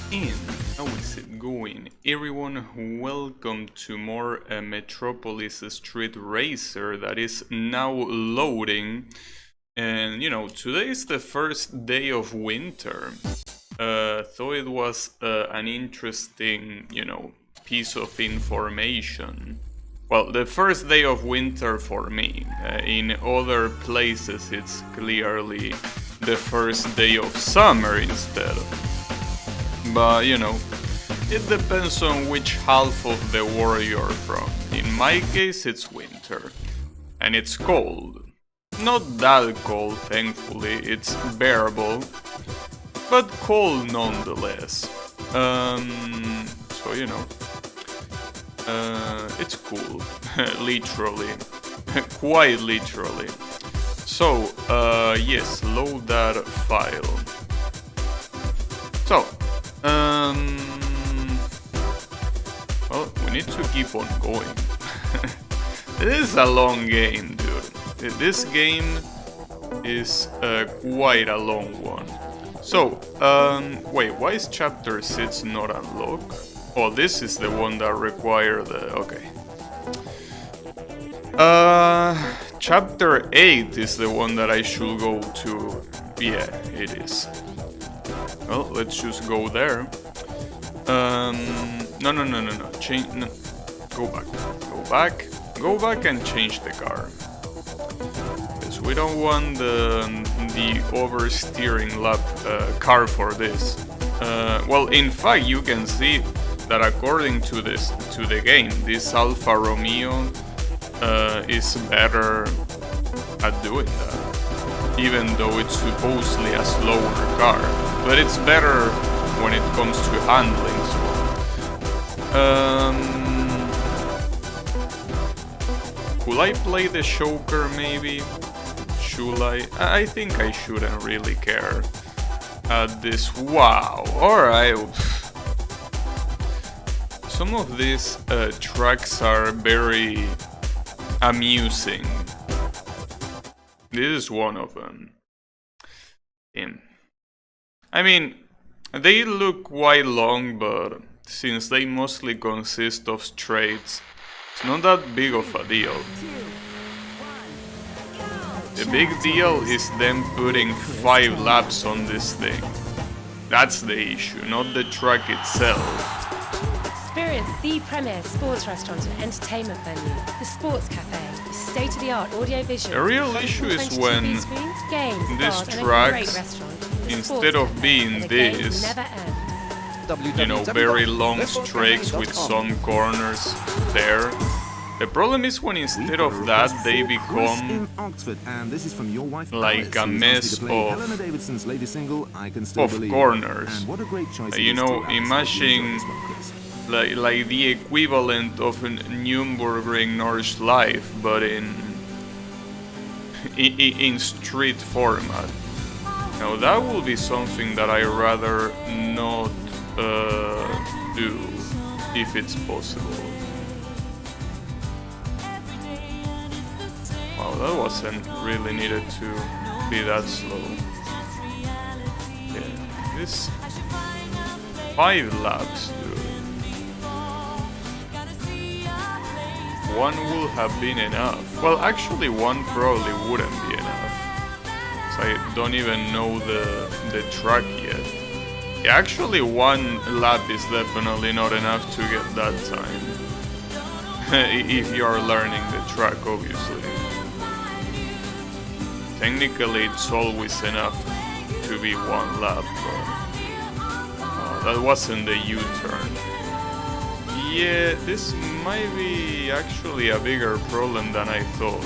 And how is it going? Everyone, welcome to more Metropolis Street Racer that is now loading. And today is the first day of winter. Thought it was an interesting, piece of information. Well, the first day of winter for me. In other places, it's clearly the first day of summer instead. But it depends on which half of the world you're from. In my case, it's winter. And it's cold. Not that cold, thankfully, it's bearable. But cold nonetheless. So it's cool. Literally. Quite literally. So, yes, load that file. So, well, we need to keep on going. It is a long game, dude. This game is quite a long one. So, wait, why is chapter 6 not unlocked? Oh, this is the one that required the... okay. Chapter 8 is the one that I should go to. Yeah, it is. Well, let's just go there. No. Change. No. Go back. Go back. Go back and change the car. Because we don't want the oversteering lap car for this. Well, in fact, you can see that according to the game, this Alfa Romeo is better at doing that. Even though it's supposedly a slower car. But it's better when it comes to handling. Could I play the choker maybe? Should I? I think I shouldn't really care at this. Wow, alright. Some of these tracks are very amusing. This is one of them. I mean, they look quite long, but since they mostly consist of straights, it's not that big of a deal. The big deal is them putting 5 laps on this thing. That's the issue, not the track itself. Experience the premier sports restaurant and entertainment venue, the Sports Cafe, state-of-the-art audio-visual. The real issue is when these tracks, instead of being this, very long straights with some corners there. The problem is when instead of that they become like a mess of corners. Imagine like the equivalent of a Nürburgring Nordschleife, but in street format. Now that will be something that I rather not do if it's possible. Wow, that wasn't really needed to be that slow. Yeah, this 5 laps, dude. One would have been enough. Well, actually, one probably wouldn't be enough. So I don't even know the track yet. Yeah, actually, 1 lap is definitely not enough to get that time. If you're learning the track, obviously. Technically, it's always enough to be 1 lap, but that wasn't the U-turn. Yeah, this might be actually a bigger problem than I thought.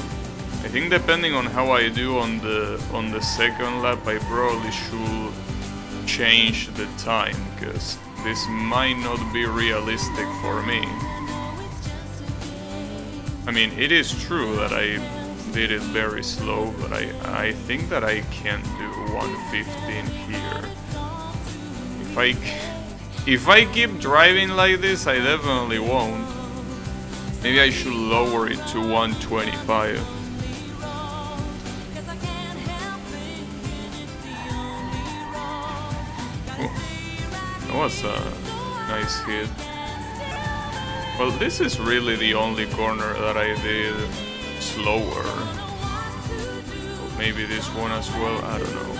I think depending on how I do on the second lap, I probably should change the time, because this might not be realistic for me. I mean, it is true that I did it very slow, but I think that I can do 115 here. If I keep driving like this, I definitely won't. Maybe I should lower it to 125. That was a nice hit. Well, this is really the only corner that I did slower. Or maybe this one as well, I don't know.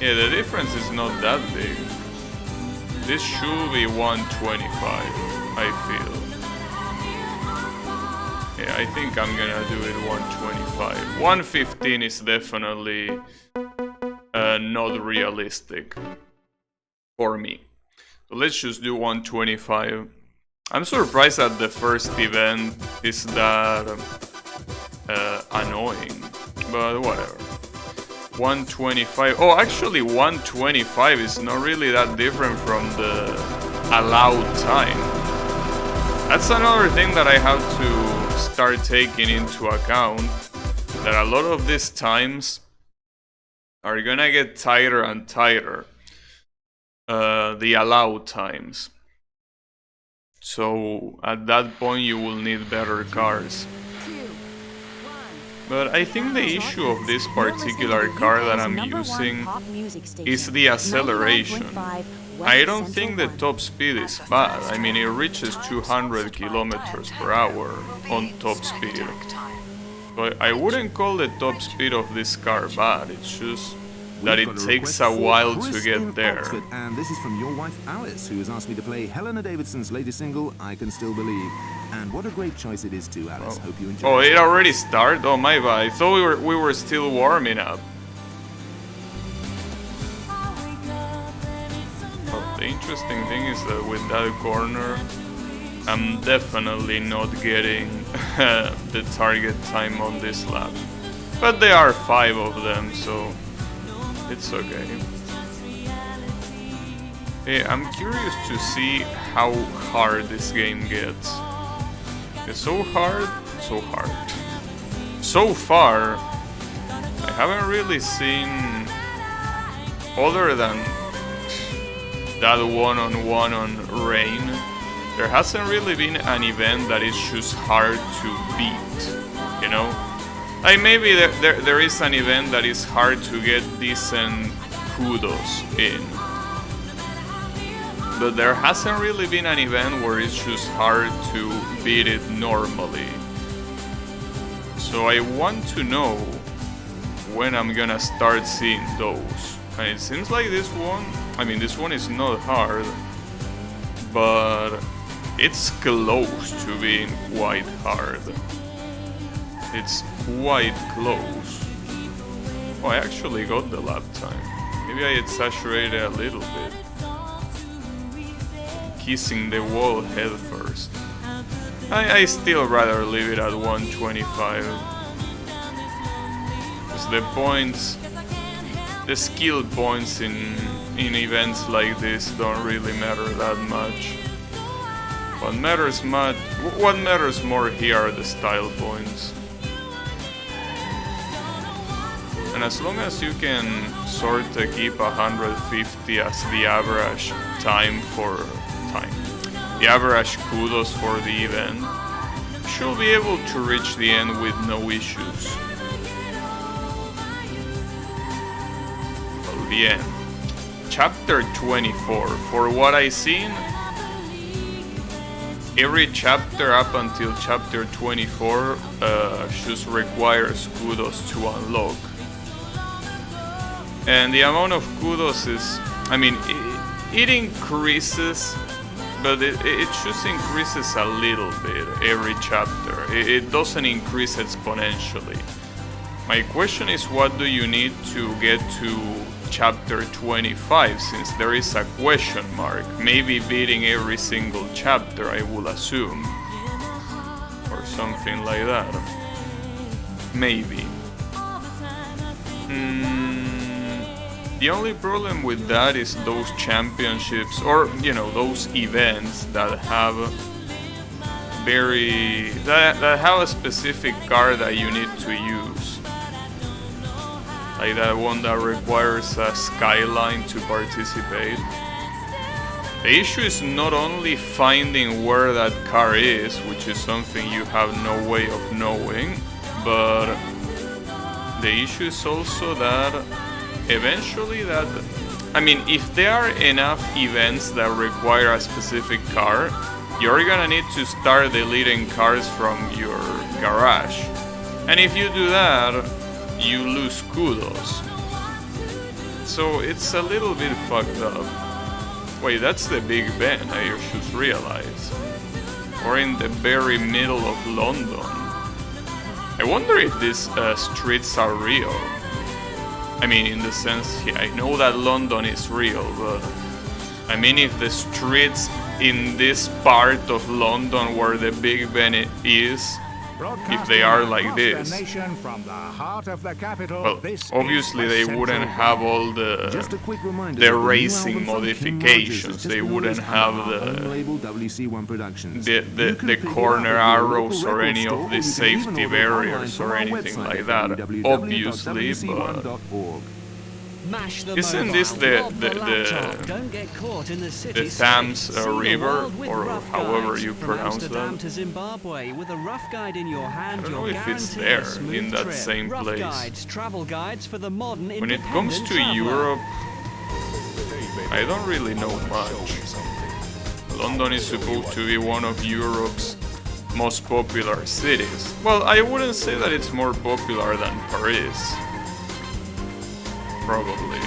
Yeah, the difference is not that big. This should be 125, I feel. Yeah, I think I'm gonna do it 125. 115 is definitely not realistic for me. So let's just do 125. I'm surprised that the first event is that annoying, but whatever. 125. Oh, actually 125 is not really that different from the allowed time. That's another thing that I have to start taking into account, that a lot of these times are gonna get tighter and tighter. The allowed times. So at that point you will need better cars. But I think the issue of this particular car that I'm using is the acceleration. I don't think the top speed is bad. I mean, it reaches 200 kilometers per hour on top speed. But I wouldn't call the top speed of this car bad. It's just that it takes a while to get there. Oxford, and this is from your wife Alice, who has asked me to play Helena Davidson's latest single, I Can Still Believe. And what a great choice it is too, Alice. Hope you enjoy. Oh, it already started? Oh my bad. I thought we were still warming up. Well, the interesting thing is that with that corner, I'm definitely not getting the target time on this lap. But there are 5 of them, so it's okay. Hey, I'm curious to see how hard this game gets. It's so hard, so hard. So far, I haven't really seen, other than that one-on-one on Rain, there hasn't really been an event that is just hard to beat, you know? Like maybe there is an event that is hard to get decent kudos in. But there hasn't really been an event where it's just hard to beat it normally. So I want to know when I'm gonna start seeing those. And it seems like this one, I mean this one is not hard, but it's close to being quite hard. It's quite close. Oh, I actually got the lap time. Maybe I exaggerated a little bit. Kissing the wall head first. I still rather leave it at 125. Because the points, the skill points in events like this don't really matter that much. What matters more here are the style points. And as long as you can sort of keep 150 as the average the average kudos for the event, you should be able to reach the end with no issues. Well, the end. Chapter 24. For what I seen, every chapter up until chapter 24 just requires kudos to unlock. And the amount of kudos is, I mean, it increases, but it just increases a little bit every chapter. It doesn't increase exponentially. My question is, what do you need to get to chapter 25, since there is a question mark? Maybe beating every single chapter, I will assume. Or something like that. Maybe. The only problem with that is those championships, or you know, those events that have that have a specific car that you need to use. Like that one that requires a skyline to participate. The issue is not only finding where that car is, which is something you have no way of knowing, but the issue is also that eventually that I mean, if there are enough events that require a specific car, you're gonna need to start deleting cars from your garage. And if you do that, you lose kudos. So it's a little bit fucked up. Wait, that's the Big Ben, I just realized. We're in the very middle of London. I wonder if these streets are real. I mean, in the sense, yeah, I know that London is real, but I mean, if the streets in this part of London where the Big Ben is, if they are like this, well, obviously they wouldn't have all the racing modifications. They wouldn't have the corner arrows or any of the safety barriers or anything like that. Obviously, but isn't this the Thames River, or however you pronounce that? I don't know if it's there, in that same place. When it comes to Europe, I don't really know much. London is supposed to be one of Europe's most popular cities. Well, I wouldn't say that it's more popular than Paris. Probably.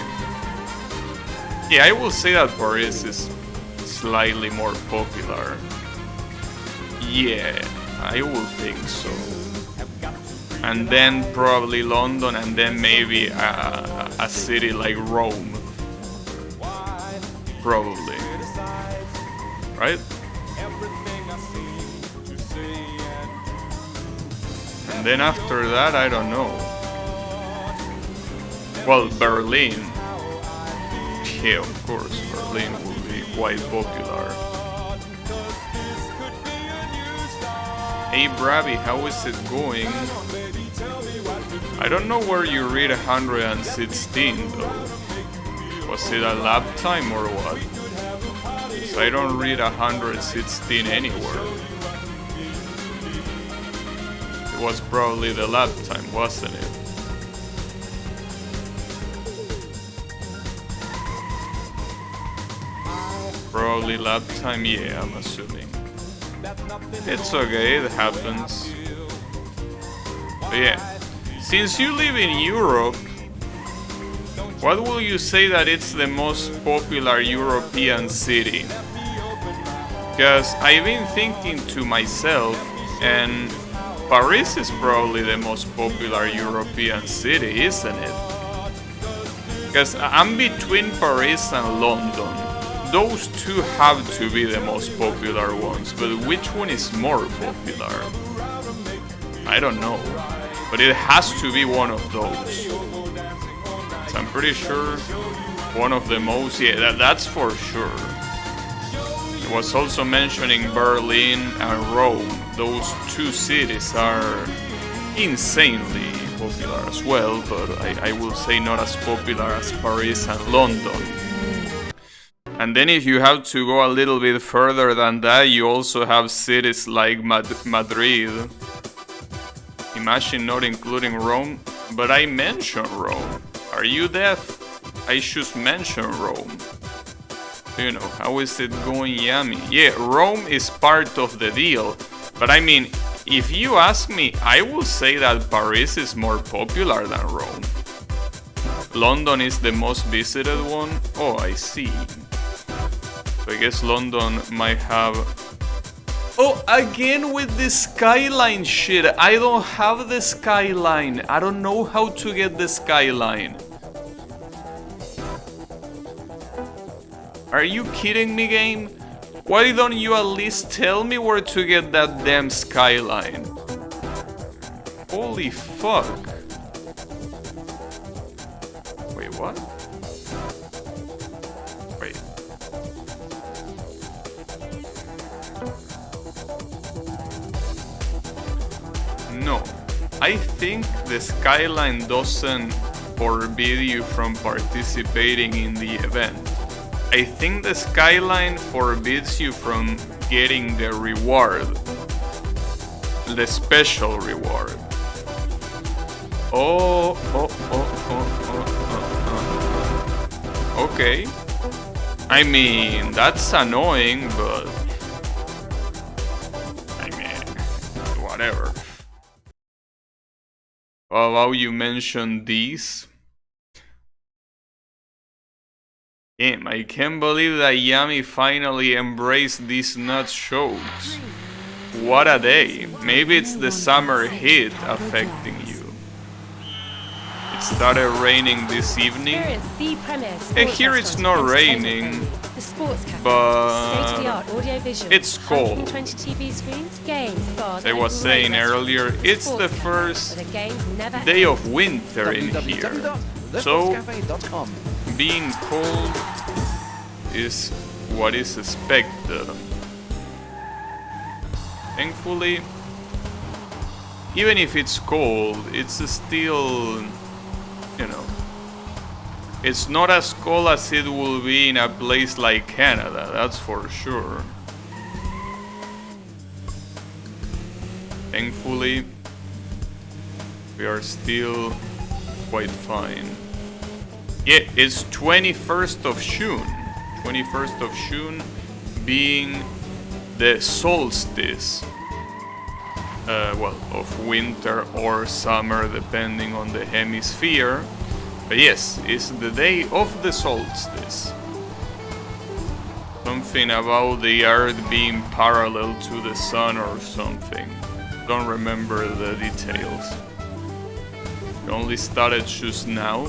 Yeah, I will say that Paris is slightly more popular. Yeah, I will think so. And then probably London, and then maybe a city like Rome. Probably. Right? And then after that, I don't know. Well, Berlin. Yeah, of course, Berlin will be quite popular. Hey Bravi, how is it going? I don't know where you read 116 though. Was it a lap time or what? So I don't read 116 anywhere. It was probably the lap time, wasn't it? Probably lap time, yeah, I'm assuming. It's okay, it happens. But yeah, since you live in Europe, what will you say that it's the most popular European city? Because I've been thinking to myself, and Paris is probably the most popular European city, isn't it? Because I'm between Paris and London. Those two have to be the most popular ones, but which one is more popular? I don't know, but it has to be one of those. So I'm pretty sure one of the most, yeah, that's for sure. It was also mentioning Berlin and Rome. Those two cities are insanely popular as well, but I will say not as popular as Paris and London. And then if you have to go a little bit further than that, you also have cities like Madrid. Imagine not including Rome, but I mentioned Rome. Are you deaf? I should mention Rome. You know, how is it going, yummy? Yeah, Rome is part of the deal. But I mean, if you ask me, I will say that Paris is more popular than Rome. London is the most visited one. Oh, I see. I guess London might have... Oh, again with the skyline shit. I don't have the skyline. I don't know how to get the skyline. Are you kidding me, game? Why don't you at least tell me where to get that damn skyline? Holy fuck. Wait, what? Wait. No, I think the skyline doesn't forbid you from participating in the event. I think the skyline forbids you from getting the reward, the special reward. Okay. I mean, that's annoying, but I mean, whatever. Well, how you mentioned these. Damn, I can't believe that Yami finally embraced these nuts shows. What a day. Maybe it's the summer heat affecting you. It started raining this evening. Here it's not raining, but it's cold. I was saying earlier, it's the first day of winter in here. So, being cold is what is expected. Thankfully, even if it's cold, it's still, you know, it's not as cold as it will be in a place like Canada, that's for sure. Thankfully, we are still quite fine. Yeah, it's 21st of June. 21st of June being the solstice. Well, of winter or summer, depending on the hemisphere. But yes, it's the day of the solstice. Something about the Earth being parallel to the sun or something. Don't remember the details. It only started just now.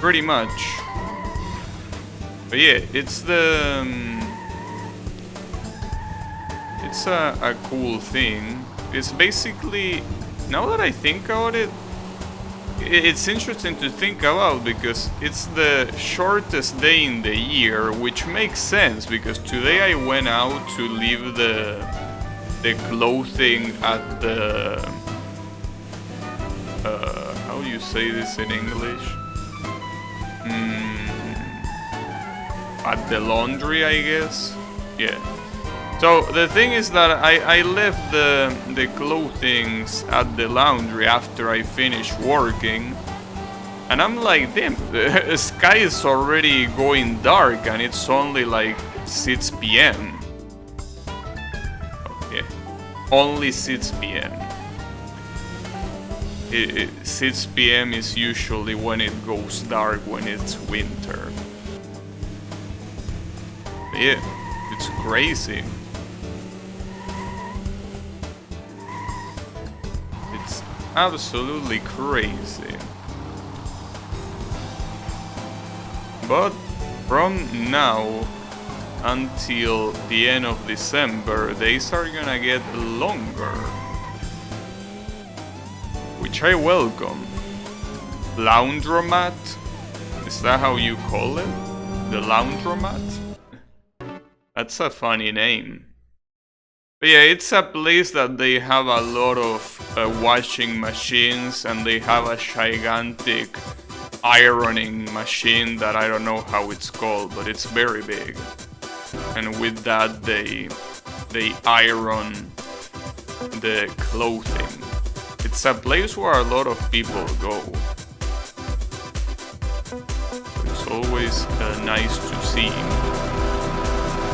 Pretty much. But yeah, it's the... it's a cool thing. It's basically... Now that I think about it, it's interesting to think about because it's the shortest day in the year, which makes sense because today I went out to leave the clothing at the... how do you say this in English? At the laundry, I guess. Yeah. So the thing is that I left the clothings at the laundry after I finished working, and I'm like, damn, the sky is already going dark and it's only like 6 p.m. Oh, yeah, only 6 p.m. 6 p.m. is usually when it goes dark when it's winter. But yeah, it's crazy. It's absolutely crazy. But from now until the end of December, days are gonna get longer. Which I welcome. Laundromat? Is that how you call it? The laundromat? That's a funny name. But yeah, it's a place that they have a lot of washing machines and they have a gigantic ironing machine that I don't know how it's called, but it's very big. And with that they iron the clothing. It's a place where a lot of people go. It's always nice to see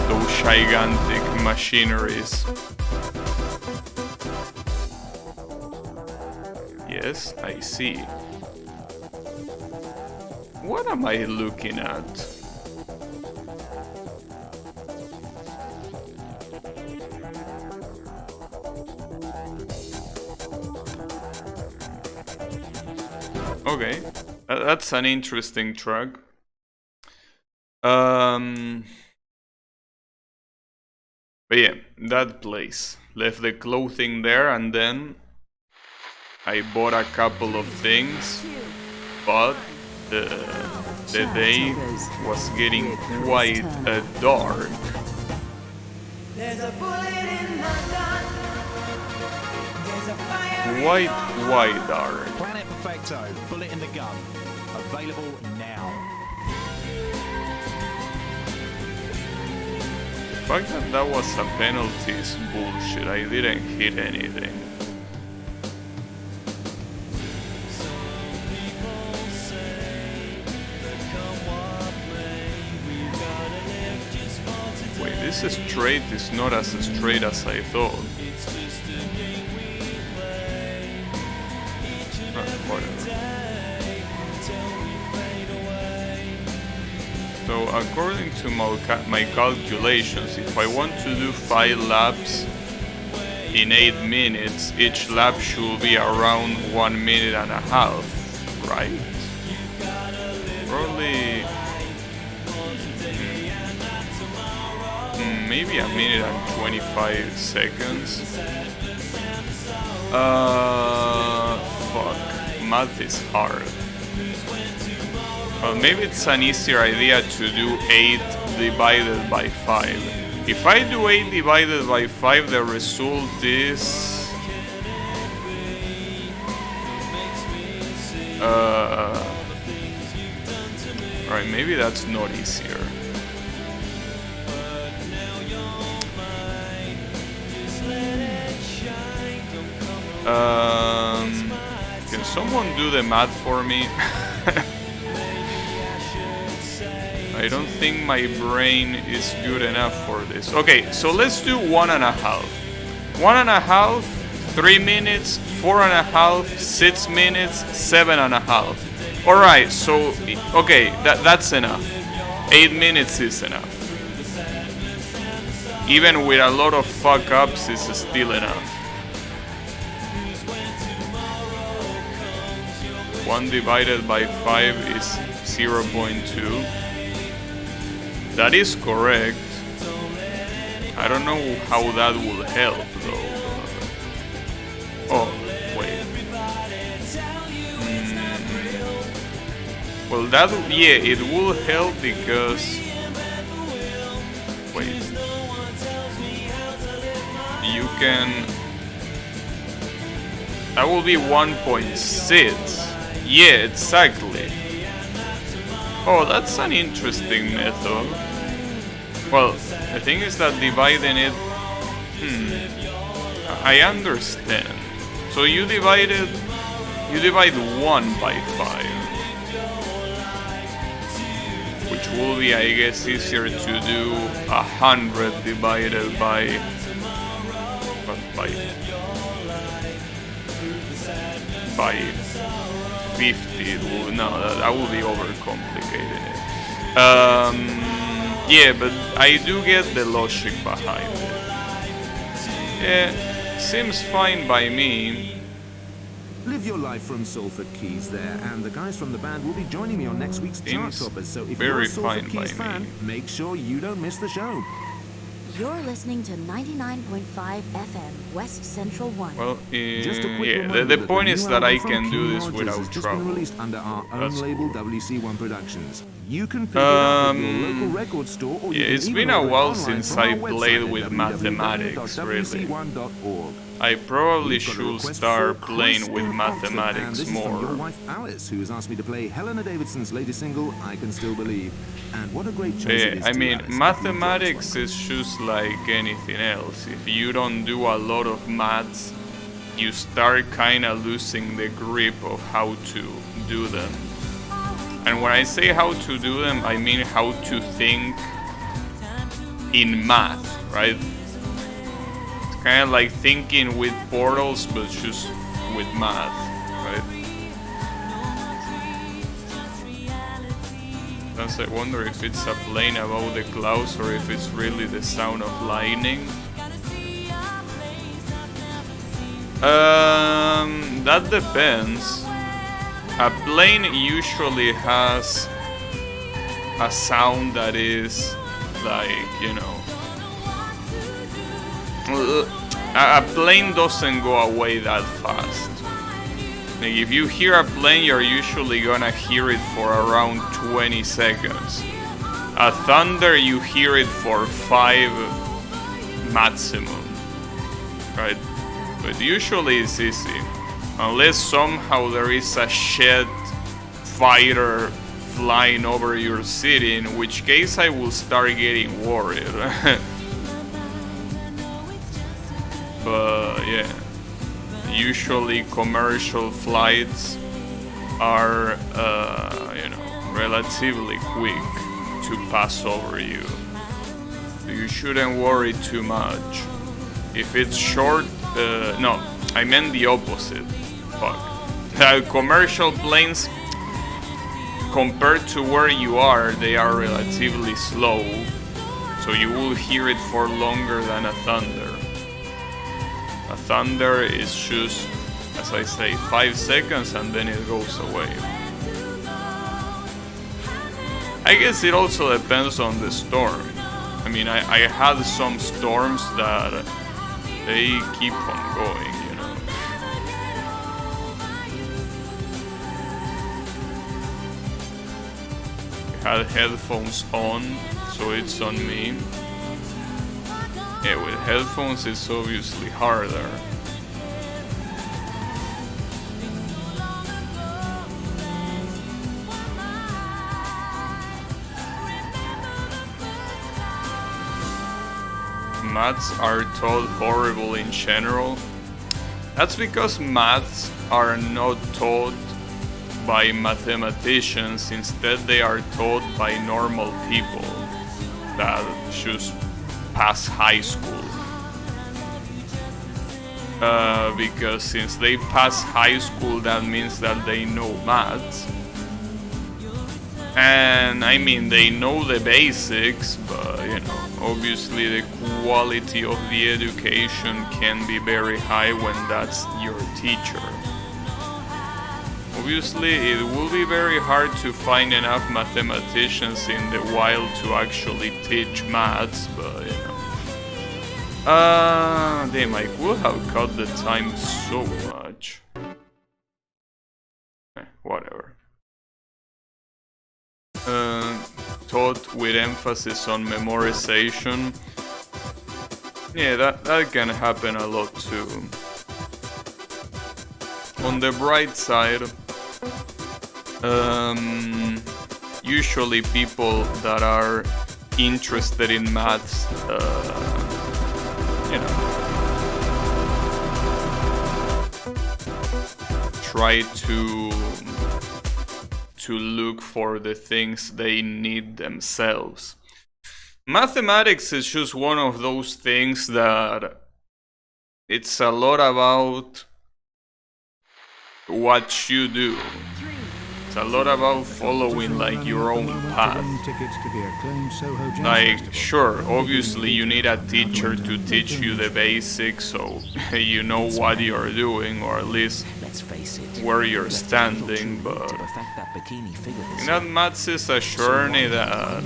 those gigantic machineries. Yes, I see. What am I looking at? Okay, that's an interesting truck. But yeah, that place. Left the clothing there and then I bought a couple of things, but the day was getting quite dark. Quite dark. Planet Perfecto, bullet in the gun. Available now. The fact that that was a penalty is bullshit. I didn't hit anything. this straight is not as straight as I thought. Whatever. So according to my calculations, if I want to do 5 laps in 8 minutes, each lap should be around 1.5 minutes, right? Probably maybe 1 minute and 25 seconds. Fuck, math is hard. Well, maybe it's an easier idea to do 8 divided by 5. If I do 8 divided by 5, the result is... Alright, maybe that's not easier. Can someone do the math for me? I don't think my brain is good enough for this. Okay, so let's do 1.5. 1.5, 3 minutes, 4.5, 6 minutes, 7.5. Alright, so, okay, that's enough. 8 minutes is enough. Even with a lot of fuck-ups, it's still enough. 1 divided by 5 is 0.2. That is correct. I don't know how that will help though. Oh, wait. Well, that, yeah, it will help because... Wait. You can... That will be 1.6. Yeah, exactly. Oh, that's an interesting method. Well, the thing is that dividing it... I understand. So you divide 1 by 5. Which will be, I guess, easier to do 100 divided by... by 50. No, that will be overcomplicating it. Yeah, but I do get the logic behind it. Yeah, seems fine by me. Live your life from Salford Keys there, and the guys from the band will be joining me on next week's chart toppers. So if you're a Salford Keys fan, make sure you don't miss the show. You're listening to 99.5 FM, West Central 1. Well, yeah, the point is that I can do this without trouble. Released under our own label, WC1 Productions. You can pick it up at your local record store, or yeah, it's been a while since I played with mathematics, really. I probably should start playing with mathematics more. Your wife Alice, who has asked me to play Helena Davidson's latest single, I Can Still Believe. And what a great choice it is. I mean, mathematics is just like anything else. If you don't do a lot of maths, you start kinda losing the grip of how to do them. And when I say how to do them, I mean how to think in math, right? It's kind of like thinking with portals, but just with math, right? Thus I wonder if it's a plane above the clouds or if it's really the sound of lightning. That depends. A plane usually has a sound that is like, you know, a plane doesn't go away that fast. Like if you hear a plane, you're usually gonna hear it for around 20 seconds. A thunder, you hear it for 5 maximum, right? But usually it's easy. Unless somehow there is a jet fighter flying over your city, in which case I will start getting worried. But yeah, usually commercial flights are, you know, relatively quick to pass over you. you shouldn't worry too much. If it's short, no, I meant the opposite. Fuck. Commercial planes, compared to where you are, they are relatively slow, so you will hear it for longer than a thunder. A thunder is just, as I say, 5 seconds and then it goes away. I guess it also depends on the storm. I mean, I had some storms that they keep on going, you know. I had headphones on, so it's on me. Yeah, with headphones it's obviously harder. Maths are taught horrible in general. That's because maths are not taught by mathematicians, instead they are taught by normal people that just pass high school. Because since they pass high school, that means that they know maths. And I mean, they know the basics, but you know, obviously the quality of the education can be very high when that's your teacher. Obviously, it will be very hard to find enough mathematicians in the wild to actually teach maths, but you know. Damn, I could have cut the time so much. Whatever. Taught with emphasis on memorization. Yeah, that can happen a lot too. On the bright side, usually people that are interested in maths, you know, try to look for the things they need themselves. Mathematics is just one of those things that it's a lot about what you do. It's a lot about following like your own path. Like, sure, obviously you need a teacher to teach you the basics so you know what you're doing, or at least where you're standing, but that maths is a journey that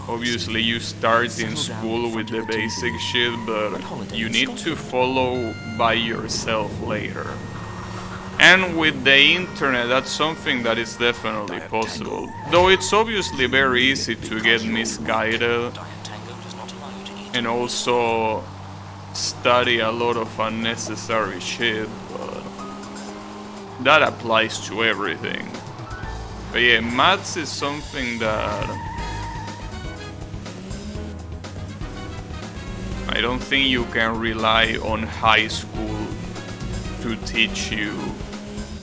obviously you start in school with the basic shit, but you need to follow by yourself later. And with the internet, that's something that is definitely possible. Though it's obviously very easy to get misguided and also study a lot of unnecessary shit, but that applies to everything. But yeah, maths is something that I don't think you can rely on high school to teach you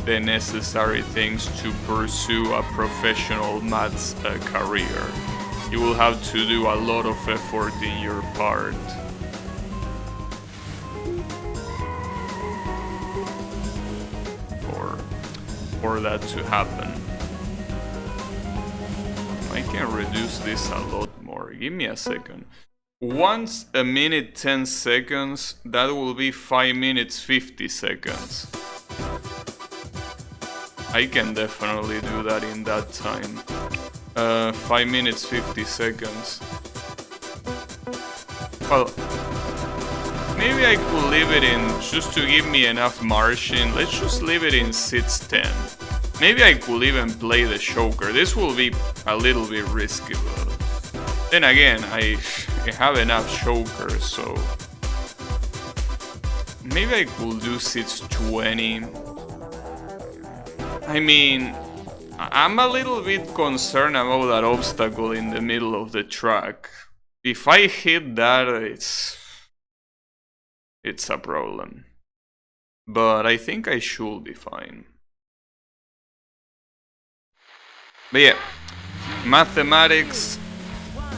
the necessary things to pursue a professional maths career. You will have to do a lot of effort in your part. For that to happen. I can reduce this a lot more. Give me a second. Once a minute 10 seconds, that will be 5 minutes 50 seconds. I can definitely do that in that time. 5 minutes 50 seconds. Well, maybe I could leave it in, just to give me enough margin, let's just leave it in 6:10. Maybe I could even play the choker. This will be a little bit risky, but then again, I have enough chokers, so maybe I could do 6:20. I mean, I'm a little bit concerned about that obstacle in the middle of the track. If I hit that, it's a problem. But I think I should be fine. But yeah, mathematics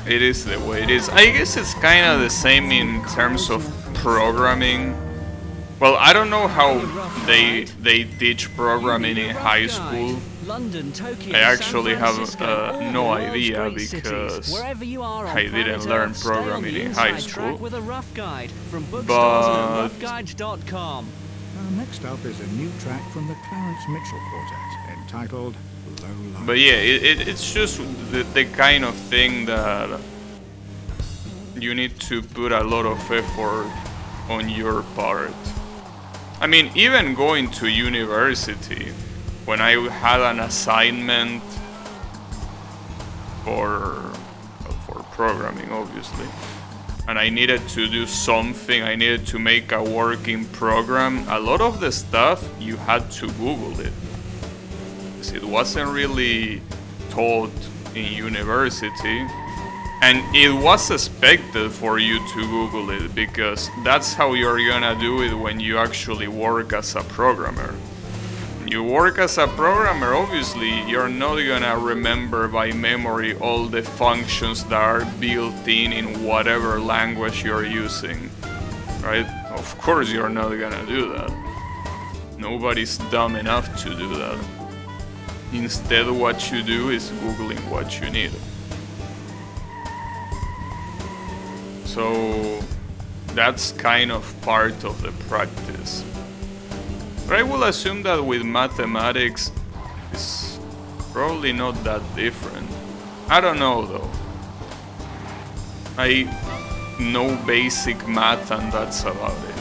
it is the way it is. I guess it's kind of the same in terms of programming. Well, I don't know how they teach programming in high school. London, Tokyo, I actually San have Francisco, all no the world's idea great because cities. Wherever you are on I didn't planet learn Earth, stay on programming the in high inside track school. with a rough guide from But bookstores and roughguides.com. Next up is a new track from the Clarence Mitchell Quartet entitled Low Life. But yeah, it's just the kind of thing that you need to put a lot of effort on your part. I mean, even going to university, when I had an assignment for programming, obviously, and I needed to do something, I needed to make a working program, a lot of the stuff you had to Google it. It wasn't really taught in university, and it was expected for you to Google it because that's how you're gonna do it when you actually work as a programmer. You work as a programmer, obviously you're not gonna remember by memory all the functions that are built in whatever language you're using, right? Of course you're not gonna do that. Nobody's dumb enough to do that. Instead, what you do is Googling what you need. So that's kind of part of the practice. But I will assume that with mathematics, it's probably not that different. I don't know though. I know basic math and that's about it.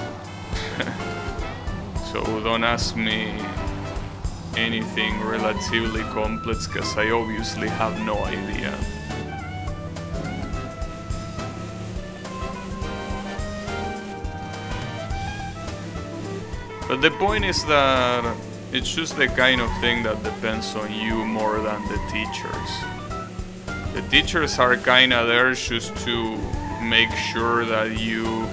So don't ask me anything relatively complex because I obviously have no idea. But the point is that it's just the kind of thing that depends on you more than the teachers. The teachers are kinda there just to make sure that you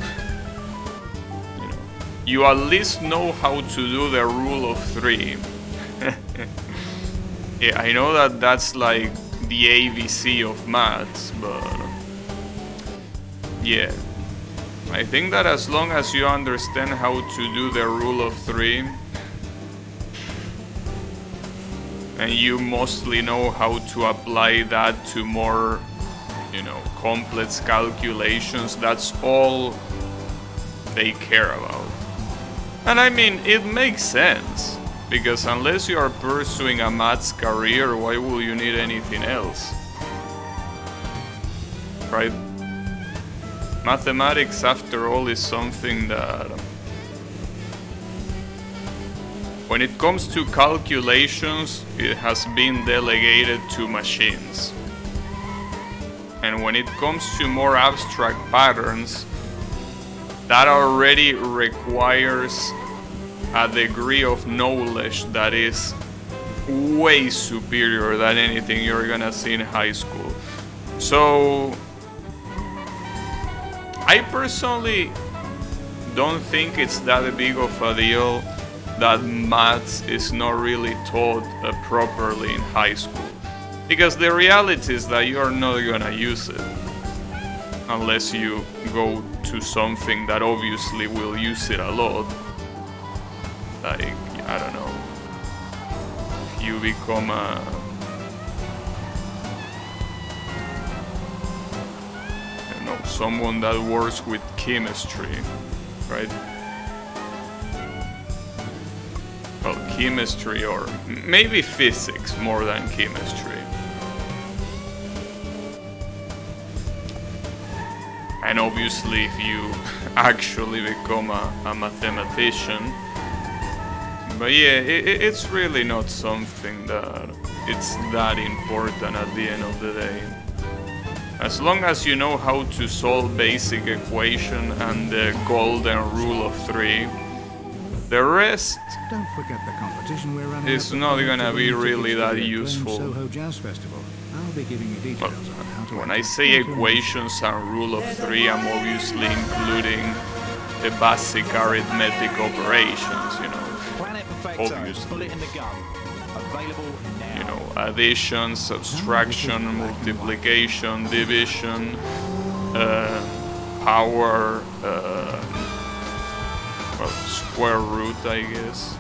at least know how to do the rule of 3. Yeah, I know that that's like the ABC of maths, but yeah. I think that as long as you understand how to do the rule of 3 and you mostly know how to apply that to more, complex calculations, that's all they care about. And I mean, it makes sense, because unless you are pursuing a maths career, why will you need anything else? Right? Mathematics, after all, is something that, when it comes to calculations, it has been delegated to machines. And when it comes to more abstract patterns, that already requires a degree of knowledge that is way superior than anything you're gonna see in high school. So I personally don't think it's that big of a deal that maths is not really taught properly in high school, because the reality is that you're not gonna use it unless you go to something that obviously will use it a lot, like, I don't know, if you become someone that works with chemistry, right? Well, chemistry, or maybe physics more than chemistry. And obviously if you actually become a mathematician. But yeah, it's really not something that it's that important at the end of the day. As long as you know how to solve basic equation and the golden rule of 3, the rest Don't forget the competition we're running is not gonna be really that useful. Soho Jazz Festival. I'll be giving you details on how to When I say equations and rule of 3, I'm obviously including the basic arithmetic operations, Planet Perfecto, obviously. bullet in the gun. Available now. You know, addition, subtraction, multiplication, division, power, well, square root, I guess.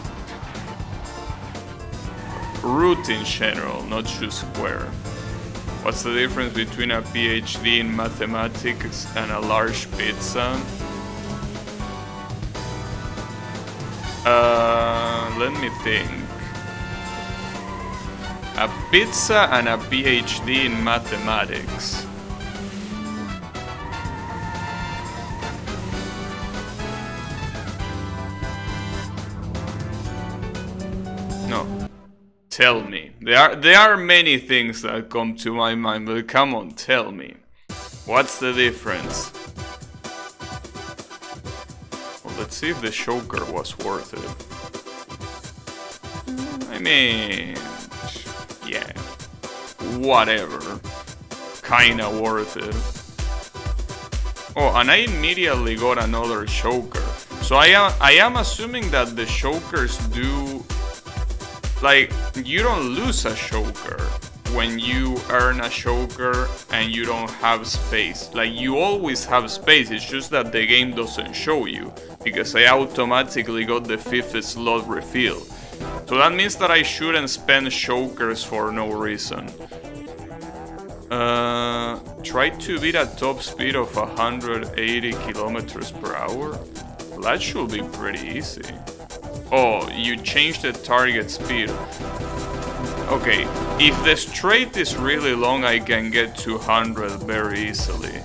Root in general, not just square. What's the difference between a PhD in mathematics and a large pizza? Let me think. A pizza and a PhD in mathematics. No. Tell me. There are many things that come to my mind, but come on, tell me. What's the difference? Well, let's see if the choker was worth it. I mean, yeah, whatever. Kinda worth it. Oh, and I immediately got another choker. So I am assuming that the chokers do, like, you don't lose a choker when you earn a choker and you don't have space. Like, you always have space, it's just that the game doesn't show you, because I automatically got the 5th slot refill. So that means that I shouldn't spend chokers for no reason. Try to beat a top speed of 180 kilometers per hour? Well, that should be pretty easy. Oh, you changed the target speed. Okay, if the straight is really long, I can get 200 very easily.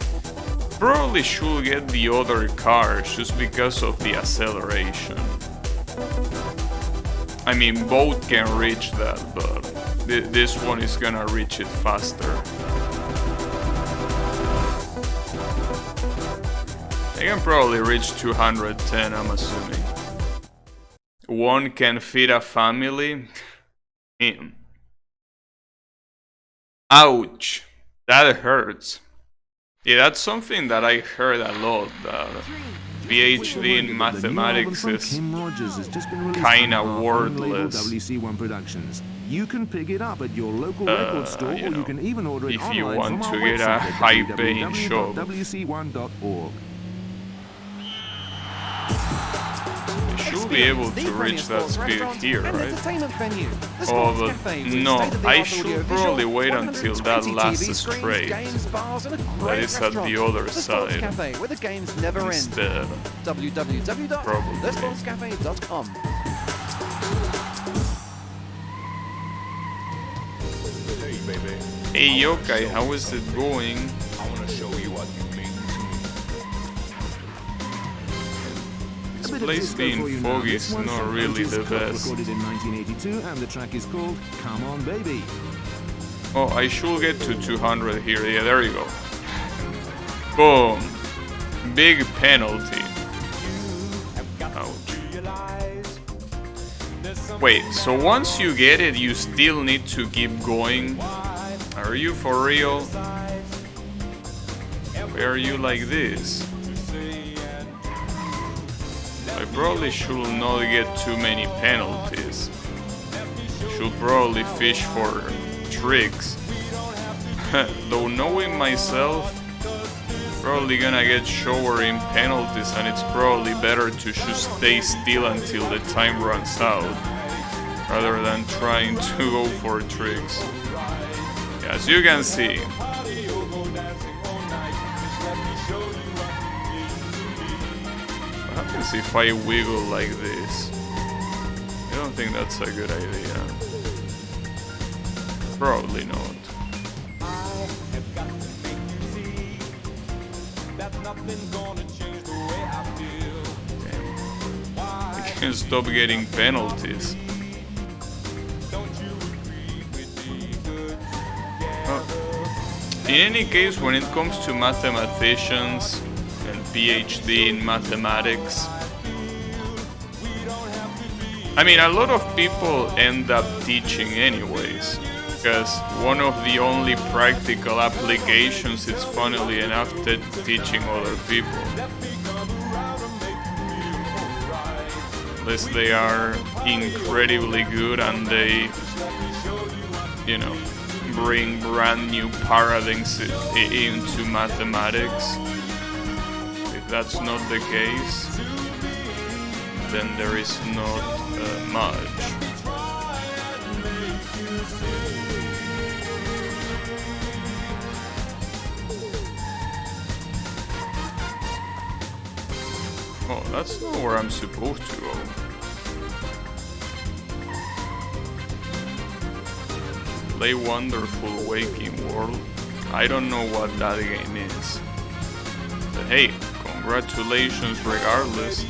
Probably should get the other cars just because of the acceleration. I mean, both can reach that, but this one is gonna reach it faster. I can probably reach 210, I'm assuming. One can feed a family? Ouch! That hurts. Yeah, that's something that I heard a lot, that PhD in mathematics is kinda worthless. WC1 Productions. You can pick it up at your local record store, or you can even order it if online you want from to our get a website at high-paying job. www.wc1.org. I should be able to reach that speed here, right? Oh, but no, I should probably wait until that last straight. That is at the other side. Instead, www.thesponsecafe.com. Hey Yokai, how is it going? I want to show you what you mean to me. This place being foggy is not really the best. Recorded in 1982, and the track is called Come On Baby. Oh, I should get to 200 here. Yeah, there you go. Boom. Big penalty. Ouch. Wait, so once you get it, you still need to keep going? Are you for real? Why are you like this? I probably should not get too many penalties. Should probably fish for tricks. Though knowing myself, probably gonna get showering penalties, and it's probably better to just stay still until the time runs out, rather than trying to go for tricks. As you can see, what happens if I wiggle like this? I don't think that's a good idea. Probably not. I can stop getting penalties. In any case, when it comes to mathematicians and PhD in mathematics, I mean, a lot of people end up teaching anyways, because one of the only practical applications is, funnily enough, teaching other people. Unless they are incredibly good and they you know, bring brand new paradigms into mathematics. If that's not the case, then there is not much. Oh, that's not where I'm supposed to go. Play Wonderful Waking World. I don't know what that game is. But hey, congratulations regardless.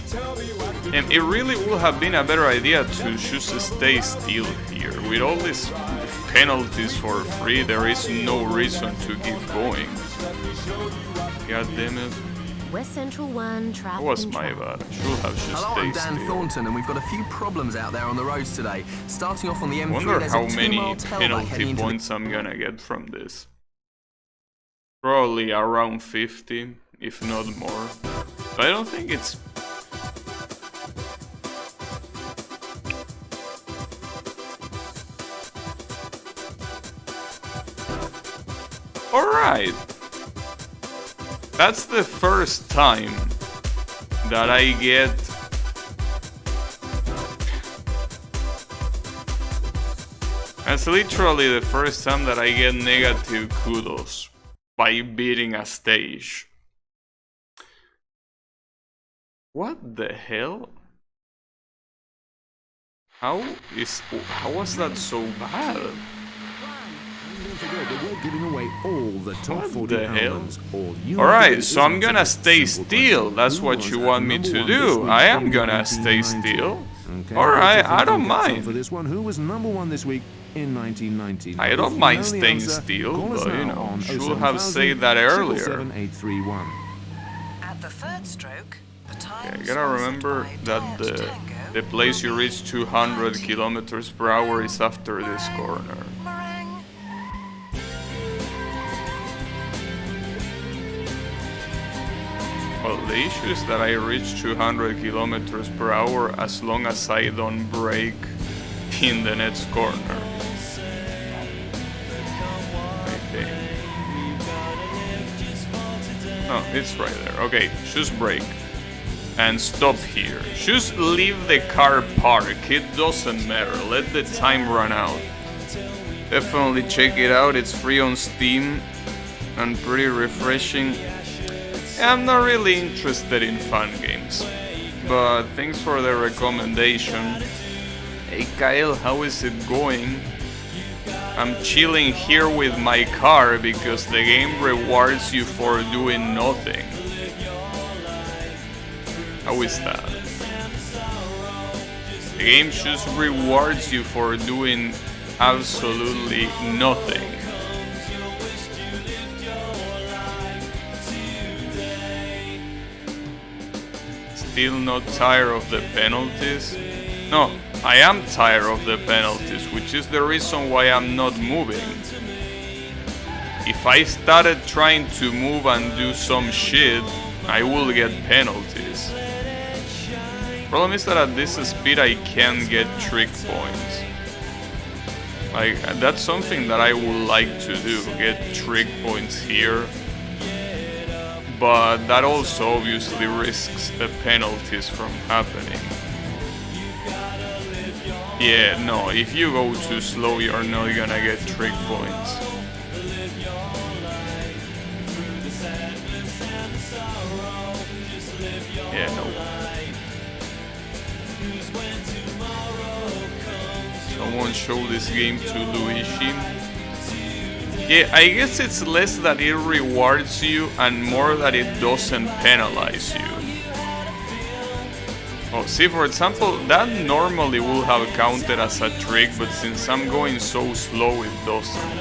And it really would have been a better idea to just stay still here. With all these penalties for free, there is no reason to keep going. God damn it. West Central 1 That traffic was control. my bad. I should have just Hello, I'm stayed Dan still. Thornton, and we've got a few problems out there on the roads today. Starting off on the M3, Wonder there's how a many 2-mile tailback penalty heading into the points I'm gonna get from this. Probably around 50, if not more. But I don't think it's... Alright! That's the first time that I get... That's literally the first time that I get negative kudos by beating a stage. What the hell? How was that so bad? Don't forget that we're giving away all the top What 40 the hell? albums. All you Alright, have to do so is I'm answer gonna this stay simple still. question. That's Who what was you at want me number to one this do. week I am in gonna stay 1990? still. Okay, Alright, let's see if I we don't can get some mind. for this one. Who was number one this week in 1990? I If don't you mind know the staying answer, still, call us but you now know, on should 07000 have said that earlier. 77831. At the third stroke, the time Okay, I gotta remember that the place you reach 200 kilometers per hour is after this corner. Well, the issue is that I reach 200 kilometers per hour as long as I don't brake in the next corner. I think. No, it's right there. Okay, just brake. And stop here. Just leave the car parked. It doesn't matter. Let the time run out. Definitely check it out. It's free on Steam and pretty refreshing. I'm not really interested in fun games, but thanks for the recommendation. Hey Kyle, how is it going? I'm chilling here with my car because the game rewards you for doing nothing. How is that? The game just rewards you for doing absolutely nothing. Still not tired of the penalties? No, I am tired of the penalties, which is the reason why I'm not moving. If I started trying to move and do some shit, I will get penalties. Problem is that at this speed I can't get trick points. Like, that's something that I would like to do, get trick points here. But that also obviously risks the penalties from happening. Yeah, no, if you go too slow, you're not gonna get trick points. Yeah, no. Someone show this game to Luigi. Yeah, I guess it's less that it rewards you and more that it doesn't penalize you. Oh, see, for example, that normally would have counted as a trick, but since I'm going so slow, it doesn't.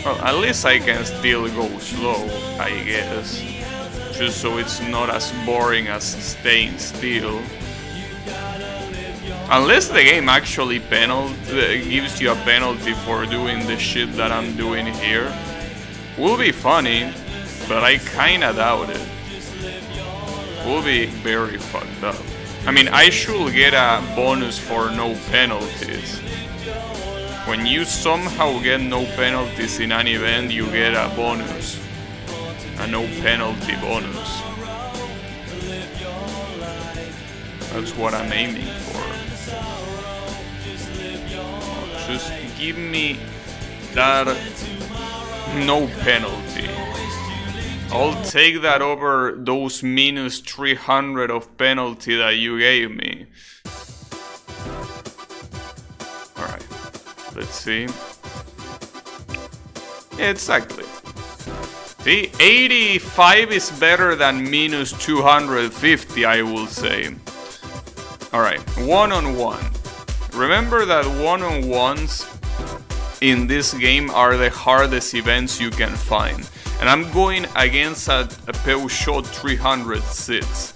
Well, at least I can still go slow, I guess. Just so it's not as boring as staying still. Unless the game actually gives you a penalty for doing the shit that I'm doing here. Will be funny, but I kinda doubt it. Will be very fucked up. I mean, I should get a bonus for no penalties. when you somehow get no penalties in an event, you get a bonus. A no penalty bonus. That's what I'm aiming for. Just give me that no penalty. I'll take that over those minus 300 of penalty that you gave me. Alright, let's see. Yeah, exactly. See, 85 is better than minus 250, I will say. Alright, one-on-one. Remember that one-on-ones in this game are the hardest events you can find. And I'm going against a Peugeot 306.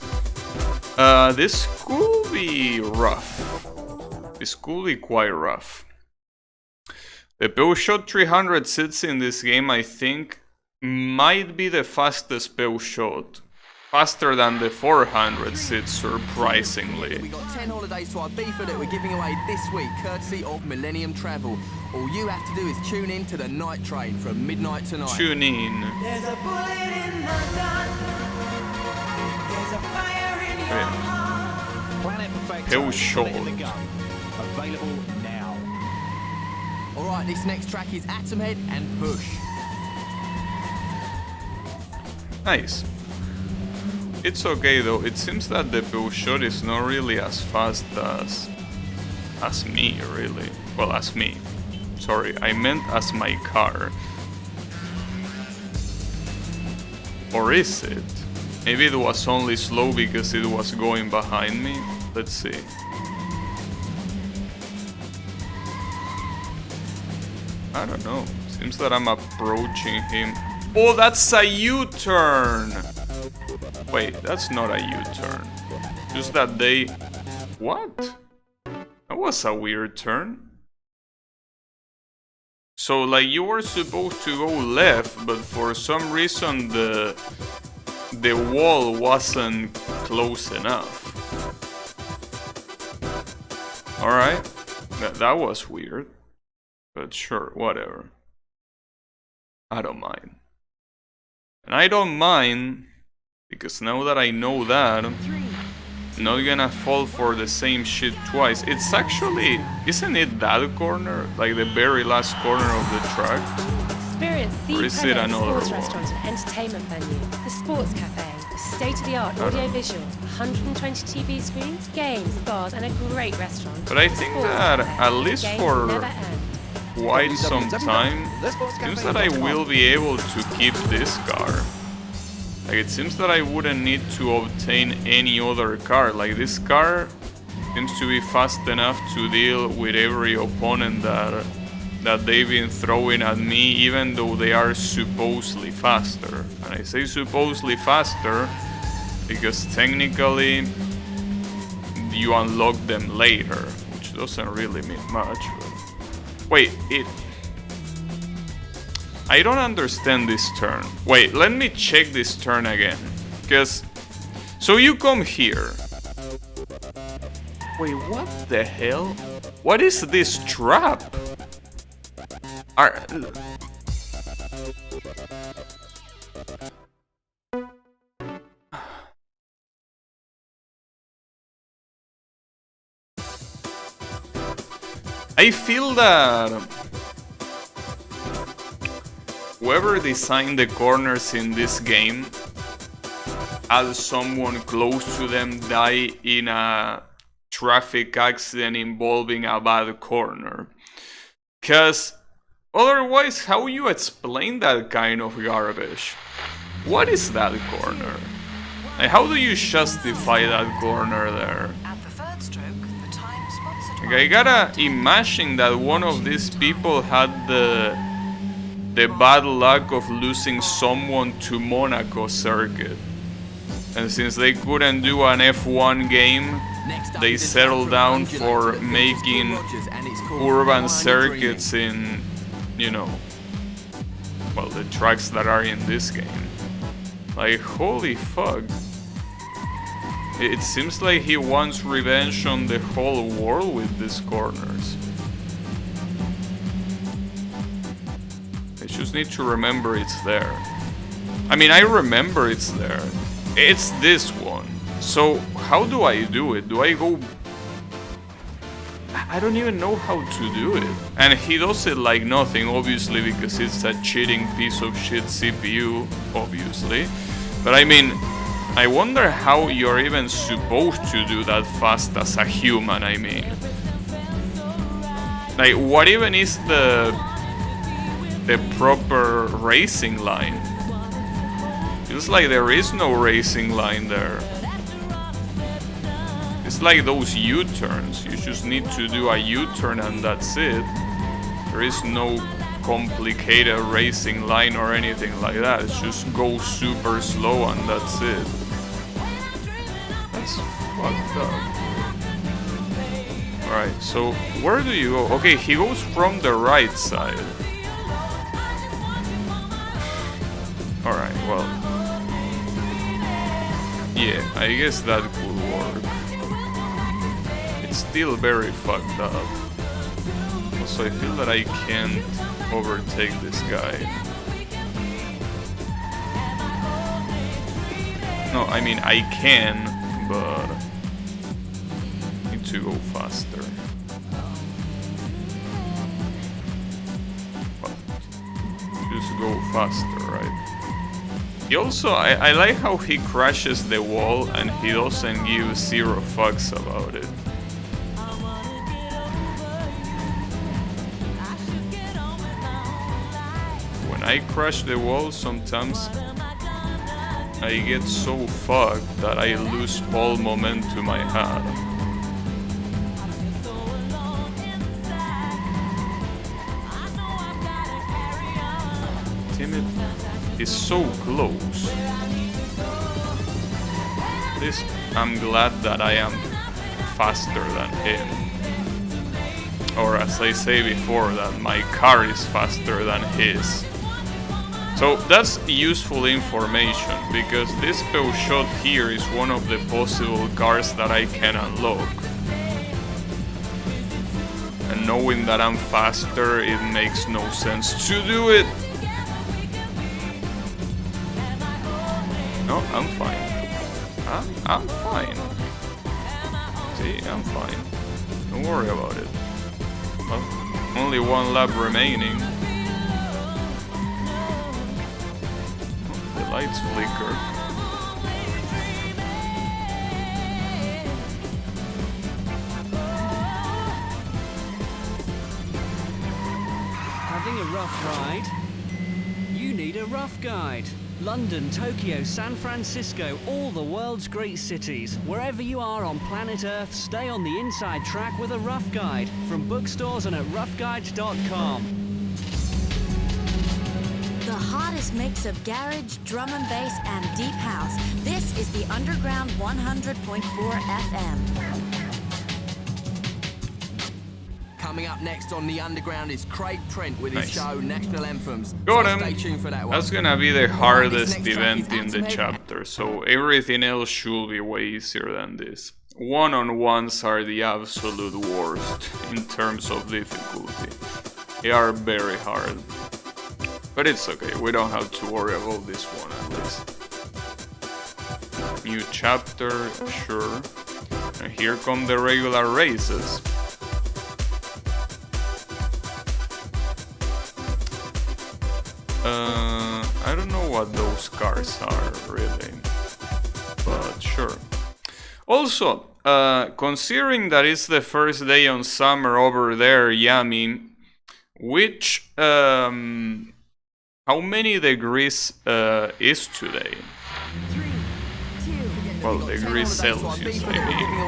This could be rough. This could be quite rough. The Peugeot 306 in this game, I think, might be the fastest Peugeot. Faster than the 406, surprisingly. We got 10 holidays to Ibiza that we're giving away this week, courtesy of Millennium Travel. All you have to do is tune in to the night train from midnight tonight. Tune in. There's a bullet in the gun. There's a fire in your heart. Planet Perfecto, bullet in the gun. Available now. Alright, this next track is Atom Head and Push. Nice. It's okay though, it seems that the Peugeot is not really as fast as me, really. Well, as me. Sorry, I meant as my car. Or is it? Maybe it was only slow because it was going behind me. Let's see. I don't know. Seems that I'm approaching him. Oh, that's a U-turn! Wait, that's not a U-turn. Just that they... What? That was a weird turn. So, like, you were supposed to go left, but for some reason the wall wasn't close enough. Alright. That was weird. But sure, whatever. I don't mind. And I don't mind... Because now that I know that, I'm not gonna fall for the same shit twice. It's actually, isn't it that corner? Like the very last corner of the track? Experience the Or is it Premise another Sports one? Restaurant and Entertainment Venue, the Sports Cafe, a state-of-the-art audio-visual, 120 TV screens, games, bars, and a great restaurant. But I The think Sports that, Cafe, at least games for never end. quite some time, seems that I will be able to keep this car. Like, it seems that I wouldn't need to obtain any other car. Like, this car seems to be fast enough to deal with every opponent that they've been throwing at me, even though they are supposedly faster. And I say supposedly faster because technically you unlock them later, which doesn't really mean much. But... Wait, I don't understand this turn. Wait, let me check this turn again. Because... So you come here. Wait, what the hell? What is this trap? I feel that... Whoever designed the corners in this game had someone close to them die in a traffic accident involving a bad corner. Cause otherwise, how you explain that kind of garbage? What is that corner? Like, how do you justify that corner there? At the third stroke, the time sponsored Like, I gotta imagine that one of these people had the bad luck of losing someone to Monaco circuit. And since they couldn't do an F1 game, they settled down for making urban circuits in, you know, well, the tracks that are in this game. Like, holy fuck. It seems like he wants revenge on the whole world with these corners. just need to remember it's there. I mean, I remember it's there. It's this one. So, how do I do it? Do I go... I don't even know how to do it. And he does it like nothing, obviously, because it's a cheating piece of shit CPU, obviously. But I mean, I wonder how you're even supposed to do that fast as a human, I mean. Like, what even is the proper racing line? Feels like there is no racing line there. It's like those U-turns. You just need to do a U-turn and that's it. There is no complicated racing line or anything like that. It's just go super slow and that's it. That's fucked up. Alright, so where do you go? Okay, he goes from the right side. Alright, well. Yeah, I guess that could work. It's still very fucked up. Also, I feel that I can't overtake this guy. No, I mean, I can, but... to go faster. Well, just go faster, right? He also, I like how he crashes the wall and he doesn't give zero fucks about it. When I crash the wall, sometimes I get so fucked that I lose all momentum I had. Is so close. This, I'm glad that I am faster than him. Or as I say before, that my car is faster than his. So that's useful information, because this Peugeot here is one of the possible cars that I can unlock. And knowing that I'm faster, it makes no sense to do it. No, I'm fine. Huh? I'm fine. See, I'm fine. Don't worry about it. Well, only one lap remaining. Oh, the lights flicker. Having a rough ride? You need a rough guide. London, Tokyo, San Francisco, all the world's great cities. Wherever you are on planet Earth, stay on the inside track with a rough guide. From bookstores and at roughguides.com. The hottest mix of garage, drum and bass, and deep house. This is the Underground 100.4 FM. Coming up next on the Underground is Craig Trent with his show National Anthems. Got So him. stay tuned for that one. That's gonna be the hardest event in the chapter, so everything else should be way easier than this. One-on-ones are the absolute worst in terms of difficulty. They are very hard. But it's okay, we don't have to worry about this one at least. New chapter, sure. And here come the regular races. I don't know what those cars are, really. But sure. Also, considering that it's the first day on summer over there, Yami, which, how many degrees is today? Well, degrees Celsius, I mean.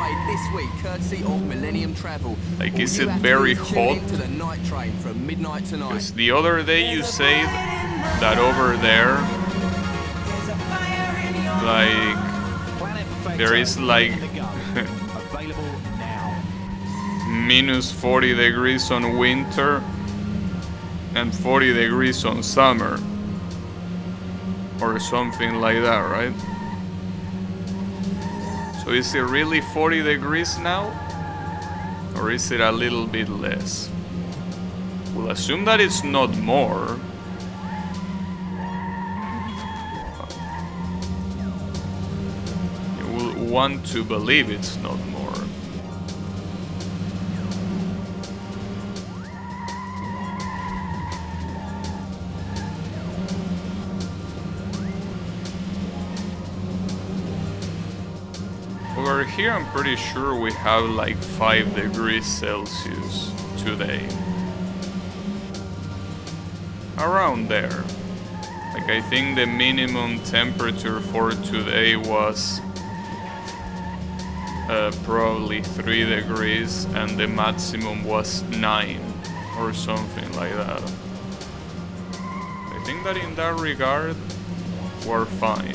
Like, is it very hot? Because the other day you said that over there, like, there is like minus 40 degrees on winter and 40 degrees on summer. Or something like that, right? So is it really 40 degrees now? Or is it a little bit less? We'll assume that it's not more. want to believe it's not more. Over here I'm pretty sure we have like 5 degrees Celsius today. Around there. Like I think the minimum temperature for today was probably 3 degrees and the maximum was 9 or something like that. I think that in that regard we're fine.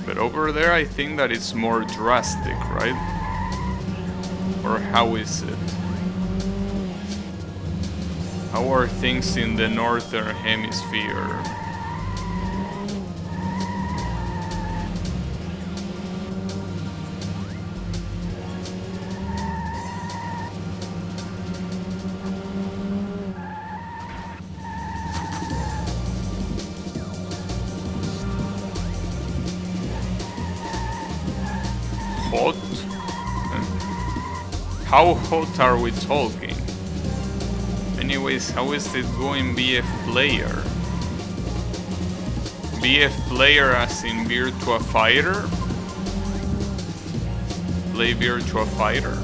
But over there I think that it's more drastic, right? Or how is it? How are things in the northern hemisphere? Hot? How hot are we talking? Anyways, how is it going BF player? BF player as in Virtua Fighter? Play Virtua Fighter?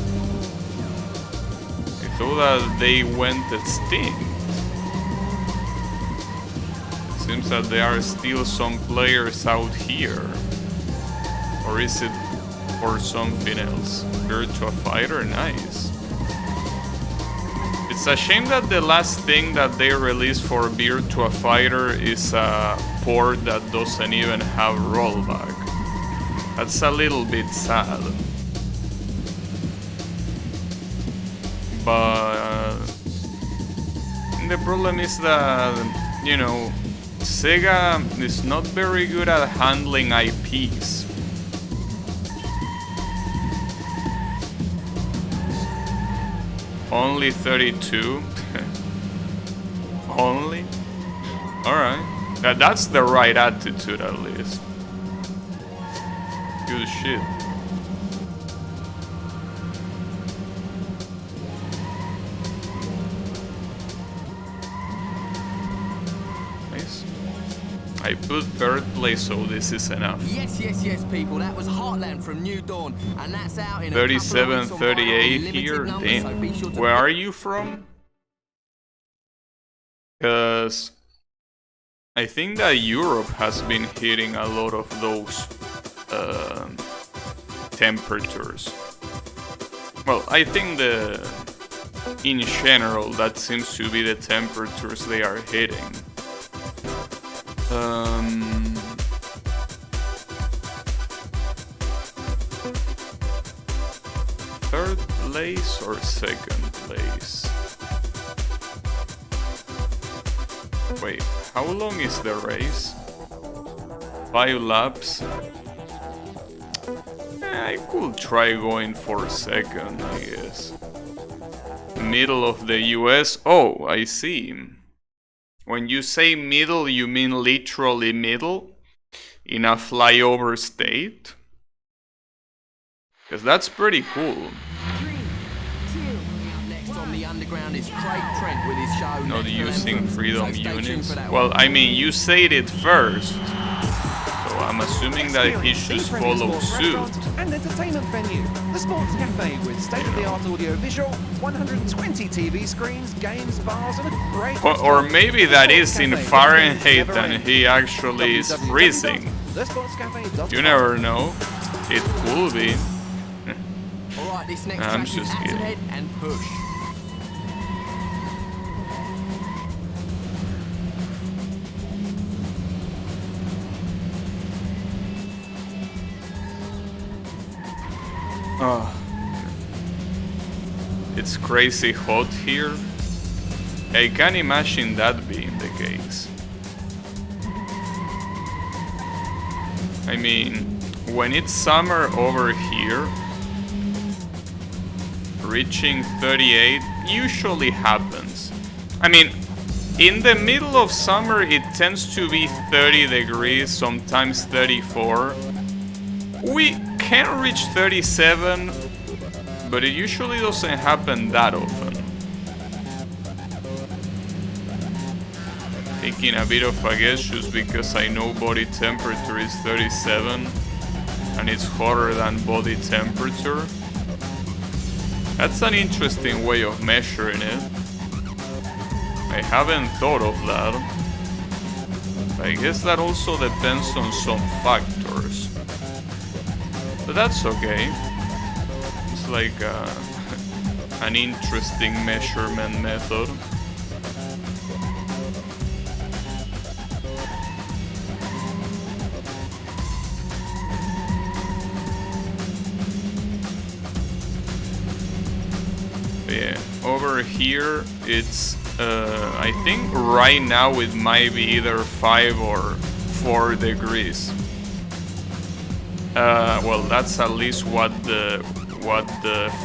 I thought that they went extinct. It seems that there are still some players out here. Or is it for something else? Virtua Fighter? Nice. It's a shame that the last thing that they released for Virtua Fighter is a port that doesn't even have rollback. That's a little bit sad. But the problem is that, you know, Sega is not very good at handling IPs. Only 32? Only? Alright. That's the right attitude at least. Good shit. Nice. I put third place, so this is enough. Yes, people. That was Heartland from New Dawn, and that's out in 37, 38 here. Damn. Sure Where are you from? Because I think that Europe has been hitting a lot of those temperatures. Well, I think in general that seems to be the temperatures they are hitting. Third place or second place? Wait, how long is the race? 5 laps? I could try going for second, I guess. Middle of the US? Oh, I see. When you say middle, you mean literally middle? In a flyover state? Because that's pretty cool. 3, 2. Next on the underground is Craig Trent with his show. Not using freedom units. Well, I mean, you said it first. So I'm assuming that he should follow suit. And entertainment venue. The Sports Cafe with state-of-the-art audio-visual, 120 TV screens, games, bars, and a great... Or maybe that is in Fahrenheit and he actually is freezing. You never know. It could be. Alright, this next I'm track is just kidding. Head and Push. Oh. It's crazy hot here. I can't imagine that being the case. I mean, when it's summer over here, reaching 38 usually happens. I mean, In the middle of summer, it tends to be 30 degrees, sometimes 34. We can reach 37, but it usually doesn't happen that often. Taking a bit of a guess just because I know body temperature is 37 and it's hotter than body temperature. That's an interesting way of measuring it. I haven't thought of that. I guess that also depends on some factors. But that's okay. It's like an interesting measurement method. Yeah, over here it's I think right now it might be either 5 or 4 degrees. Well, that's at least what the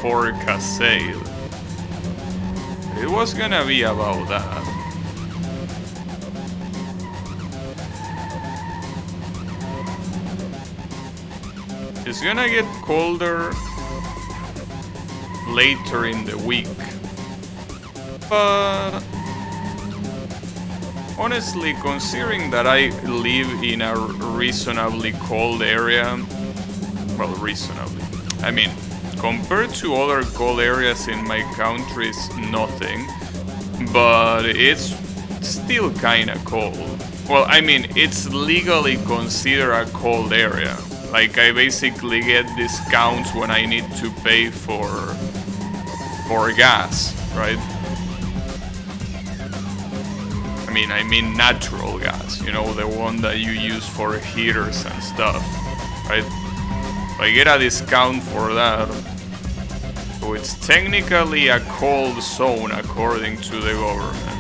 forecast said. It was gonna be about that. It's gonna get colder later in the week. But honestly, considering that I live in a reasonably cold area, well, reasonably, I mean, compared to other cold areas in my country, it's nothing, but it's still kinda cold. Well, I mean, it's legally considered a cold area. Like, I basically get discounts when I need to pay for gas, right? I mean natural gas, you know, the one that you use for heaters and stuff, right? I get a discount for that. So it's technically a cold zone according to the government.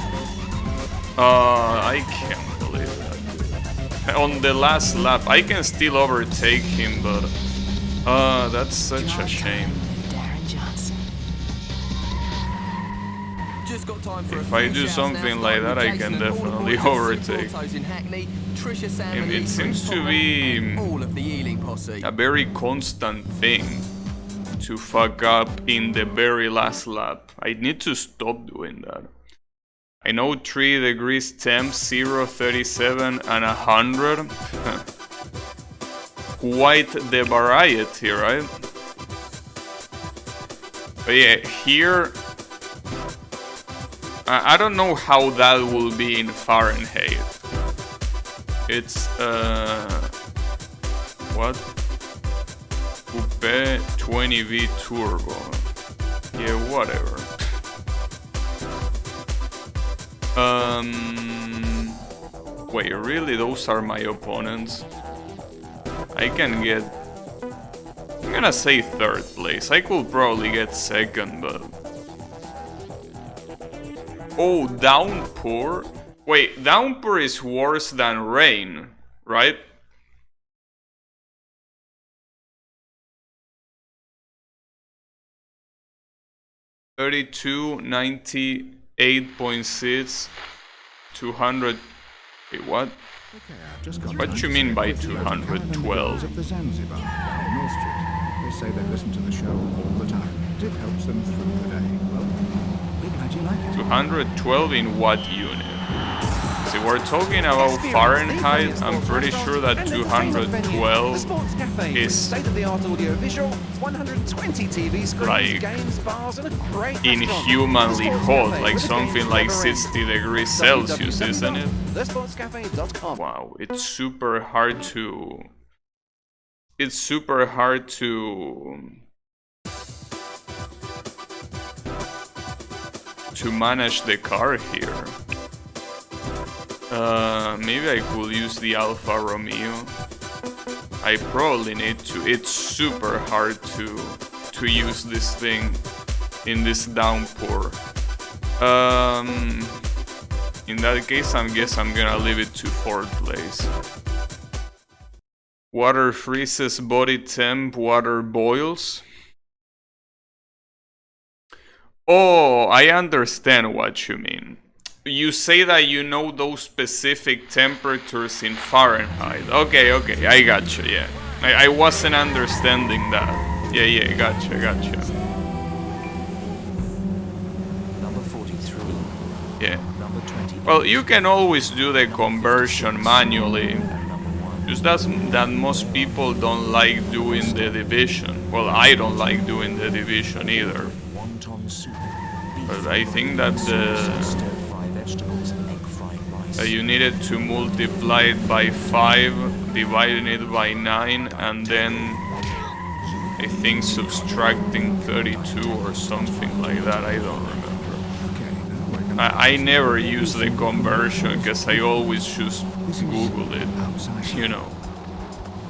I can't believe that. On the last lap, I can still overtake him, but that's such a shame. If I do something like that, I can definitely overtake. And it seems to be a very constant thing to fuck up in the very last lap. I need to stop doing that. I know 3 degrees temp, 0, 37 and 100. Quite the variety, right? But yeah, here I don't know how that will be in Fahrenheit. It's what? Coupe 20V Turbo. Yeah, whatever. Wait, really? Those are my opponents? I can get... I'm gonna say 3rd place. I could probably get 2nd, but... Oh, downpour? Wait, downpour is worse than rain, right? $32, 98.6, 200. Wait, what? What do you mean by 212? Of the Zanzibar on North Street. They say they listen to the show all the time. It helps them through the day. Well, we're glad you like it. 212 in what unit? See, we're talking about Fahrenheit. I'm pretty sure that 212 is state-of-the-art audio visual, 120 TV screens, like games, bars, and a great inhumanly hot, like something like 60 degrees Celsius, isn't it? thesportscafe.com. Wow, it's super hard to... It's super hard to manage the car here. Maybe I could use the Alfa Romeo. I probably need to. It's super hard to use this thing in this downpour. In that case, I guess I'm gonna leave it to 4th place. Water freezes, body temp, water boils. Oh, I understand what you mean. you say that you know those specific temperatures in Fahrenheit. Okay, I gotcha, yeah. I wasn't understanding that. Yeah, gotcha. Number 43. Yeah. Number 20. Well, you can always do the conversion manually. Just that most people don't like doing the division. Well, I don't like doing the division either. But I think that you needed to multiply it by 5, dividing it by 9, and then I think subtracting 32 or something like that. I don't remember. I never use the conversion because I always just Google it, you know.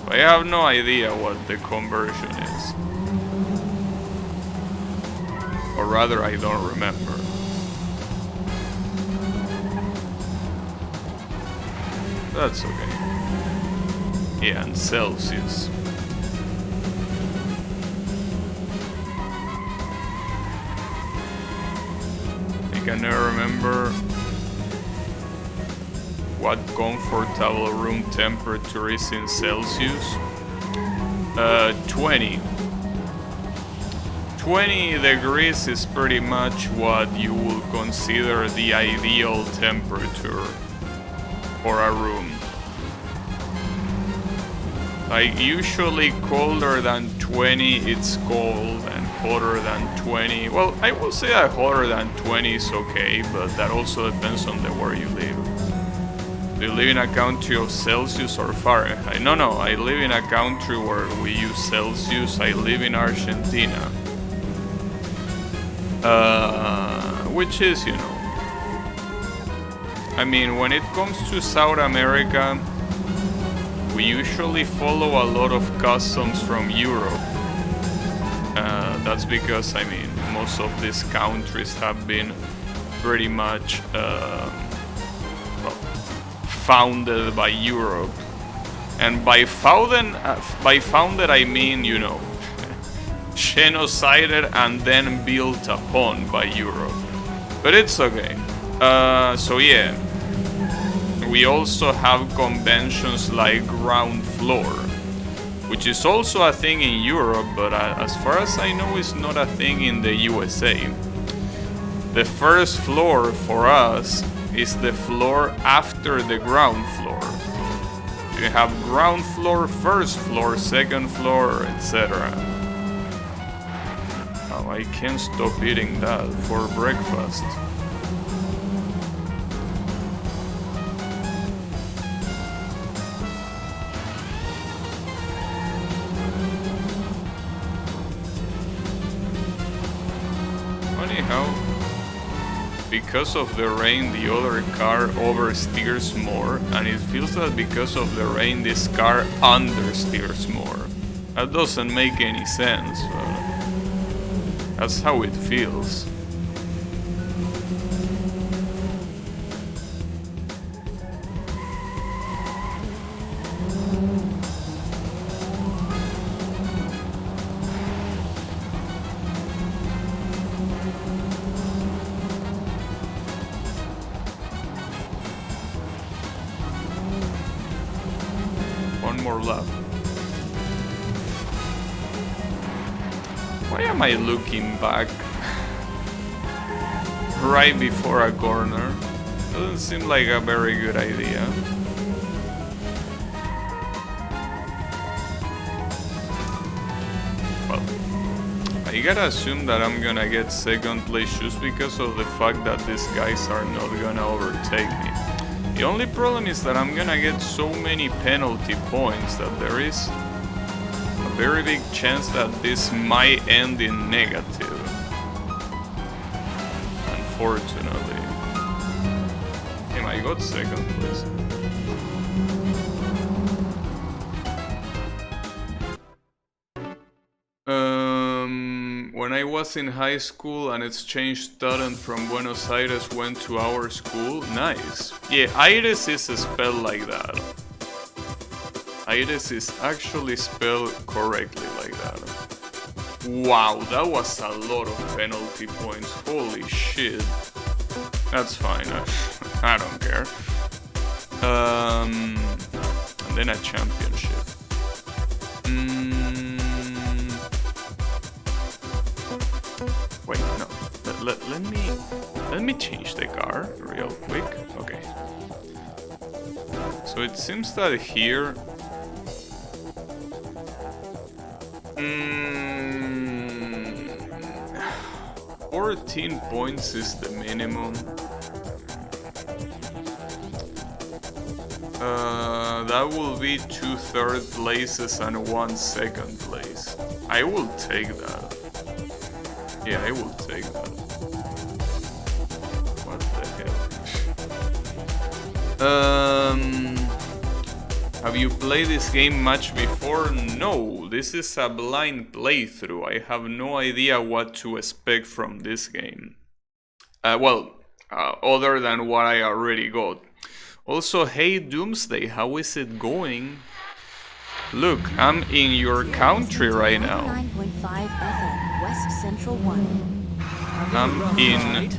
I have no idea what the conversion is. Or rather, I don't remember. That's okay. Yeah, and Celsius. I can never remember what comfortable room temperature is in Celsius. 20. 20 degrees is pretty much what you will consider the ideal temperature for a room. Like usually colder than 20 it's cold, and hotter than 20, well, I will say that hotter than 20 is okay, but that also depends on where you live. Do you live in a country of Celsius or Fahrenheit? No, I live in a country where we use Celsius. I live in Argentina. Which is, you know, I mean, when it comes to South America, we usually follow a lot of customs from Europe. That's because, I mean, most of these countries have been pretty much founded by Europe. And by founded I mean, you know, genocided and then built upon by Europe. But it's okay. So yeah, we also have conventions like ground floor, which is also a thing in Europe, but as far as I know, it's not a thing in the USA. The first floor for us is the floor after the ground floor. You have ground floor, first floor, second floor, etc. Oh, I can't stop eating that for breakfast. Anyhow, because of the rain, the other car oversteers more, and it feels that because of the rain, this car understeers more. That doesn't make any sense, but that's how it feels. One more lap. Why am I looking back right before a corner? Doesn't seem like a very good idea. Well, I gotta assume that I'm gonna get second place just because of the fact that these guys are not gonna overtake me. The only problem is that I'm gonna get so many penalty points that there is a very big chance that this might end in negative. Unfortunately. Damn, I got second place. When I was in high school, an exchange student from Buenos Aires went to our school. Nice. Yeah, Aires is spelled like that. Aires is actually spelled correctly like that. Wow, that was a lot of penalty points. Holy shit. That's fine. I don't care. And then a championship. Wait, no. Let me change the car real quick. Okay. So it seems that here. 14 points is the minimum. That will be 2 third places and 1 second place. I will take that. Yeah, I will take that. What the hell? Have you played this game much before? No, this is a blind playthrough. I have no idea what to expect from this game. Other than what I already got. Also, hey Doomsday, how is it going? Look, I'm in your country right now. 9.5 FM, West Central 1. I'm in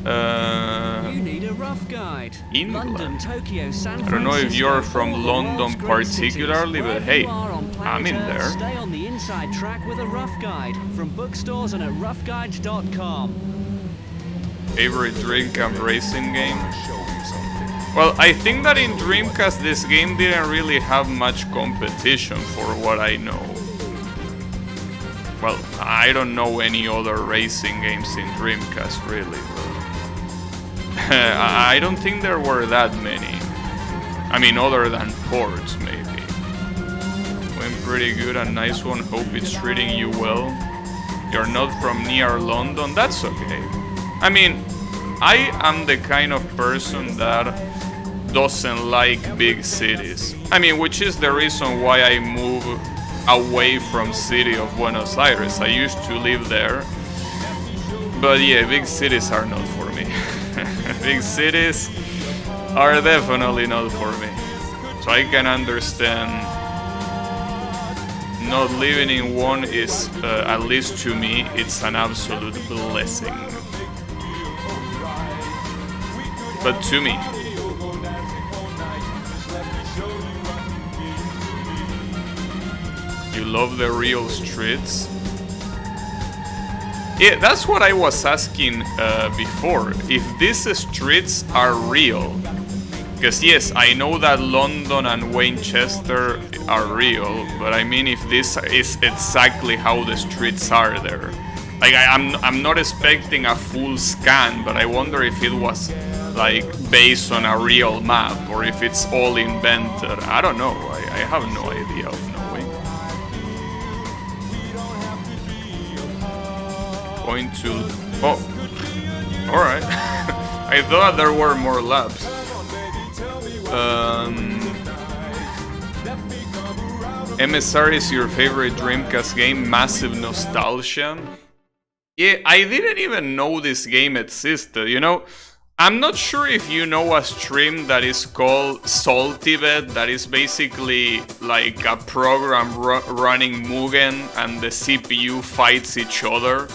You need a rough guide. England. London, Tokyo, San I don't know if you're from Francisco, London particularly, but hey, I'm in Planet Earth, there. Stay on the inside track with a rough guide from bookstores and at roughguides.com. Favorite Dreamcast racing game? Well, I think that in Dreamcast this game didn't really have much competition for what I know. Well, I don't know any other racing games in Dreamcast really. I don't think there were that many. I mean, other than ports maybe. Went pretty good, a nice one, hope it's treating you well. You're not from near London, that's okay. I mean, I am the kind of person that doesn't like big cities. I mean, which is the reason why I moved away from city of Buenos Aires. I used to live there. But yeah, big cities are not for me. Big cities are definitely not for me. So I can understand not living in one is, at least to me, it's an absolute blessing. But to me, you love the real streets? Yeah, that's what I was asking before. If these streets are real. Because yes, I know that London and Winchester are real, but I mean if this is exactly how the streets are there. Like I'm not expecting a full scan, but I wonder if it was like based on a real map or if it's all invented. I don't know. I have no idea of knowing. Going to... Oh, alright. I thought there were more laps. MSR is your favorite Dreamcast game, massive nostalgia. Yeah, I didn't even know this game existed, you know? I'm not sure if you know a stream that is called Saltibet, that is basically like a program running Mugen and the CPU fights each other,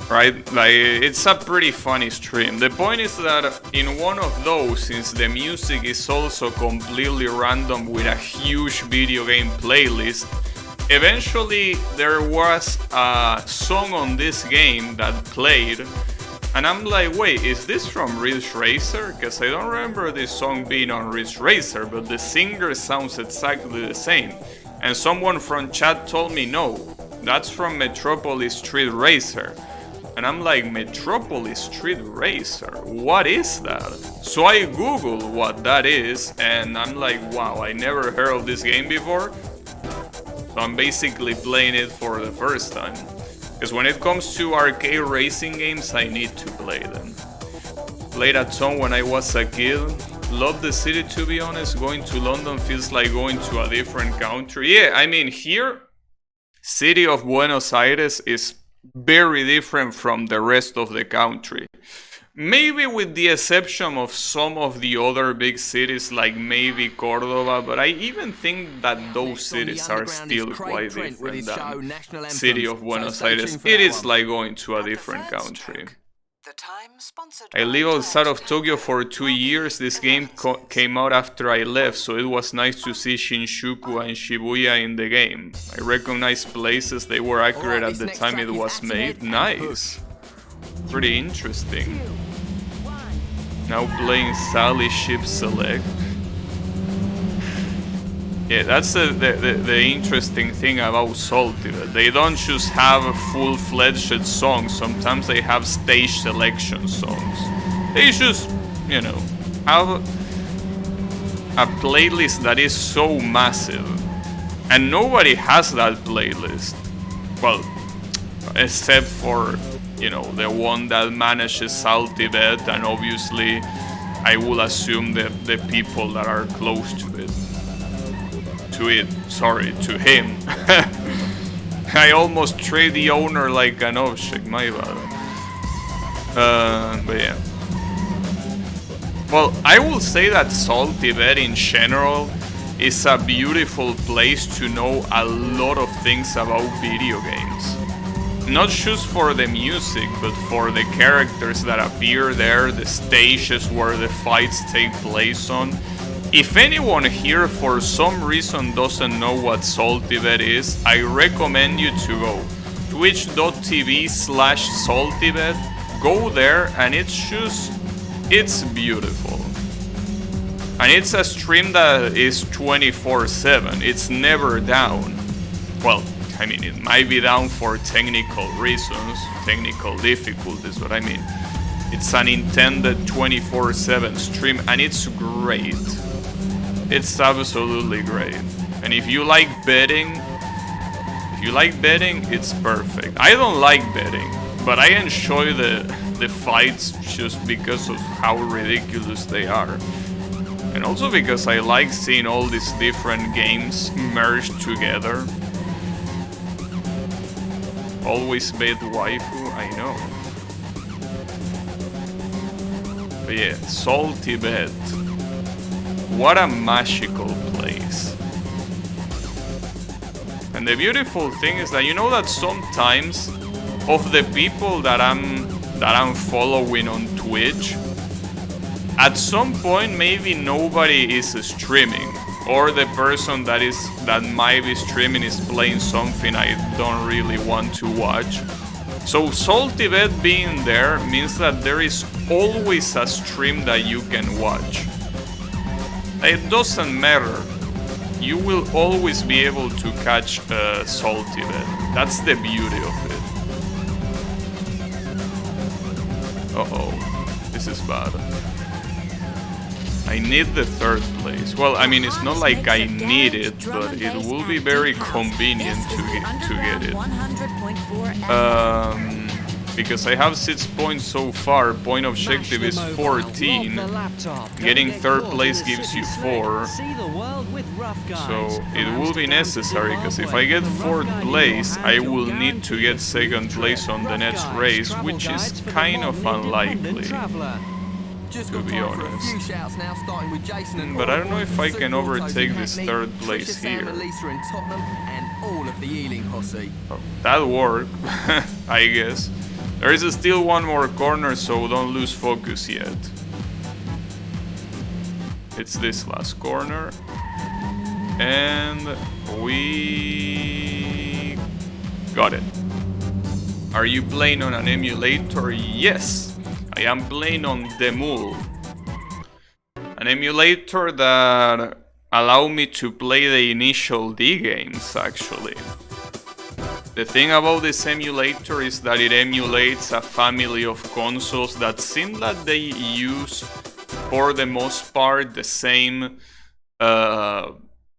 right? Like, it's a pretty funny stream. The point is that in one of those, since the music is also completely random with a huge video game playlist, eventually there was a song on this game that played. And I'm like, wait, is this from Ridge Racer? Because I don't remember this song being on Ridge Racer, but the singer sounds exactly the same. And someone from chat told me, no, that's from Metropolis Street Racer. And I'm like, Metropolis Street Racer? What is that? So I googled what that is, and I'm like, wow, I never heard of this game before. So I'm basically playing it for the first time. Because when it comes to arcade racing games, I need to play them. Played a ton when I was a kid. Love the city, to be honest. Going to London feels like going to a different country. Yeah, I mean, here, city of Buenos Aires is very different from the rest of the country. Maybe with the exception of some of the other big cities like maybe Córdoba, but I even think that those cities are still quite different than city of Buenos Aires. It is like going to a different country. the time sponsored I live outside of Tokyo for 2 years. This game came out after I left, so it was nice to see Shinjuku and Shibuya in the game. I recognize places they were accurate at the time it was made. Nice. Pretty interesting. Now playing Sally Ship Select. Yeah, that's the interesting thing about Salty. They don't just have full-fledged songs. Sometimes they have stage selection songs. They just, you know, have a playlist that is so massive. And nobody has that playlist. Well, except for, you know, the one that manages Salty Bet, and obviously I will assume that the people that are close to it. To him. I almost treat the owner like an object, my bad. But yeah. Well, I will say that Salty Bet in general is a beautiful place to know a lot of things about video games. Not just for the music, but for the characters that appear there, the stages where the fights take place on. If anyone here for some reason doesn't know what Salty Bet is, I recommend you to go twitch.tv/saltybet. Go there and it's beautiful. And it's a stream that is 24/7, it's never down. Well, I mean, it might be down for technical reasons, technical difficulties, but I mean, it's an intended 24/7 stream and it's great. It's absolutely great. And if you like betting, it's perfect. I don't like betting, but I enjoy the fights just because of how ridiculous they are. And also because I like seeing all these different games merged together. Always bet waifu, I know. But yeah, Salty Bet. What a magical place. And the beautiful thing is that you know that sometimes of the people that I'm following on Twitch, at some point maybe nobody is streaming, or the person that might be streaming is playing something I don't really want to watch. So Salty Bet being there means that there is always a stream that you can watch. It doesn't matter. You will always be able to catch Salty Bet. That's the beauty of it. Uh-oh. This is bad. I need the third place. Well, I mean, it's not like I need it, but it will be very convenient to get it. Because I have 6 points so far. Point objective is 14. Getting third place gives you 4. So it will be necessary, because if I get fourth place, I will need to get second place on the next race, which is kind of unlikely, to be honest. But I don't know if I can overtake this third place here. Oh, that worked, I guess. There is still one more corner, so don't lose focus yet. It's this last corner. And we got it. Are you playing on an emulator? Yes, I am playing on Demul. An emulator that allows me to play the initial D games, actually. The thing about this emulator is that it emulates a family of consoles that seem that they use, for the most part, the same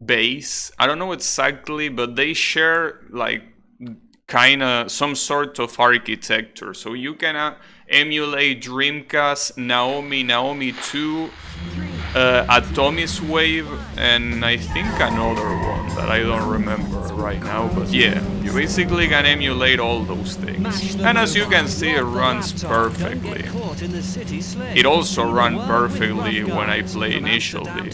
base. I don't know exactly, but they share like kinda some sort of architecture. So you can emulate Dreamcast, Naomi 2, Atomic Wave, and I think another one that I don't remember right now, but yeah, you basically can emulate all those things. And as you can see, it runs perfectly. It also runs perfectly when I play initially.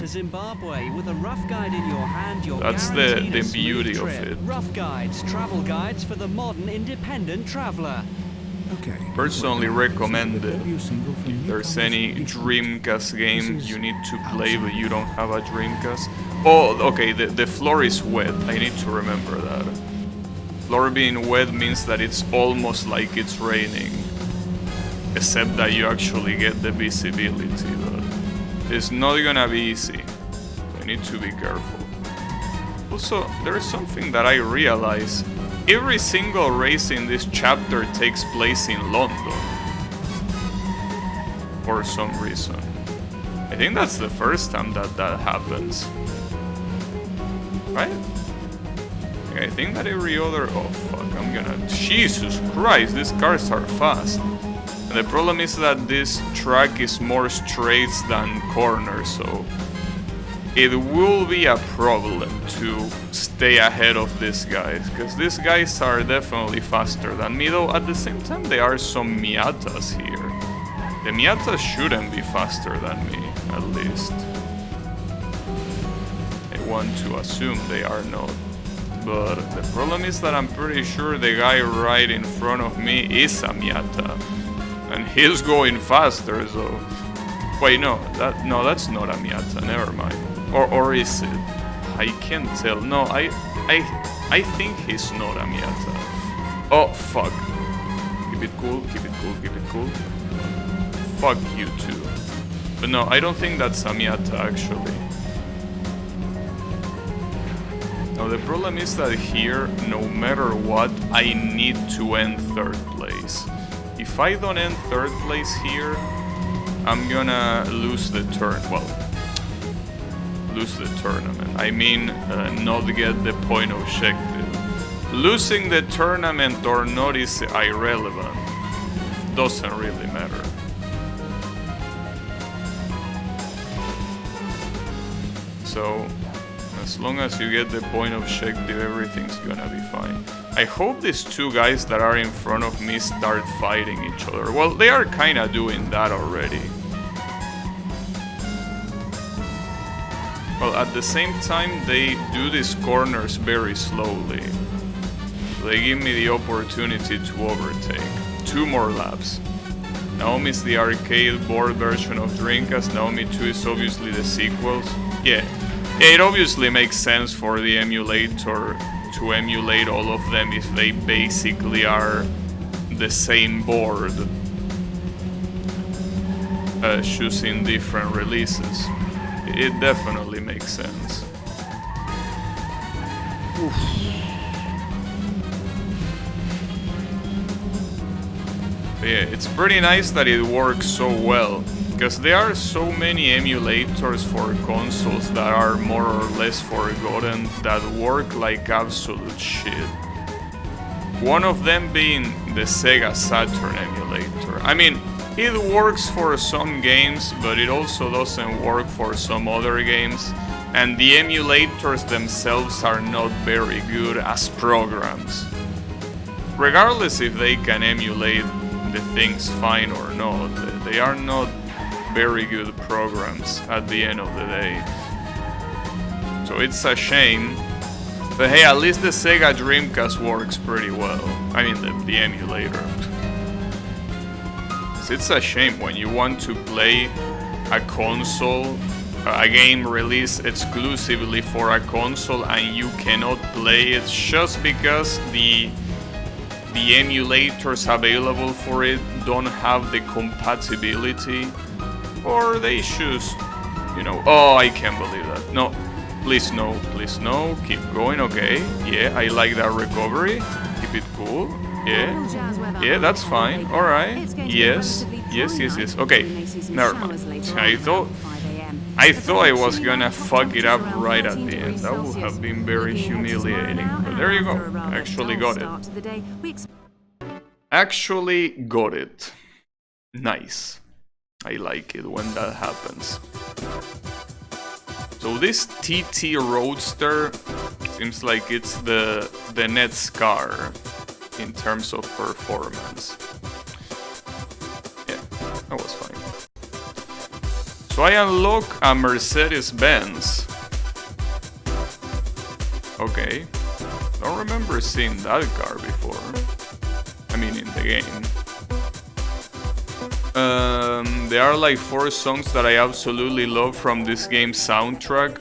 That's the beauty of it. Rough guides, travel guides for the modern independent traveler. Okay. Personally recommend it. Debut single from If there's newcomers any in Trump. Dreamcast game you need to play but you don't have a Dreamcast. Oh, okay, the floor is wet. I need to remember that. Floor being wet means that it's almost like it's raining. Except that you actually get the visibility, but it's not gonna be easy. So I need to be careful. Also, there is something that I realize. Every single race in this chapter takes place in London. For some reason. I think that's the first time that that happens. Right? I think that every other... Oh fuck, I'm gonna... Jesus Christ, these cars are fast. And the problem is that this track is more straights than corners, so... It will be a problem to stay ahead of these guys, because these guys are definitely faster than me, though at the same time there are some Miatas here. The Miatas shouldn't be faster than me, at least. I want to assume they are not. But the problem is that I'm pretty sure the guy right in front of me is a Miata. And he's going faster, so... Wait, no, that's not a Miata, never mind. Or is it? I can't tell. No, I think he's not a Miata. Oh, fuck. Keep it cool, keep it cool, keep it cool. Fuck you too. But no, I don't think that's a Miata, actually. Now, the problem is that here, no matter what, I need to end third place. If I don't end third place here, I'm gonna lose the turn. Well, lose the tournament. I mean, not get the point objective. Losing the tournament or not is irrelevant. Doesn't really matter. So, as long as you get the point objective, everything's gonna be fine. I hope these two guys that are in front of me start fighting each other. Well, they are kinda doing that already. Well, at the same time, they do these corners very slowly. They give me the opportunity to overtake. 2 more laps. Naomi is the arcade board version of Dreamcast. Naomi 2 is obviously the sequels. Yeah, it obviously makes sense for the emulator to emulate all of them if they basically are the same board. Choosing different releases. It definitely makes sense. Oof. But yeah, it's pretty nice that it works so well, because there are so many emulators for consoles that are more or less forgotten that work like absolute shit. One of them being the Sega Saturn emulator. I mean, it works for some games, but it also doesn't work for some other games, and the emulators themselves are not very good as programs. Regardless if they can emulate the things fine or not, they are not very good programs at the end of the day. So it's a shame, but hey, at least the Sega Dreamcast works pretty well. I mean, the emulator. It's a shame when you want to play a console, a game released exclusively for a console, and you cannot play it just because the emulators available for it don't have the compatibility, or they just, you know, oh, I can't believe that. No, please no, keep going, okay. Yeah, I like that recovery, keep it cool. Yeah, that's fine. All right. Yes. Okay, never mind. I thought I was gonna fuck it up right at the end. That would have been very humiliating. But there you go. Actually got it. Actually got it. Nice. I like it when that happens. So this TT Roadster seems like it's the next car in terms of performance. Yeah, that was fine. So I unlock a Mercedes-Benz. Okay. Don't remember seeing that car before. I mean, in the game. There are like 4 songs that I absolutely love from this game's soundtrack.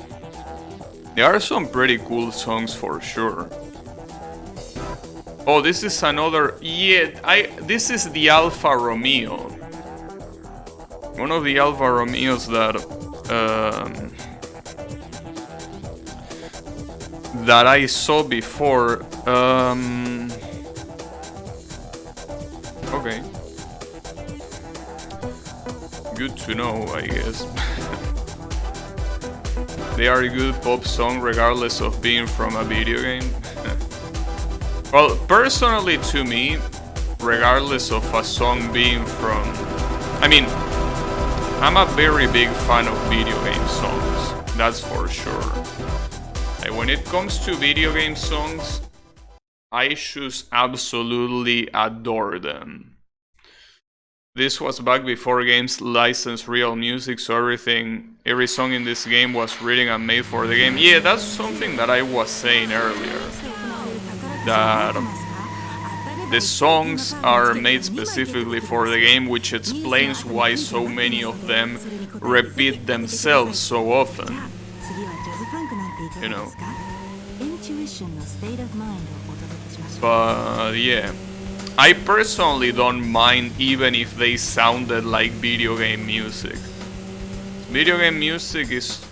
There are some pretty cool songs for sure. Oh, this is another... Yeah, this is the Alfa Romeo. One of the Alfa Romeos that I saw before. Okay. Good to know, I guess. They are a good pop song regardless of being from a video game. Well, personally to me, regardless of a song being from... I mean, I'm a very big fan of video game songs, that's for sure. And when it comes to video game songs, I just absolutely adore them. This was back before games licensed real music, so every song in this game was written and made for the game. Yeah, that's something that I was saying earlier. That the songs are made specifically for the game, which explains why so many of them repeat themselves so often. You know. But yeah. I personally don't mind even if they sounded like video game music. Video game music is,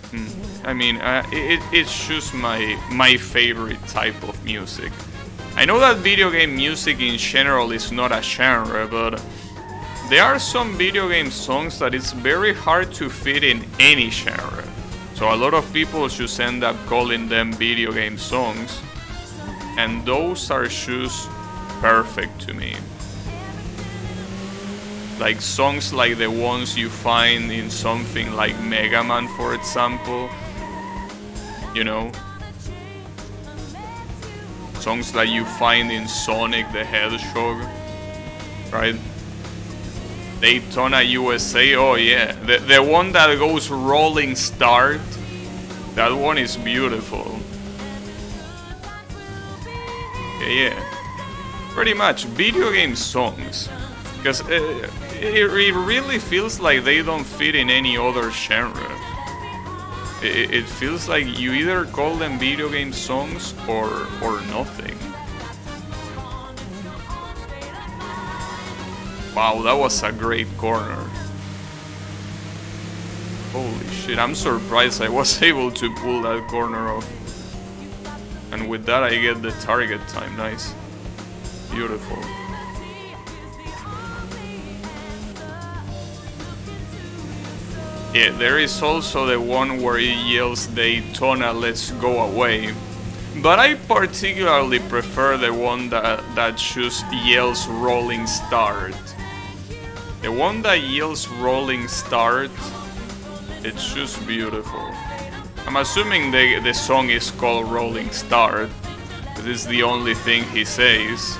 I mean, it's just my favorite type of music. I know that video game music in general is not a genre, but there are some video game songs that it's very hard to fit in any genre. So a lot of people just end up calling them video game songs, and those are just perfect to me. Like songs like the ones you find in something like Mega Man, for example. You know? Songs that you find in Sonic the Hedgehog. Right? Daytona USA, oh yeah. The one that goes rolling start. That one is beautiful. Yeah. Pretty much video game songs, because it really feels like they don't fit in any other genre. It feels like you either call them video game songs or nothing. Wow, that was a great corner. Holy shit, I'm surprised I was able to pull that corner off. And with that I get the target time, nice. Beautiful. Yeah, there is also the one where he yells Daytona, let's go away. But I particularly prefer the one that just yells rolling start. The one that yells rolling start, it's just beautiful. I'm assuming the song is called Rolling Start. This is the only thing he says.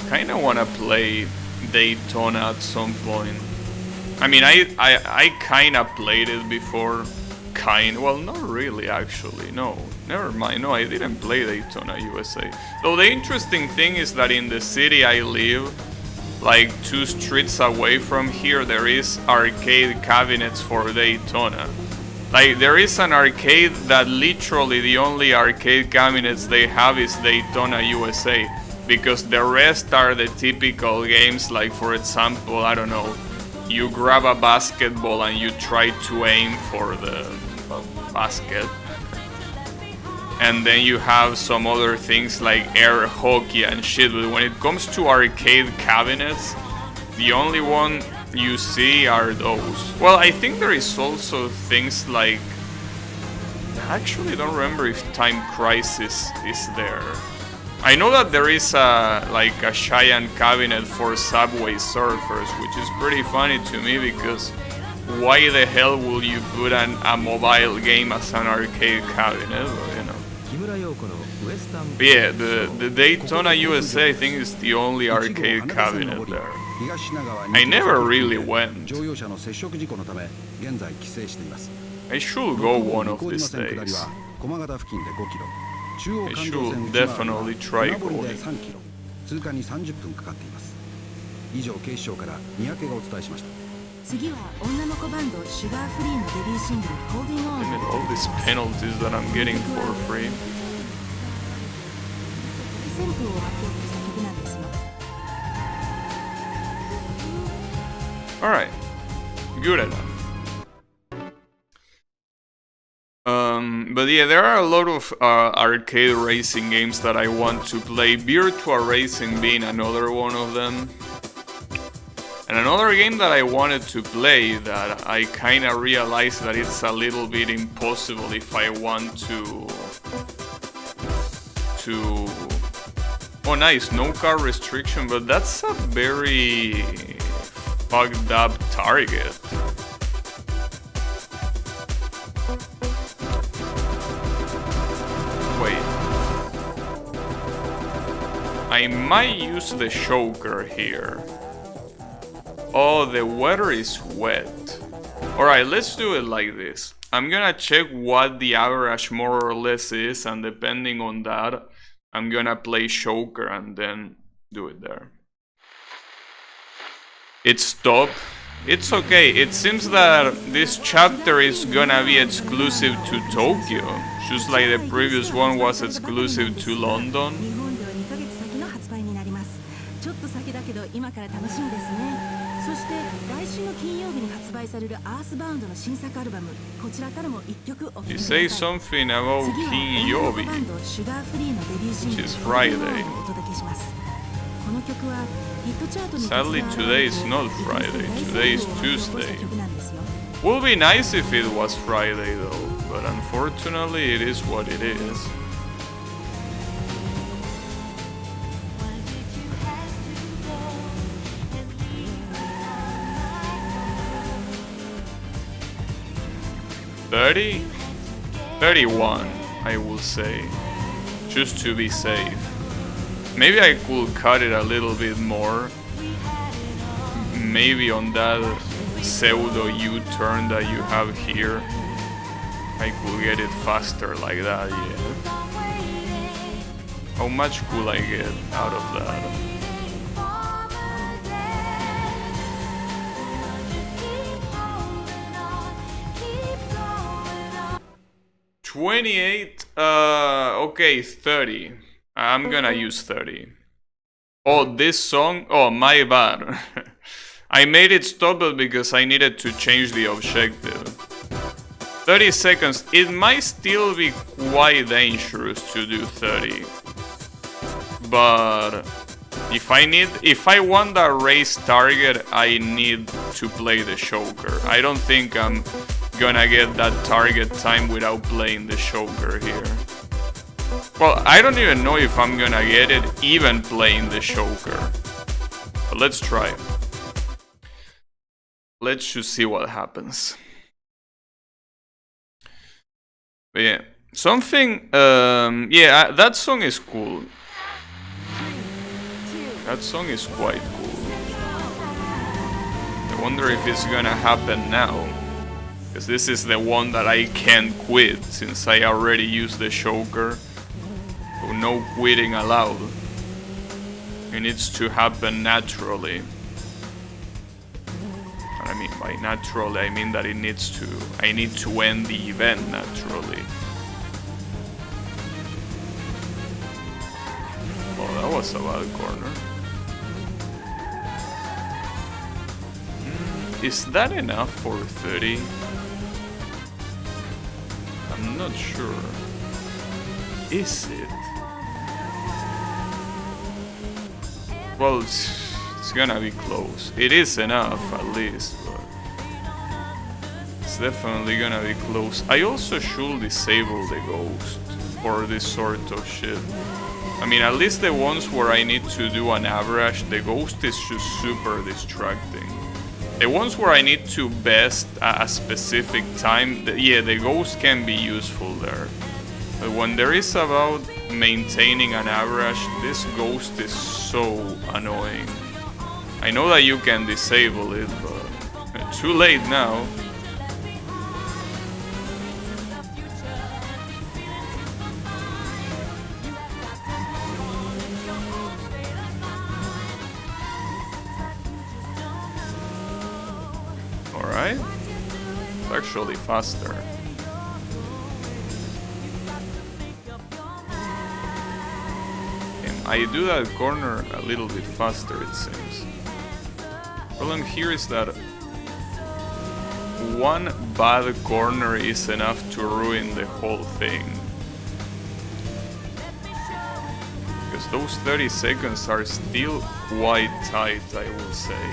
Kinda wanna play Daytona at some point. I mean, I kinda played it before. Well, not really actually, no. Never mind, no, I didn't play Daytona USA. Though the interesting thing is that in the city I live, like 2 streets away from here, there is arcade cabinets for Daytona. Like, there is an arcade that literally the only arcade cabinets they have is Daytona USA. Because the rest are the typical games, like for example, I don't know, you grab a basketball and you try to aim for the basket. And then you have some other things like air hockey and shit, but when it comes to arcade cabinets, the only one you see are those. Well, I think there is also things like... I actually don't remember if Time Crisis is there. I know that there is like a giant cabinet for Subway Surfers, which is pretty funny to me because why the hell will you put a mobile game as an arcade cabinet? You know. But yeah, the Daytona USA I think is the only arcade cabinet there. I never really went. I should go one of these days. I should definitely try going. 通過に30分かかっています。以上警視庁から三宅がお伝えしました。次は女の子バンドシュガーフリーのデビューシングル Holding On。 And all these penalties that I'm getting for free. 旋風を分ける曲なんですよ。Alright, good enough. But yeah, there are a lot of arcade racing games that I want to play, Virtua Racing being another one of them. And another game that I wanted to play that I kinda realized that it's a little bit impossible if I want to... Oh nice, no car restriction, but that's a very fucked up target. Wait. I might use the choker here. Oh, the weather is wet. Alright, let's do it like this. I'm gonna check what the average more or less is, and depending on that, I'm gonna play choker and then do it there. It's stopped. It's okay. It seems that this chapter is gonna be exclusive to Tokyo, just like the previous one was exclusive to London. ちょっと先だけど今から楽しみですね。そして来週の金曜日に発売されるアースバウンドの新作アルバム、こちらからも1曲お聴きください。You say something about Kinyobi, which is Friday. Sadly, today is not Friday. Today is Tuesday. Would be nice if it was Friday though, but unfortunately, it is what it is. $30? $31, I will say, just to be safe. Maybe I could cut it a little bit more. Maybe on that pseudo U-turn that you have here, I could get it faster like that, yeah. How much could I get out of that? $28, okay, 30. I'm gonna use 30. Oh, this song? Oh, my bad. I made it stop it because I needed to change the objective. 30 seconds. It might still be quite dangerous to do 30. But if I want that race target, I need to play the choker. I don't think I'm gonna get that target time without playing the choker here. Well, I don't even know if I'm gonna get it even playing the choker. But let's try. Let's just see what happens. But yeah, something, yeah, that song is cool. That song is quite cool. I wonder if it's gonna happen now. Because this is the one that I can't quit, since I already used the choker. So no quitting allowed. It needs to happen naturally. And I mean by naturally, I mean that I need to end the event naturally. Oh, that was a bad corner. Is that enough for 30? I'm not sure. Is it? Well, it's gonna be close. It is enough at least, but it's definitely gonna be close. I also should disable the ghost for this sort of shit. I mean, at least the ones where I need to do an average, the ghost is just super distracting. The ones where I need to best a specific time, yeah, the ghost can be useful there. But when there is about maintaining an average, this ghost is so annoying. I know that you can disable it, but too late now. actually faster. And I do that corner a little bit faster, it seems. Problem here is that one bad corner is enough to ruin the whole thing. Because those 30 seconds are still quite tight, I would say.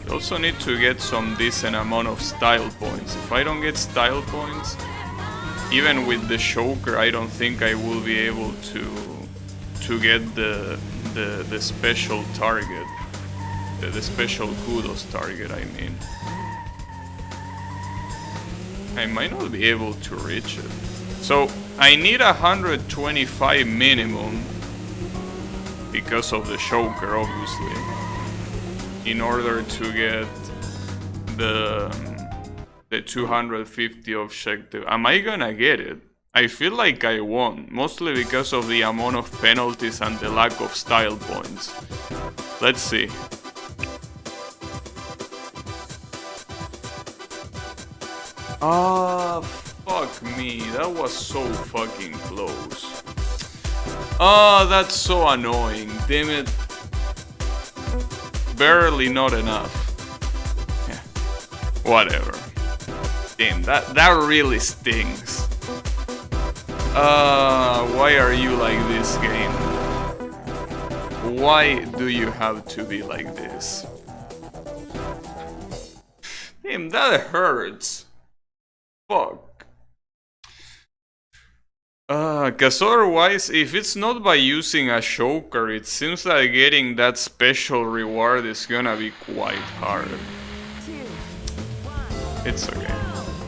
You also need to get some decent amount of style points. If I don't get style points, even with the choker, I don't think I will be able to get the special target. The special kudos target, I mean. I might not be able to reach it. So I need 125 minimum because of the choker, obviously, in order to get the 250 objective. Am I gonna get it? I feel like I won't, mostly because of the amount of penalties and the lack of style points. Let's see. Ah, fuck me, that was so fucking close. Ah, that's so annoying, damn it. Barely not enough. Yeah. Whatever. Damn, that really stings. Why are you like this, game? Why do you have to be like this? Damn, that hurts. Fuck. Cause otherwise, if it's not by using a choker, it seems like getting that special reward is gonna be quite hard. It's okay.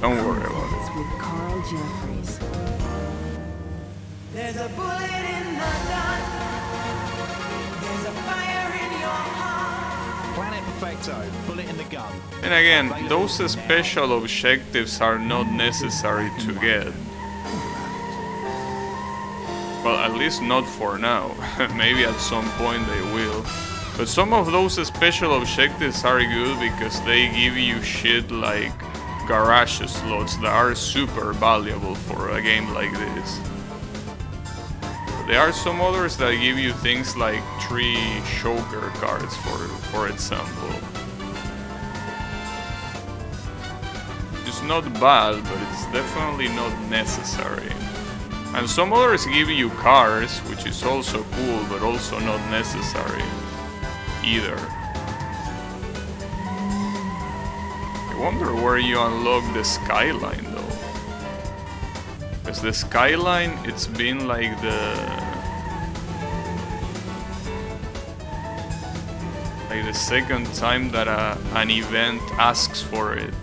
Don't worry about it. With Carl Jeffries. There's a bullet in the gun. There's a fire in your heart. Planet Perfecto, bullet in the gun. And again, those special objectives are not necessary to get. Well, at least not for now. Maybe at some point they will. But some of those special objectives are good because they give you shit like garage slots that are super valuable for a game like this. But there are some others that give you things like 3 choker cards, for example. It's not bad, but it's definitely not necessary. And some others give you cars, which is also cool, but also not necessary either. I wonder where you unlock the skyline though. Because the skyline, it's been like the second time that an event asks for it.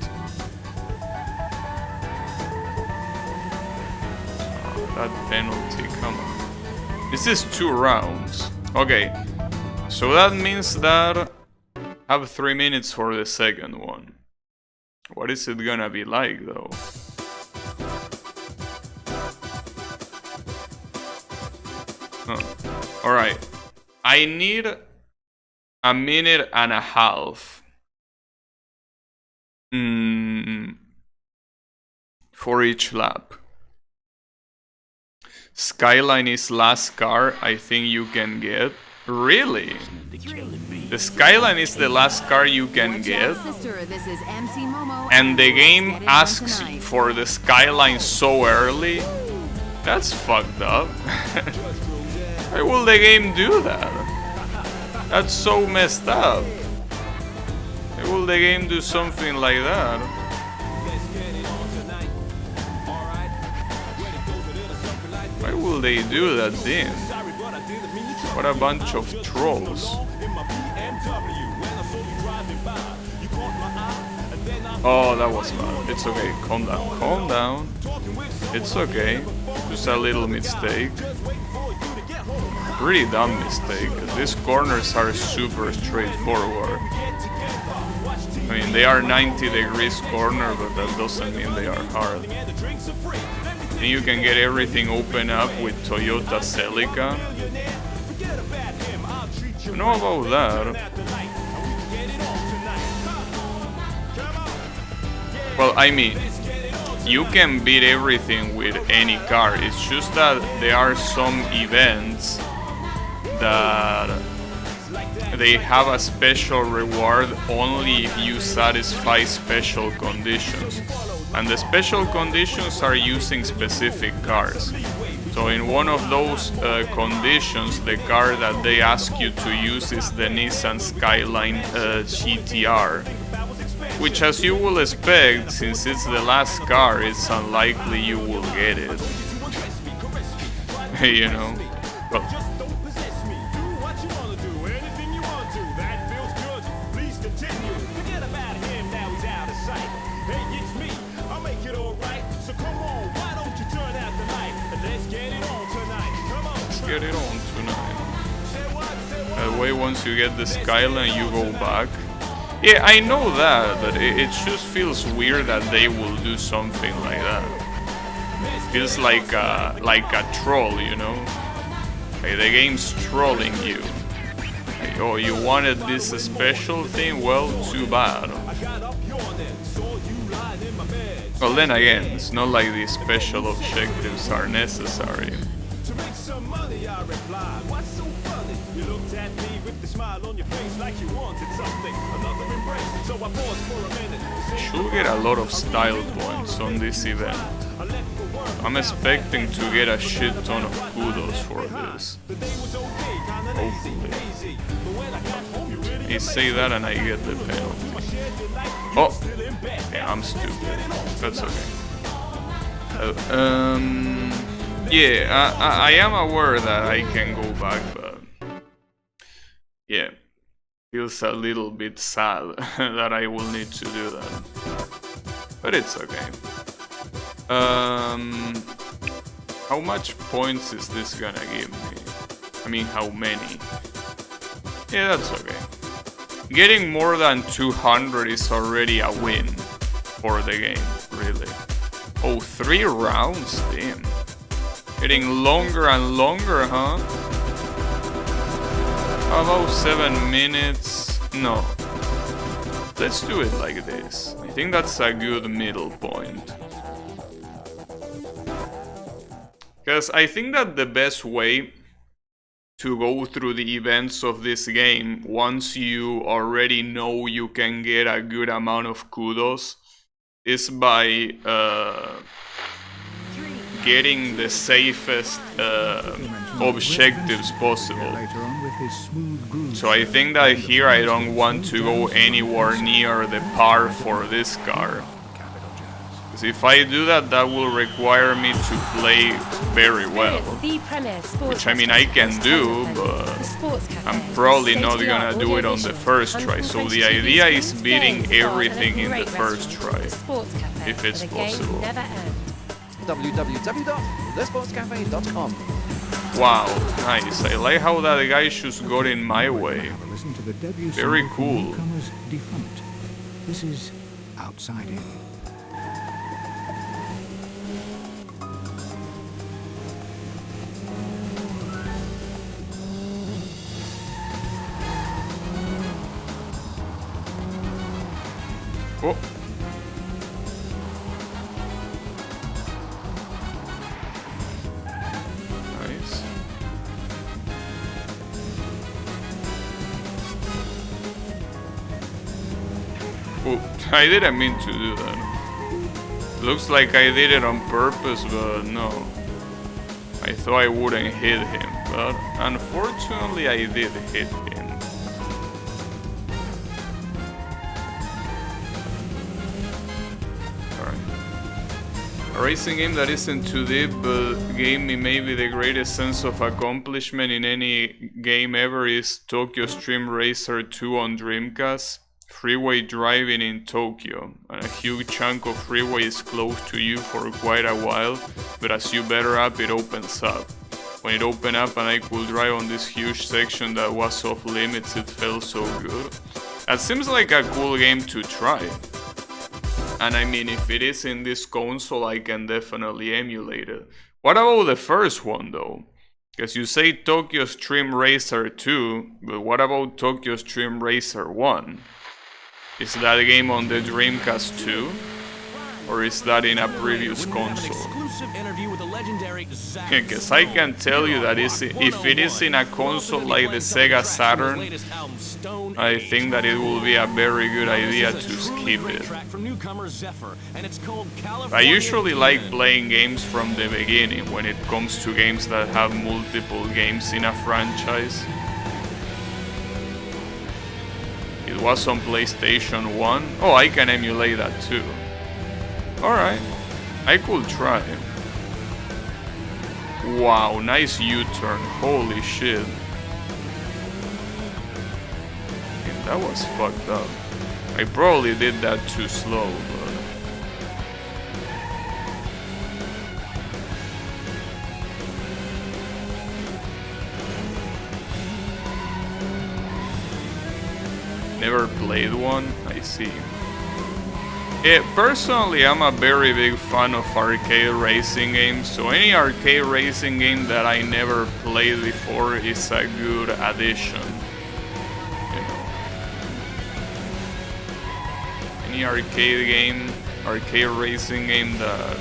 That penalty, come on. This is 2 rounds. Okay, so that means that I have 3 minutes for the second one. What is it gonna be like though? Huh. Alright, I need 1.5 minutes for each lap. Skyline is last car I think you can get. Really? The Skyline is the last car you can get? And the game asks for the Skyline so early? That's fucked up. Why will the game do that? That's so messed up. Why will the game do something like that? Why will they do that then? What a bunch of trolls. Oh, that was bad. It's okay. Calm down. Calm down. It's okay. Just a little mistake. Pretty dumb mistake. These corners are super straightforward. I mean, they are 90 degrees corner, but that doesn't mean they are hard. Then you can get everything open up with Toyota Celica. I know about that. Well, I mean, you can beat everything with any car. It's just that there are some events that they have a special reward only if you satisfy special conditions. And the special conditions are using specific cars. So in one of those conditions, the car that they ask you to use is the Nissan Skyline GTR. Which, as you will expect, since it's the last car, it's unlikely you will get it. You know? But get it on tonight. That way, once you get the Skyline, you go back. Yeah, I know that, but it just feels weird that they will do something like that. It feels like a troll, you know? Like the game's trolling you. Like, oh, you wanted this special thing? Well, too bad. Well, then again, it's not like these special objectives are necessary. Should get a lot of style points on this event. I'm expecting to get a shit ton of kudos for this. Hopefully. I say that and I get the penalty. Oh! Yeah, I'm stupid. That's okay. Yeah, I am aware that I can go back, but yeah, feels a little bit sad that I will need to do that, but it's okay. How much points is this gonna give me? I mean, how many? Yeah, that's okay. Getting more than 200 is already a win for the game, really. Oh, 3 rounds? Damn. Getting longer and longer, huh? How about 7 minutes? No. Let's do it like this. I think that's a good middle point. Because I think that the best way to go through the events of this game, once you already know you can get a good amount of kudos, is by getting the safest objectives possible. So I think that here I don't want to go anywhere near the par for this car. Because if I do that, that will require me to play very well. Which I mean I can do, but I'm probably not gonna do it on the first try. So the idea is beating everything in the first try, if it's possible. www.thesportscafe.com. Wow, nice. I like how that guy just got in my way. Very cool. This is Outside In. Oh. Nice. Oh, I didn't mean to do that. Looks like I did it on purpose, but no. I thought I wouldn't hit him, but unfortunately I did hit him. A racing game that isn't too deep, but gave me maybe the greatest sense of accomplishment in any game ever is Tokyo Stream Racer 2 on Dreamcast. Freeway driving in Tokyo, and a huge chunk of freeway is close to you for quite a while, but as you better up, it opens up. When it opened up and I could drive on this huge section that was off limits, it felt so good. That seems like a cool game to try. And I mean, if it is in this console, I can definitely emulate it. What about the first one though? Because you say Tokyo Stream Racer 2, but what about Tokyo Stream Racer 1? Is that game on the Dreamcast 2? Or is that in a previous console? Because I can tell you that if it is in a console like the Sega Saturn, I think that it will be a very good idea to skip it. I usually like playing games from the beginning when it comes to games that have multiple games in a franchise. It was on PlayStation 1. Oh, I can emulate that too. Alright, I could try. Wow, nice U-turn, holy shit. And that was fucked up. I probably did that too slow, but... Never played one? I see. Personally, I'm a very big fan of arcade racing games, so any arcade racing game that I never played before is a good addition. You know. Any arcade racing game that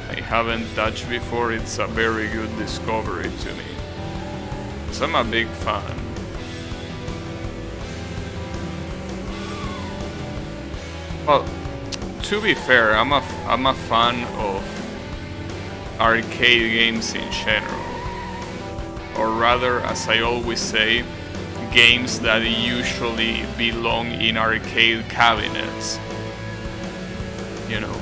I haven't touched before, it's a very good discovery to me. So I'm a big fan. Well, to be fair, I'm a fan of arcade games in general, or rather, as I always say, games that usually belong in arcade cabinets. You know,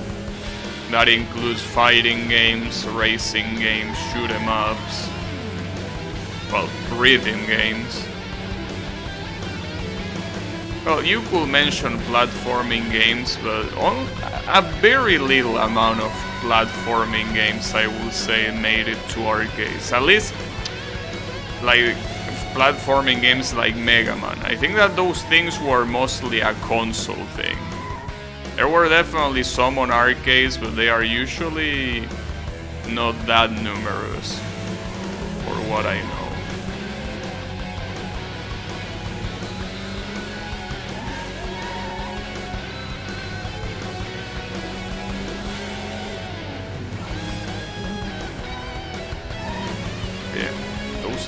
that includes fighting games, racing games, shoot 'em ups, well, rhythm games. Well, you could mention platforming games, but a very little amount of platforming games, I would say, made it to arcades. At least, like, platforming games like Mega Man. I think that those things were mostly a console thing. There were definitely some on arcades, but they are usually not that numerous, for what I know.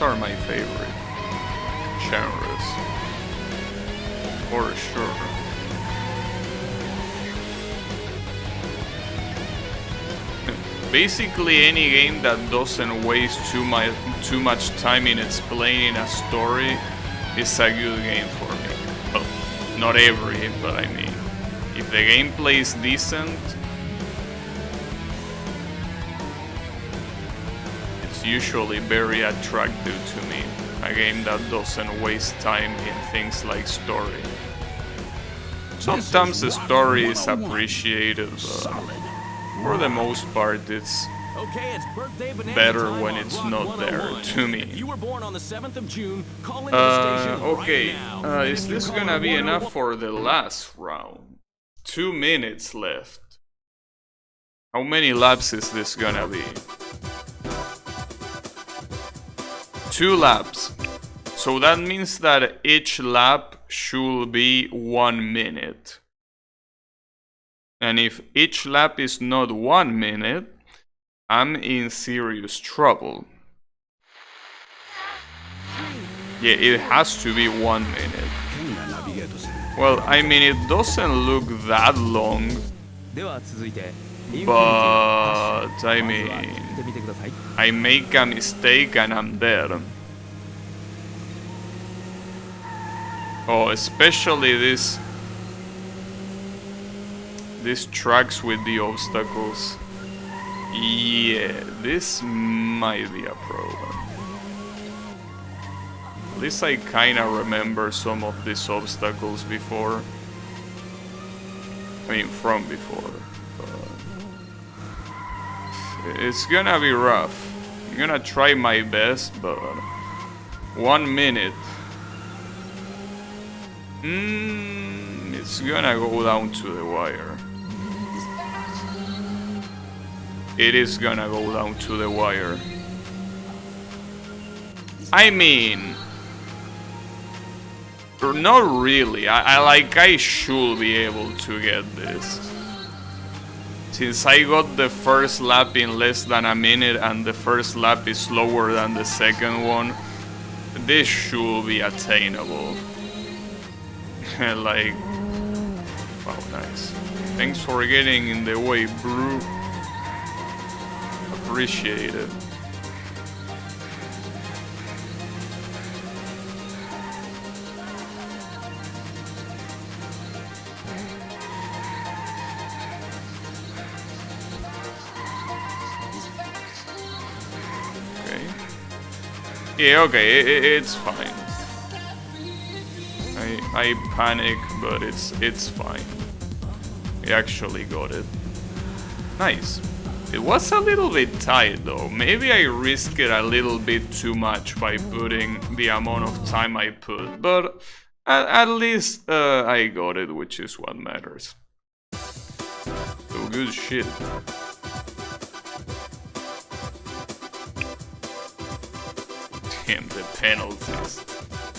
Are my favorite genres, for sure. Basically, any game that doesn't waste too much time in explaining a story is a good game for me. Well, not every, but I mean, if the gameplay is decent, usually very attractive to me. A game that doesn't waste time in things like story. Sometimes the story is appreciated, but for the most part it's better when it's not there to me. Okay, is this gonna be enough for the last round? 2 minutes left. How many laps is this gonna be? 2 laps. So that means that each lap should be 1 minute. And if each lap is not 1 minute, I'm in serious trouble. Yeah, it has to be 1 minute. Well, I mean, it doesn't look that long. But, I mean, I make a mistake and I'm dead. Oh, especially these tracks with the obstacles. Yeah, this might be a problem. At least I kinda remember some of these obstacles before. I mean, from before. It's gonna be rough. I'm gonna try my best, but 1 minute. It's gonna go down to the wire. it is gonna go down to the wire. I mean, not really. I should be able to get this. Since I got the first lap in less than a minute and the first lap is slower than the second one, this should be attainable. Like, wow, nice. Thanks for getting in the way, bro. Appreciate it. Yeah, okay, it's fine. I panic, but it's fine. I actually got it. Nice. It was a little bit tight though. Maybe I risked it a little bit too much by putting the amount of time I put, but at least I got it, which is what matters. So good shit. Damn, the penalties.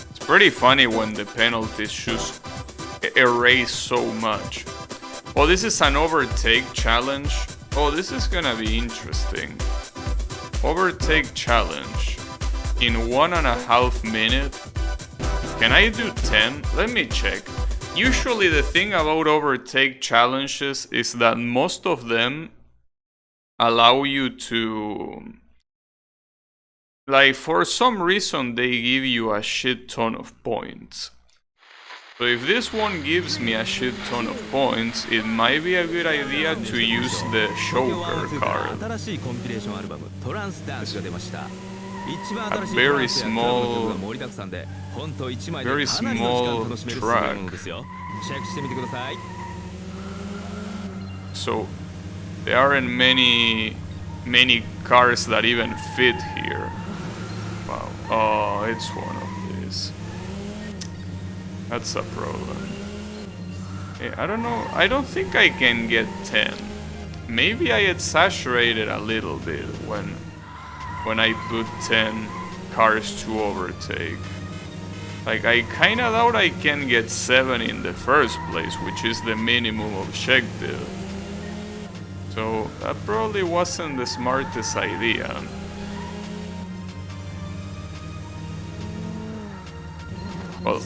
It's pretty funny when the penalties just erase so much. Oh, this is an overtake challenge. Oh, this is gonna be interesting. Overtake challenge. In 1.5 minutes. Can I do 10? Let me check. Usually the thing about overtake challenges is that most of them allow you to... Like, for some reason they give you a shit ton of points. So if this one gives me a shit ton of points, it might be a good idea to use the Joker card. A very small track. So there aren't many cars that even fit here. Wow. Oh, it's one of these. That's a problem. Yeah, I don't know. I don't think I can get 10. Maybe I exaggerated a little bit when I put 10 cars to overtake. Like, I kinda doubt I can get 7 in the first place, which is the minimum objective. So that probably wasn't the smartest idea. Well,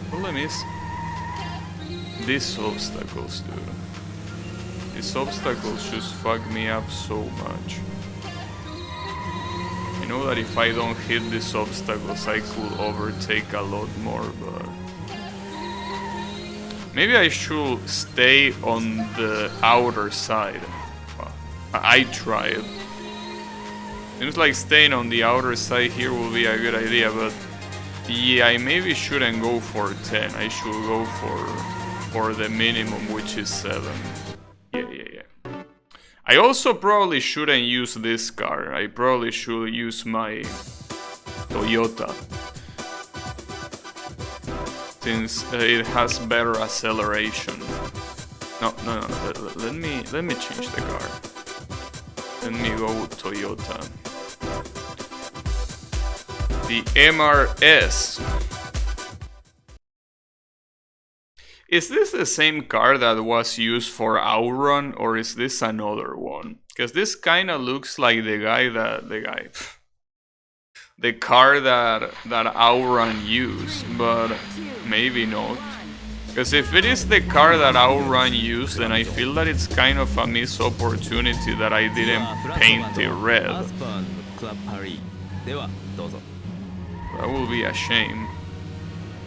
problem is these obstacles, dude. These obstacles just fuck me up so much. I know that if I don't hit these obstacles, I could overtake a lot more, but... Maybe I should stay on the outer side. Well, I tried. Seems like staying on the outer side here will be a good idea, but... Yeah, I maybe shouldn't go for 10. I should go for the minimum, which is 7. Yeah. I also probably shouldn't use this car. I probably should use my Toyota, since it has better acceleration. No. Let me change the car. Let me go with Toyota. The MRS. Is this the same car that was used for Outrun, or is this another one? Because this kind of looks like the car that Outrun used, but maybe not. Because if it is the car that Outrun used, then I feel that it's kind of a missed opportunity that I didn't paint it red. That will be a shame,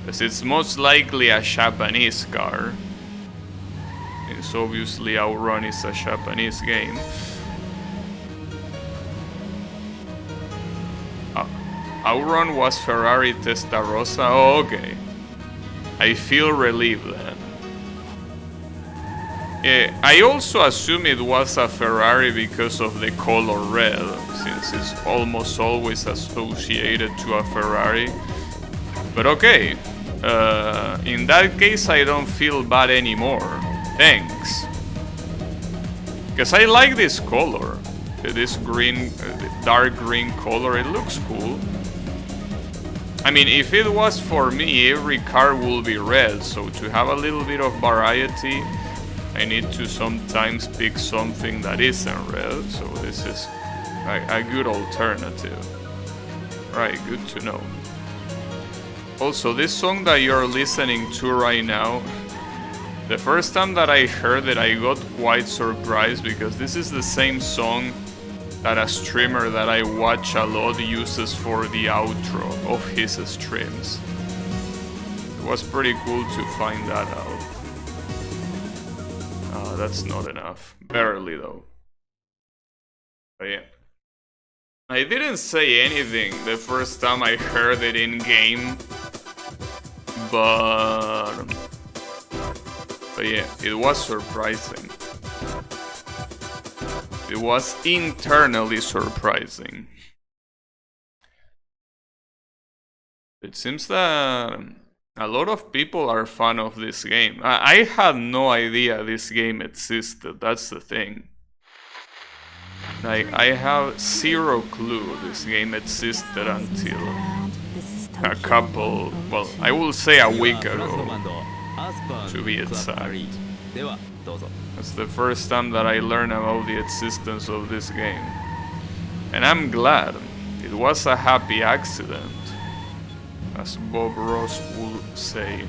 because it's most likely a Japanese car. It's obviously Outrun is a Japanese game. Outrun was Ferrari Testarossa. Oh, okay. I feel relieved then. Yeah, I also assume it was a Ferrari because of the color red, since it's almost always associated to a Ferrari. But okay, in that case I don't feel bad anymore. Thanks. Because I like this color. This green, dark green color, it looks cool. I mean, if it was for me, every car will be red, so to have a little bit of variety, I need to sometimes pick something that isn't red, so this is a good alternative. Right, good to know. Also, this song that you're listening to right now, the first time that I heard it, I got quite surprised because this is the same song that a streamer that I watch a lot uses for the outro of his streams. It was pretty cool to find that out. That's not enough. Barely though. But yeah. I didn't say anything the first time I heard it in game. But yeah, it was surprising. It was internally surprising. It seems that a lot of people are fan of this game. I had no idea this game existed, that's the thing. Like, I have zero clue this game existed until a couple, well, I will say a week ago, to be exact. That's the first time that I learned about the existence of this game. And I'm glad. It was a happy accident, as Bob Ross would say.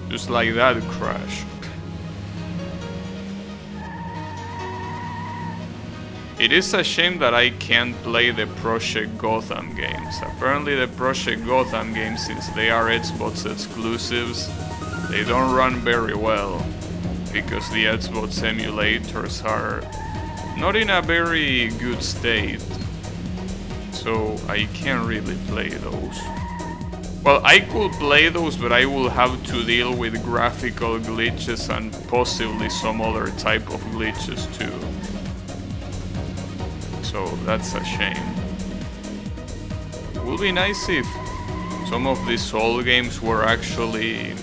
Just like that crash. It is a shame that I can't play the Project Gotham games. Apparently the Project Gotham games, since they are Xbox exclusives, they don't run very well. Because the Xbox emulators are not in a very good state, so I can't really play those. Well, I could play those, but I will have to deal with graphical glitches and possibly some other type of glitches too. So that's a shame. It would be nice if some of these old games were actually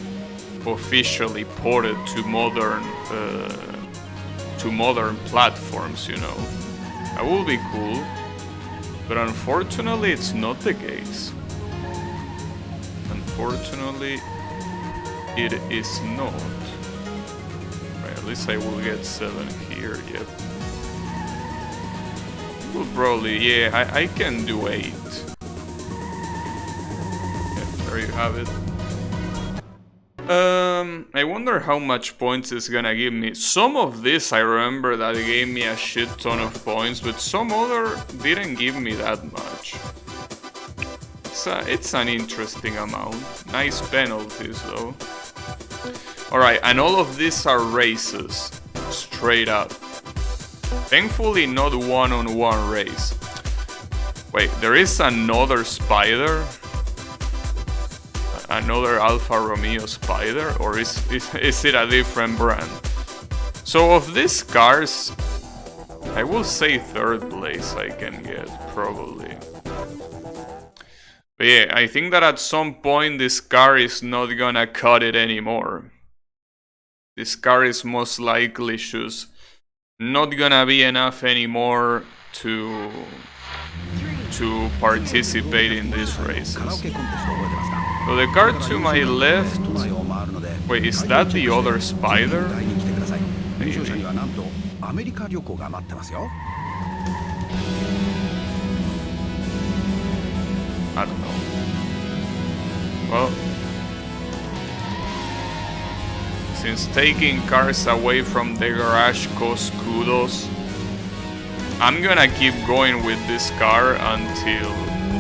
officially ported to modern platforms, you know. That would be cool, but unfortunately it's not the case. Unfortunately it is not. Right, at least I will get 7 here, yep. Well, probably, yeah, I can do 8. Yeah, there you have it. I wonder how much points it's gonna give me. Some of this I remember that gave me a shit ton of points, but some other didn't give me that much. It's an interesting amount. Nice penalties though. Alright, and all of these are races. Straight up. Thankfully not one-on-one race. Wait, there is another Spider? Another Alfa Romeo Spider, or is it a different brand? So of these cars, I will say 3rd place I can get, probably. But yeah, I think that at some point this car is not gonna cut it anymore. This car is most likely just not gonna be enough anymore to participate in these races. So the car to my left, wait, is that the other Spider? Maybe. I don't know. Well, since taking cars away from the garage costs kudos, I'm gonna keep going with this car until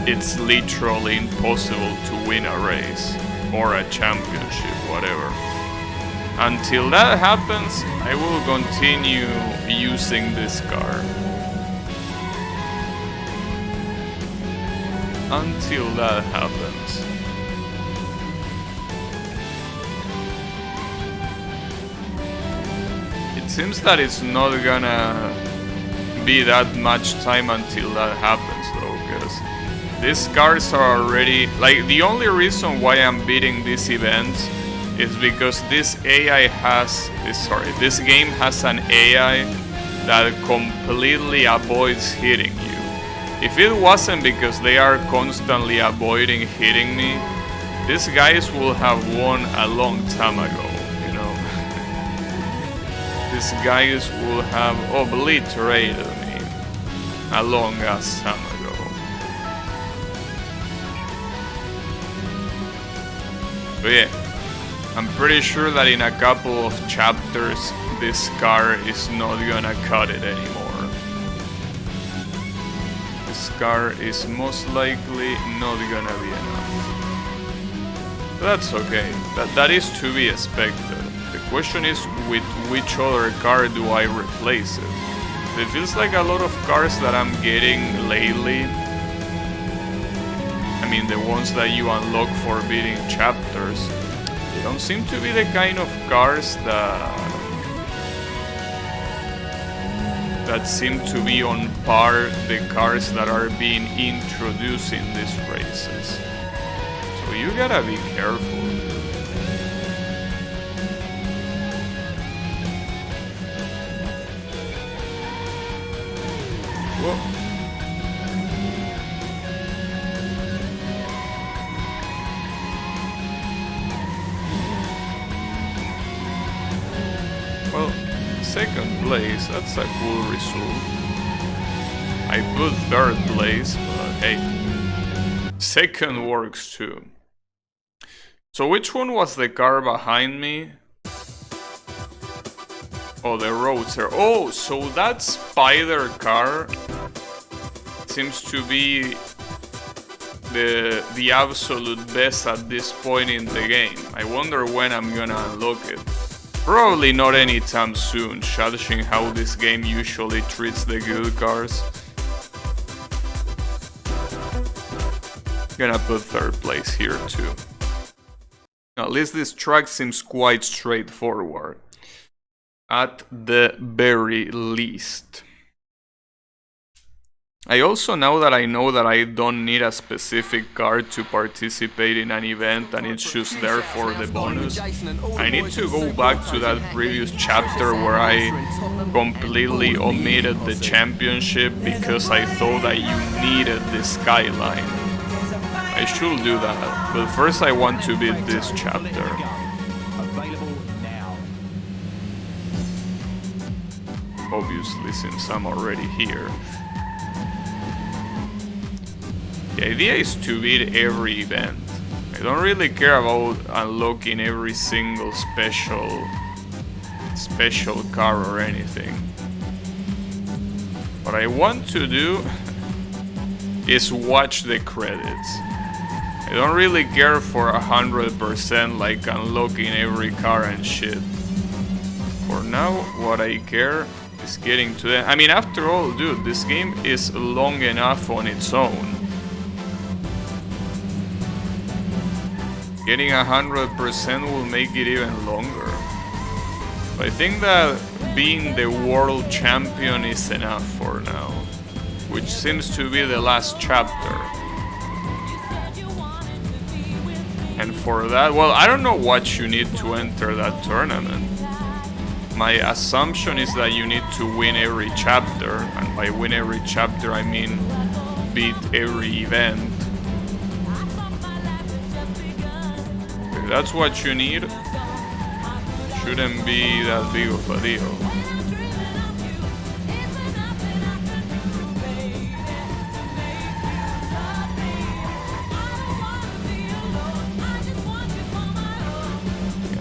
it's literally impossible to win a race or a championship, whatever. Until that happens, I will continue using this car. Until that happens. It seems that it's not gonna be that much time until that happens though, because these cars are already, like, the only reason why I'm beating this event is because this game has an AI that completely avoids hitting you. If it wasn't because they are constantly avoiding hitting me, these guys will have won a long time ago, you know. These guys will have obliterated me a long ass time ago. But yeah, I'm pretty sure that in a couple of chapters this car is not gonna cut it anymore. This car is most likely not gonna be enough. But that's okay, that is to be expected. The question is, with which other car do I replace it? It feels like a lot of cars that I'm getting lately, I mean the ones that you unlock for beating chapters, they don't seem to be the kind of cars that seem to be on par the cars that are being introduced in these races. So you gotta be careful. Whoa. Well, second place, that's a cool result. I put third place, but hey, second works too. So which one was the car behind me? Oh, the Roadster. Oh, so that spider car seems to be the absolute best at this point in the game. I wonder when I'm gonna unlock it. Probably not anytime soon, judging how this game usually treats the good cars. Gonna put third place here too. At least this track seems quite straightforward. At the very least. I also know that I don't need a specific car to participate in an event and it's just there for the bonus. I need to go back to that previous chapter where I completely omitted the championship because I thought that you needed the skyline. I should do that, but first I want to beat this chapter. Obviously, since I'm already here. The idea is to beat every event. I don't really care about unlocking every single special car or anything. What I want to do is watch the credits. I don't really care for 100% like unlocking every car and shit. For now, what I care is getting to them. I mean, after all, dude, this game is long enough on its own. Getting 100% will make it even longer. But I think that being the world champion is enough for now, which seems to be the last chapter. And for that, well, I don't know what you need to enter that tournament. My assumption is that you need to win every chapter, and by win every chapter I mean beat every event. If that's what you need, shouldn't be that big of a deal.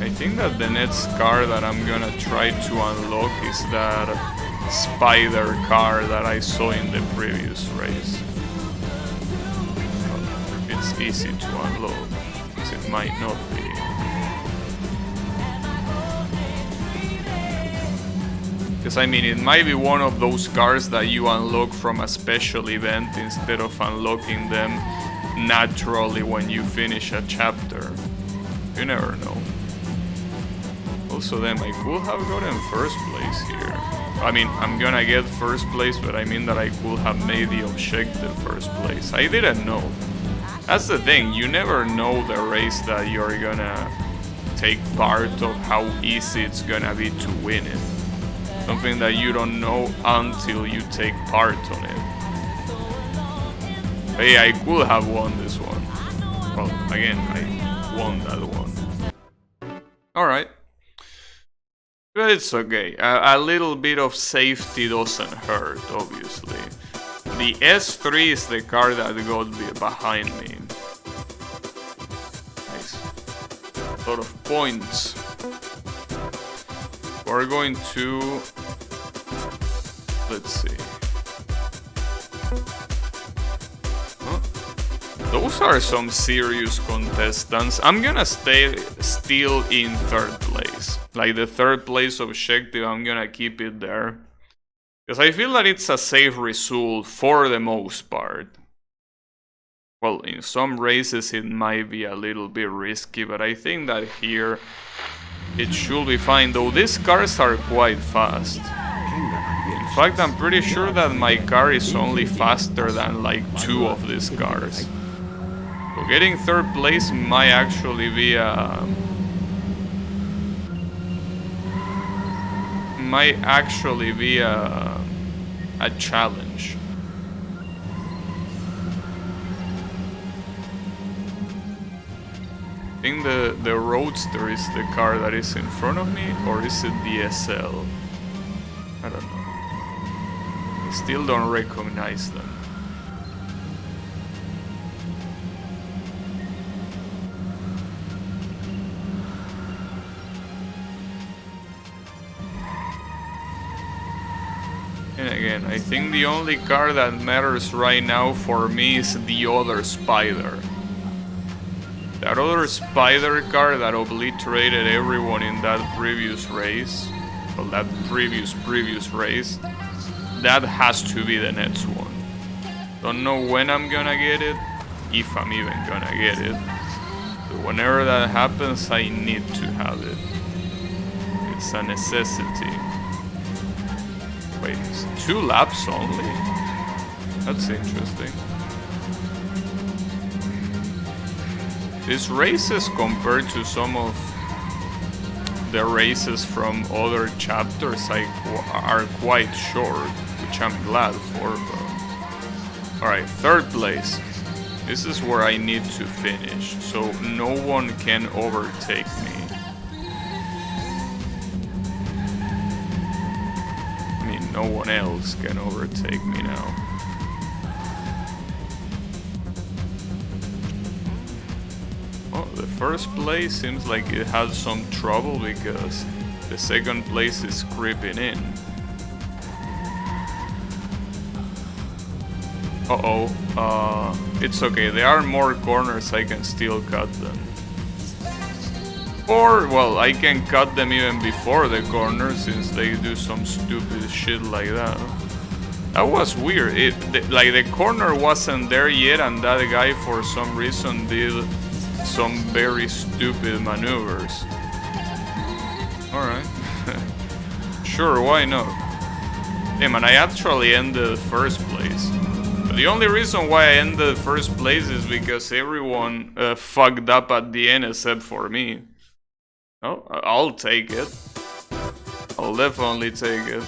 I think that the next car that I'm gonna try to unlock is that spider car that I saw in the previous race. It's easy to unlock, because it might not be. Because I mean, it might be one of those cars that you unlock from a special event instead of unlocking them naturally when you finish a chapter. You never know. Also then, I could have gotten first place here. I mean, I'm gonna get first place, but I mean that I could have made the objective first place. I didn't know. That's the thing, you never know the race that you're gonna take part of how easy it's gonna be to win it. Something that you don't know until you take part on it. Hey, I could have won this one. Well, again, I won that one. Alright. But it's okay. A little bit of safety doesn't hurt, obviously. The S3 is the car that got behind me. Nice. A lot of points. We're going to... Let's see. Huh? Those are some serious contestants. I'm gonna stay still in third place. Like the third place objective, I'm gonna keep it there. Because I feel that it's a safe result for the most part. Well, in some races it might be a little bit risky, but I think that here it should be fine, though these cars are quite fast. In fact, I'm pretty sure that my car is only faster than like 2 of these cars. So getting third place might actually be a... a challenge. I think the Roadster is the car that is in front of me, or is it the SL? I don't know. I still don't recognize them. And again, I think the only car that matters right now for me is the other Spider. That other Spider car that obliterated everyone in that previous race, well, that previous race, that has to be the next one. Don't know when I'm gonna get it, if I'm even gonna get it. But whenever that happens, I need to have it. It's a necessity. Wait, it's 2 laps only? That's interesting. These races compared to some of the races from other chapters are quite short, which I'm glad for. Alright, third place. This is where I need to finish, so no one can overtake me. I mean, no one else can overtake me now. The first place seems like it had some trouble because the second place is creeping in. It's okay, there are more corners, I can still cut them. Or, well, I can cut them even before the corner since they do some stupid shit like that. That was weird, like the corner wasn't there yet and that guy for some reason did some very stupid maneuvers. Alright. Sure, why not? Hey man, I actually ended first place. But the only reason why I ended first place is because everyone fucked up at the end except for me. Oh, I'll take it. I'll definitely take it.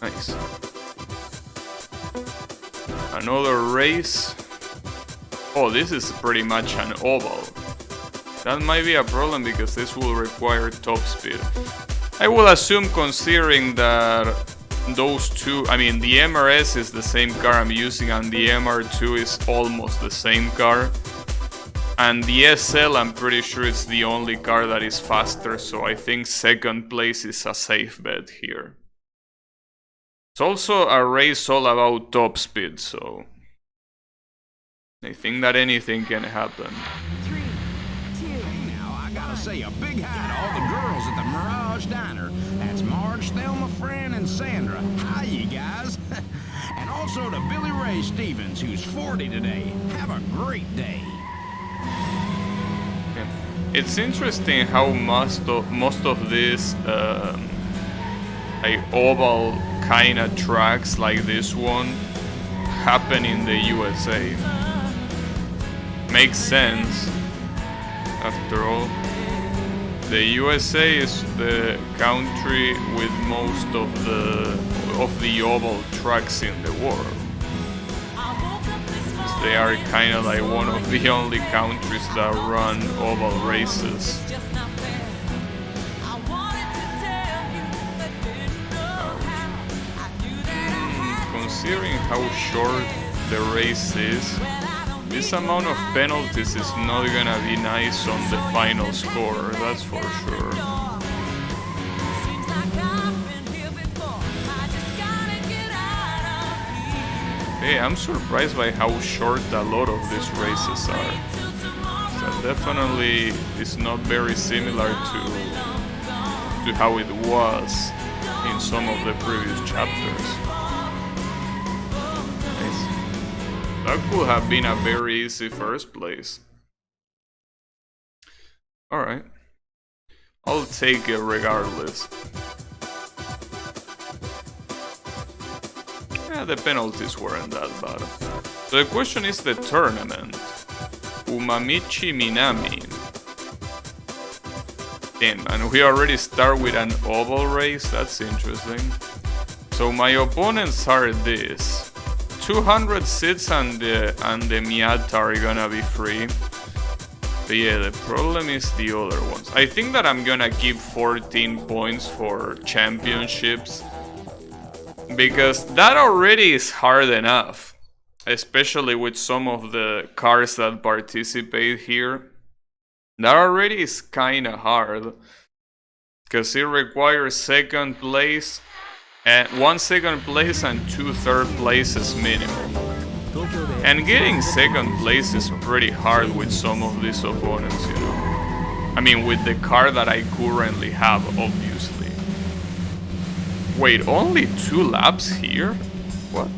Nice. Another race. Oh, this is pretty much an oval. That might be a problem because this will require top speed. I will assume, considering that those two, I mean the MRS is the same car I'm using and the MR2 is almost the same car. And the SL, I'm pretty sure it's the only car that is faster, so I think second place is a safe bet here. It's also a race all about top speed, so I think that anything can happen. 3, 2. Hey now, I gotta say a big hi to all the girls at the Mirage Diner. That's Marge, Thelma, Fran, and Sandra. Hi, you guys. And also to Billy Ray Stevens, who's 40 today. Have a great day. It's interesting how most of these like oval kind of tracks like this one happen in the USA. Makes sense. After all, the USA is the country with most of the oval tracks in the world. They are kind of like one of the only countries that run oval races. Considering how short the race is, this amount of penalties is not gonna be nice on the final score, that's for sure. Hey, I'm surprised by how short a lot of these races are. That definitely is not very similar to how it was in some of the previous chapters. Nice. That could have been a very easy first place. Alright. I'll take it regardless. Yeah, the penalties weren't that bad. So the question is the tournament. Umamichi Minami. Damn, and we already start with an oval race, that's interesting. So my opponents are this. 200 seats and the Miata are gonna be free. But yeah, the problem is the other ones. I think that I'm gonna give 14 points for championships. Because that already is hard enough, especially with some of the cars that participate here. That already is kinda hard, because it requires second place, and 1 second place and 2 third places minimum. And getting second place is pretty hard with some of these opponents, you know. I mean, with the car that I currently have, obviously. Wait, only 2 laps here? What?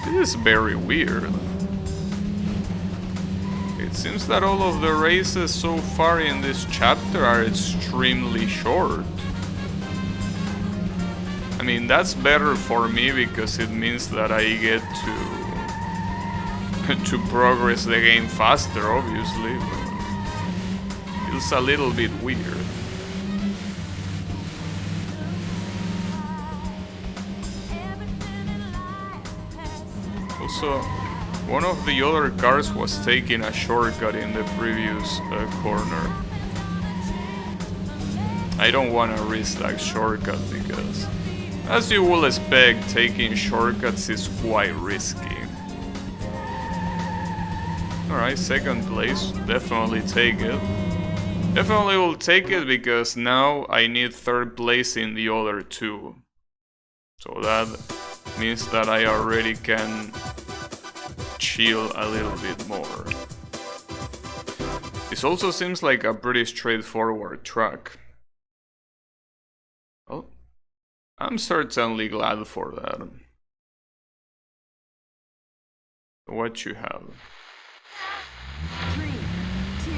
This is very weird. It seems that all of the races so far in this chapter are extremely short. I mean, that's better for me because it means that I get to progress the game faster, obviously. But it's a little bit weird. Also, one of the other cars was taking a shortcut in the previous corner. I don't want to risk that shortcut because, as you will expect, taking shortcuts is quite risky. Alright, second place, definitely take it. Definitely will take it because now I need third place in the other 2. So that means that I already can chill a little bit more. This also seems like a pretty straightforward track. Well, I'm certainly glad for that. What you have? 3, 2.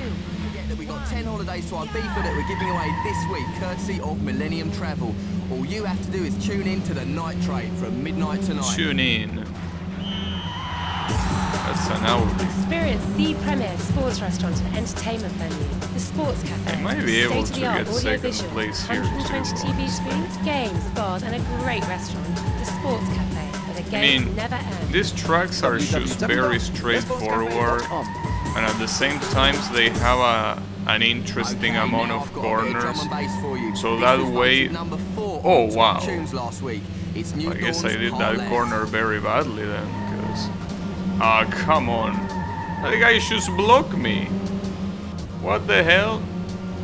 Forget that we got 10 holidays to Ibiza that we're giving away this week, courtesy of Millennium Travel. All you have to do is tune in to the night train from midnight tonight. Tune in. That's an hour. Experience the premier sports restaurant and entertainment venue, the Sports Cafe. I might be able to State-of-the-art get second audiovisual, place here 120 too. TV screens, games, bars, and a great restaurant, the Sports Cafe, where the I games mean, never end. these tracks are just very straightforward, and at the same time they have an interesting amount of corners. So that way, oh wow! I guess I did that corner very badly then, because ah, come on, that guy just blocked me. What the hell?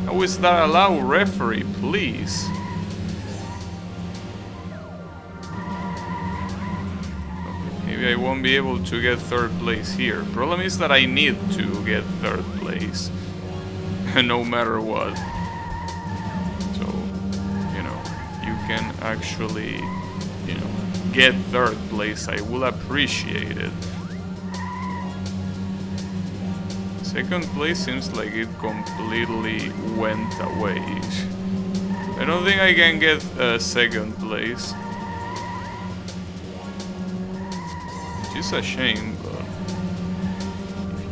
How is that allowed, referee? Please. Maybe I won't be able to get third place here. Problem is that I need to get third place, no matter what. So, you know, you can actually, you know, get third place. I will appreciate it. Second place seems like it completely went away. I don't think I can get second place. is a shame, but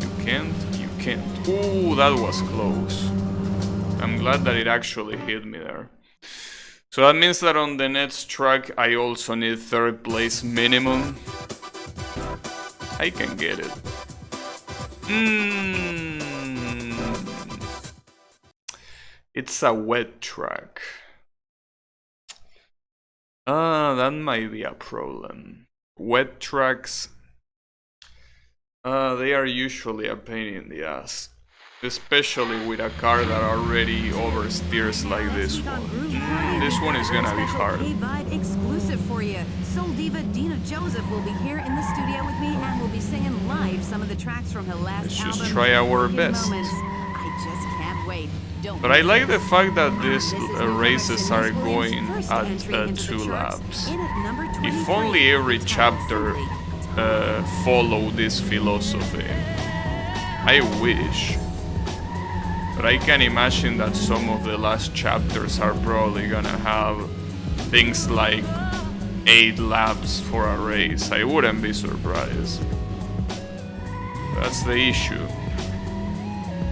you can't. Ooh, that was close. I'm glad that it actually hit me there. So that means that on the next track I also need 3rd place minimum. I can get it. It's a wet track. That might be a problem. Wet tracks, they are usually a pain in the ass. Especially with a car that already oversteers like this one. This one is gonna be hard. Vibe exclusive for you. Soul diva Dina Joseph will be here in the studio with me and will be singing live some of the tracks from her last Let's album. just try our best. I just can't wait. But I like the fact that these races are going at 2 laps. If only every chapter followed this philosophy. I wish. But I can imagine that some of the last chapters are probably gonna have things like 8 laps for a race. I wouldn't be surprised. That's the issue.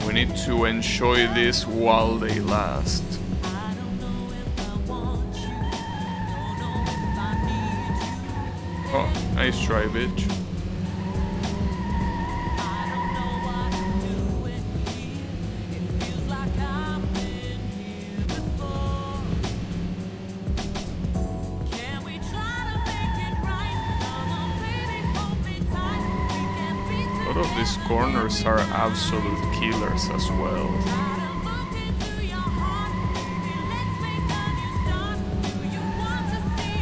We need to enjoy this while they last. Oh, nice try, bitch. A lot of these corners are absolute killers as well.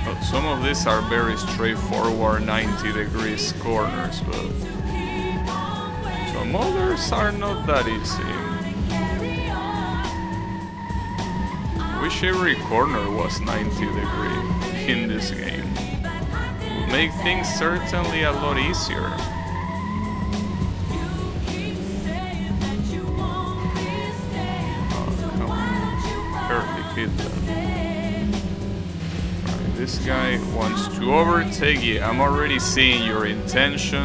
But some of these are very straightforward 90 degrees corners, but some others are not that easy. Wish every corner was 90 degree in this game. Would make things certainly a lot easier. Hit that. Right, this guy wants to overtake you. I'm already seeing your intention.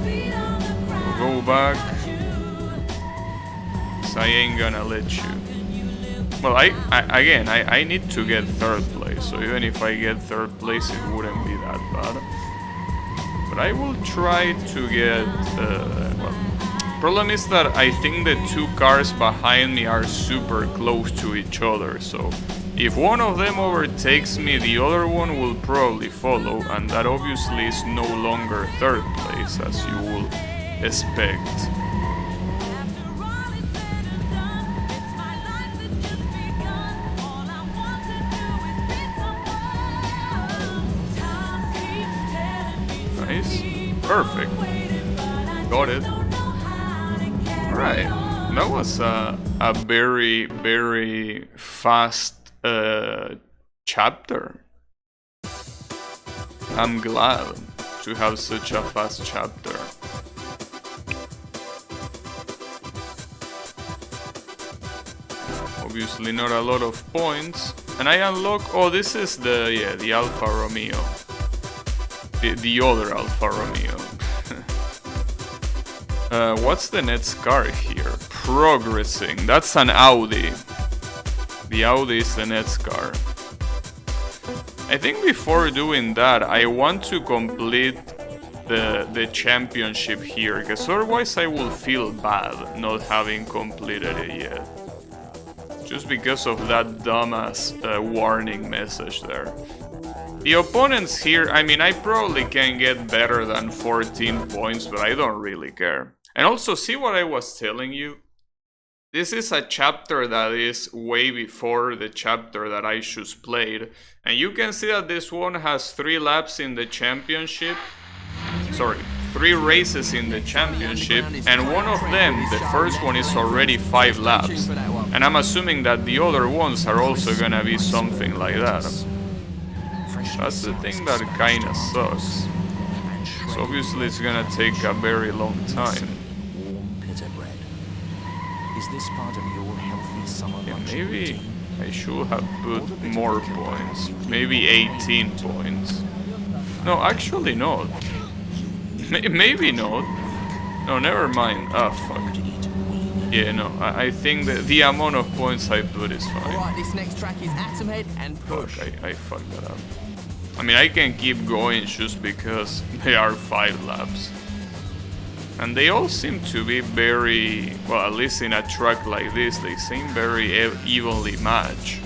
We'll go back. So I ain't gonna let you. Well, I need to get 3rd place. So even if I get 3rd place, it wouldn't be that bad. But I will try to get. Well, problem is that I think the 2 cars behind me are super close to each other, so if one of them overtakes me, the other one will probably follow, and that obviously is no longer 3rd place, as you will expect. Nice. Perfect. Got it. Alright, that was a very, very fast chapter. I'm glad to have such a fast chapter. Obviously not a lot of points. And I unlock, oh, this is the Alfa Romeo. The other Alfa Romeo. What's the next car here? Progressing. That's an Audi. The Audi is the next car. I think before doing that, I want to complete the championship here, because otherwise I will feel bad not having completed it yet. Just because of that dumbass warning message there. The opponents here, I mean, I probably can get better than 14 points, but I don't really care. And also, see what I was telling you? This is a chapter that is way before the chapter that I just played. And you can see that this one has 3 laps in the championship. Sorry, 3 races in the championship. And one of them, the first one, is already 5 laps. And I'm assuming that the other ones are also gonna be something like that. That's the thing that kinda sucks. So obviously it's gonna take a very long time. Is this part of your healthy summer lunch? Maybe I should have put more points. Maybe 18 points. No, actually not. Maybe not. No, never mind. Ah, fuck. Yeah, no, I think that the amount of points I put is fine. Alright, this next track is Atomhead and Push. Fuck, I fucked that up. I mean, I can keep going just because they are 5 laps. And they all seem to be very, well, at least in a track like this, they seem very evenly matched.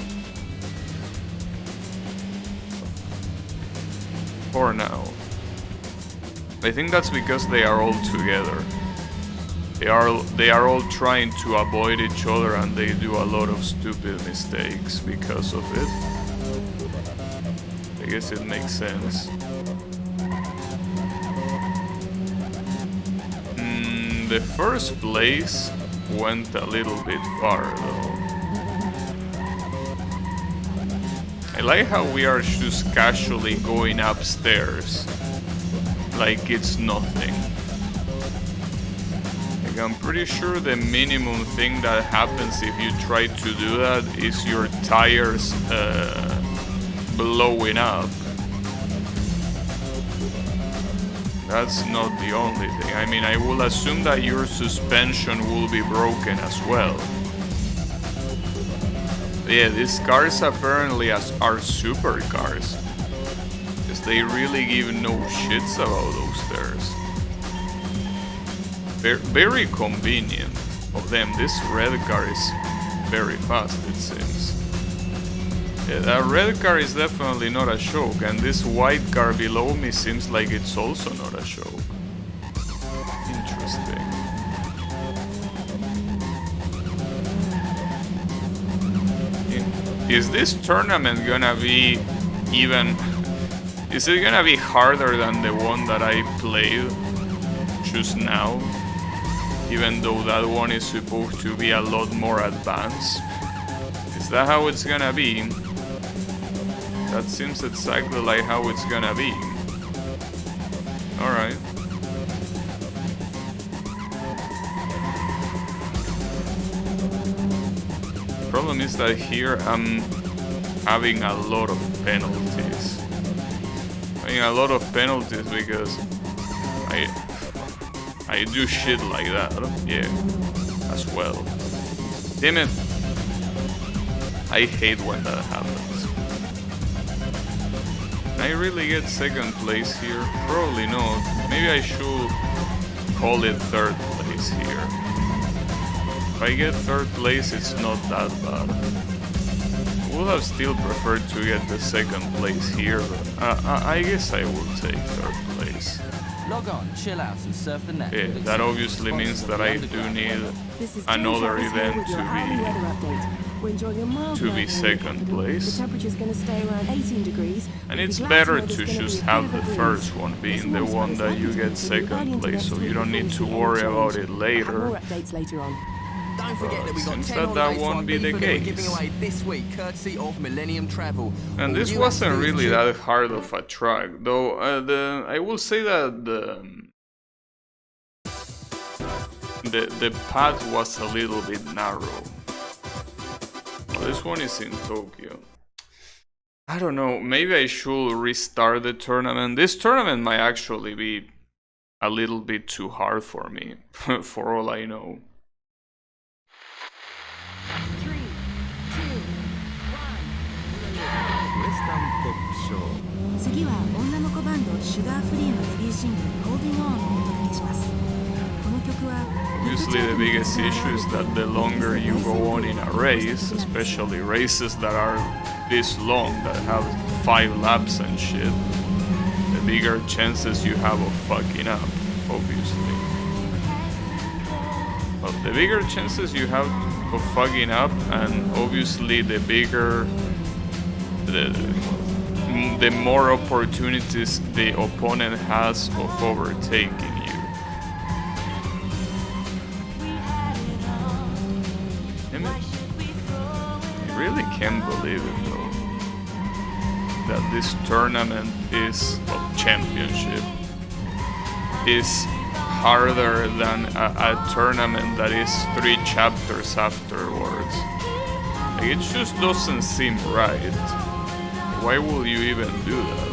For now. I think that's because they are all together. They are all trying to avoid each other, and they do a lot of stupid mistakes because of it. I guess it makes sense. The first place went a little bit far though. I like how we are just casually going upstairs like it's nothing. Like, I'm pretty sure the minimum thing that happens if you try to do that is your tires blowing up. That's not the only thing. I mean, I will assume that your suspension will be broken as well. Yeah, these cars apparently are supercars. Because they really give no shits about those stairs. Very convenient of them. This red car is very fast, it seems. Yeah, that red car is definitely not a choke, and this white car below me seems like it's also not a choke. Interesting. Is this tournament gonna be even... Is it gonna be harder than the one that I played just now? Even though that one is supposed to be a lot more advanced? Is that how it's gonna be? That seems exactly like how it's gonna be. Alright. Problem is that here I'm having a lot of penalties. Having a lot of penalties because I do shit like that. Yeah, as well. Damn it. I hate when that happens. Can I really get second place here? Probably not. Maybe I should call it third place here. If I get third place, it's not that bad. I would have still preferred to get the second place here, but I guess I will take third place. Log on, chill out, and surf the net. Yeah, that obviously means that I do need another event to be second place. And it's better to just have the first one being the one that you get second place, so you don't need to worry about it later. Don't forget that we got seems 10 that won't be the we're case. giving away this week, courtesy of Millennium Travel. And this wasn't really that hard of a track, though. I will say that the path was a little bit narrow. Well, this one is in Tokyo. I don't know. Maybe I should restart the tournament. This tournament might actually be a little bit too hard for me, for all I know. 3, 2, 1次は女の子バンドシュガーフリーのデビューシングル「Holding On」をお届けします。この曲は Obviously the biggest issue is that the longer you go on in a race, especially races that are this long, that have 5 laps and shit, the bigger chances you have of fucking up, obviously. But the bigger chances you have of fucking up, and obviously the bigger the more opportunities the opponent has of overtaking you. I really can't believe it though, that this tournament is, well, championship, is harder than a tournament that is 3 chapters afterwards. Like, it just doesn't seem right. Why will you even do that?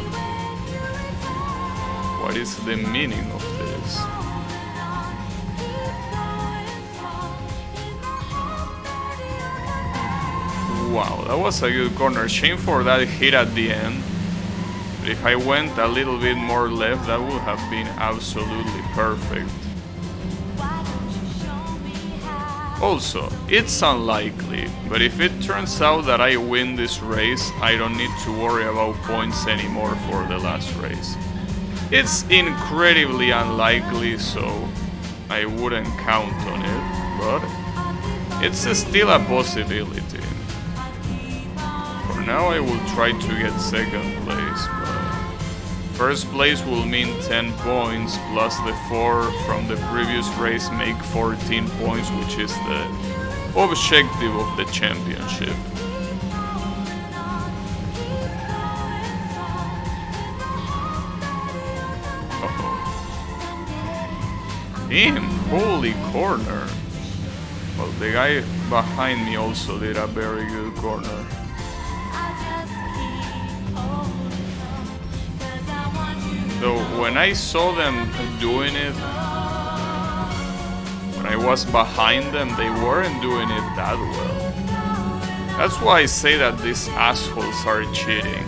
What is the meaning of this? this. Wow, that was a good corner. Shame for that hit at the end. But if I went a little bit more left, that would have been absolutely perfect. Also, it's unlikely, but if it turns out that I win this race, I don't need to worry about points anymore for the last race. It's incredibly unlikely, so I wouldn't count on it, but it's still a possibility. For now I will try to get second place, but first place will mean 10 points plus the 4 from the previous race make 14 points, which is the objective of the championship. Damn, holy corner. Well, the guy behind me also did a very good corner. So when I saw them doing it, when I was behind them, they weren't doing it that well. That's why I say that these assholes are cheating.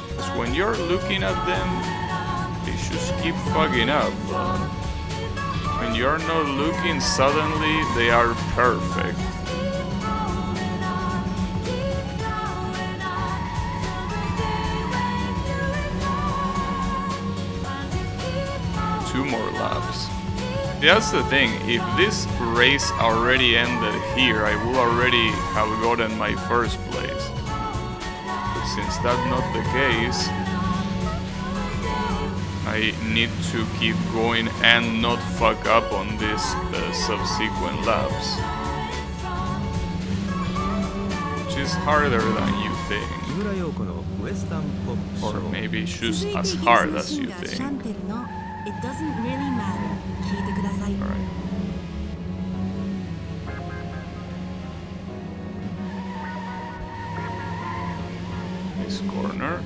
Because when you're looking at them, they just keep fucking up. But when you're not looking, suddenly they are perfect. Two more laps. That's the thing, if this race already ended here, I will already have gotten my first place. But since that's not the case, I need to keep going and not fuck up on these subsequent laps. Which is harder than you think. Or maybe just as hard as you think. It doesn't really matter. 聞いてください。Alright. This corner.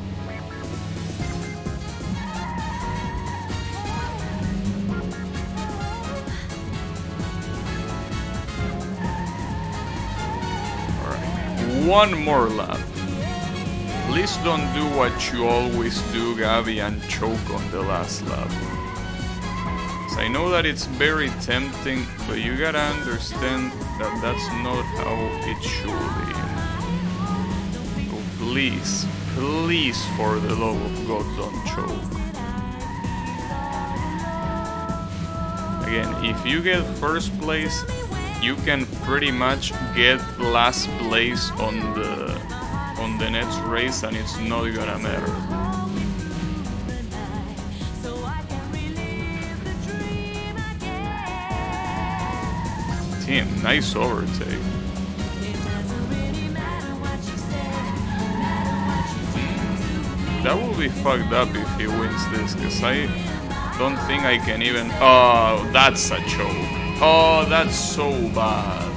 Alright. One more lap. Please don't do what you always do, Gabby, and choke on the last lap. I know that it's very tempting, but you gotta understand that that's not how it should be. So please, please, for the love of God, don't choke. Again, if you get first place, you can pretty much get last place on the next race, and it's not gonna matter. Team, nice overtake. That will be fucked up if he wins this, because I don't think I can even... Oh, that's a choke. Oh, that's so bad.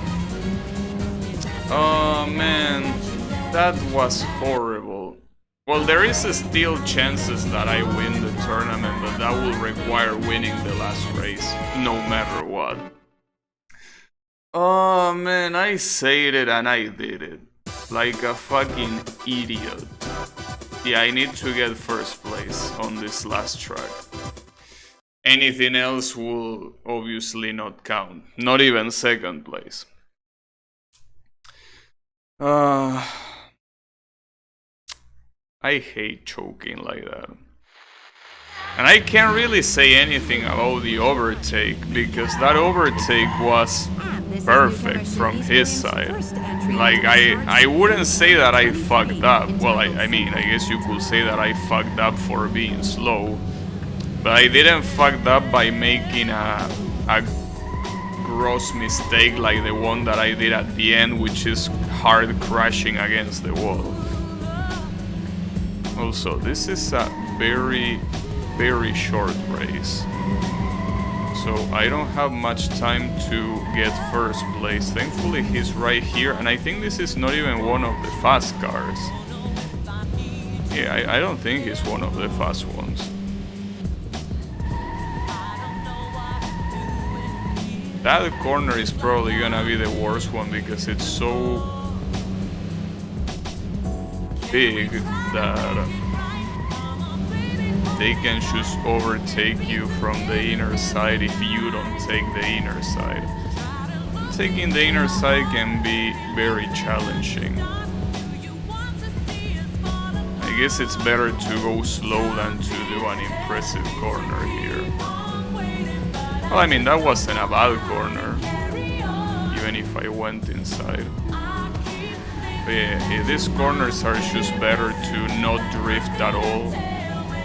Oh, man. That was horrible. Well, there is still chances that I win the tournament, but that will require winning the last race, no matter what. Oh man, I said it and I did it. Like a fucking idiot. Yeah, I need to get first place on this last track. Anything else will obviously not count. Not even second place. I hate choking like that. And I can't really say anything about the overtake, because that overtake was perfect from his side. Like, I wouldn't say that I fucked up. Well, I mean, I guess you could say that I fucked up for being slow. But I didn't fuck up by making a gross mistake like the one that I did at the end, which is hard crashing against the wall. Also, this is a very short race, so I don't have much time to get first place. Thankfully he's right here, and I think this is not even one of the fast cars. Yeah, I don't think he's one of the fast ones. That corner is probably gonna be the worst one because it's so big that they can just overtake you from the inner side if you don't take the inner side. Taking the inner side can be very challenging. I guess it's better to go slow than to do an impressive corner here. Well, I mean, that wasn't a bad corner, even if I went inside. But yeah, these corners are just better to not drift at all.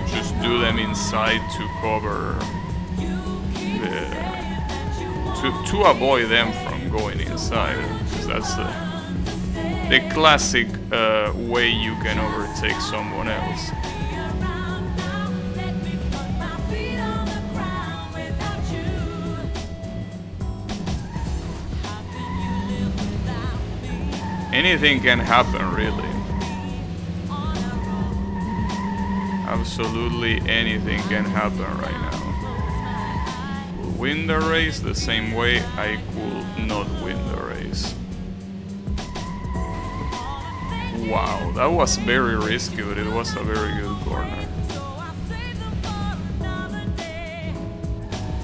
Just do them inside to cover to avoid them from going inside, because that's the classic way you can overtake someone else. Anything can happen, really. Absolutely anything can happen right now. We'll win the race the same way I could not win the race. Wow, that was very risky, but it was a very good corner.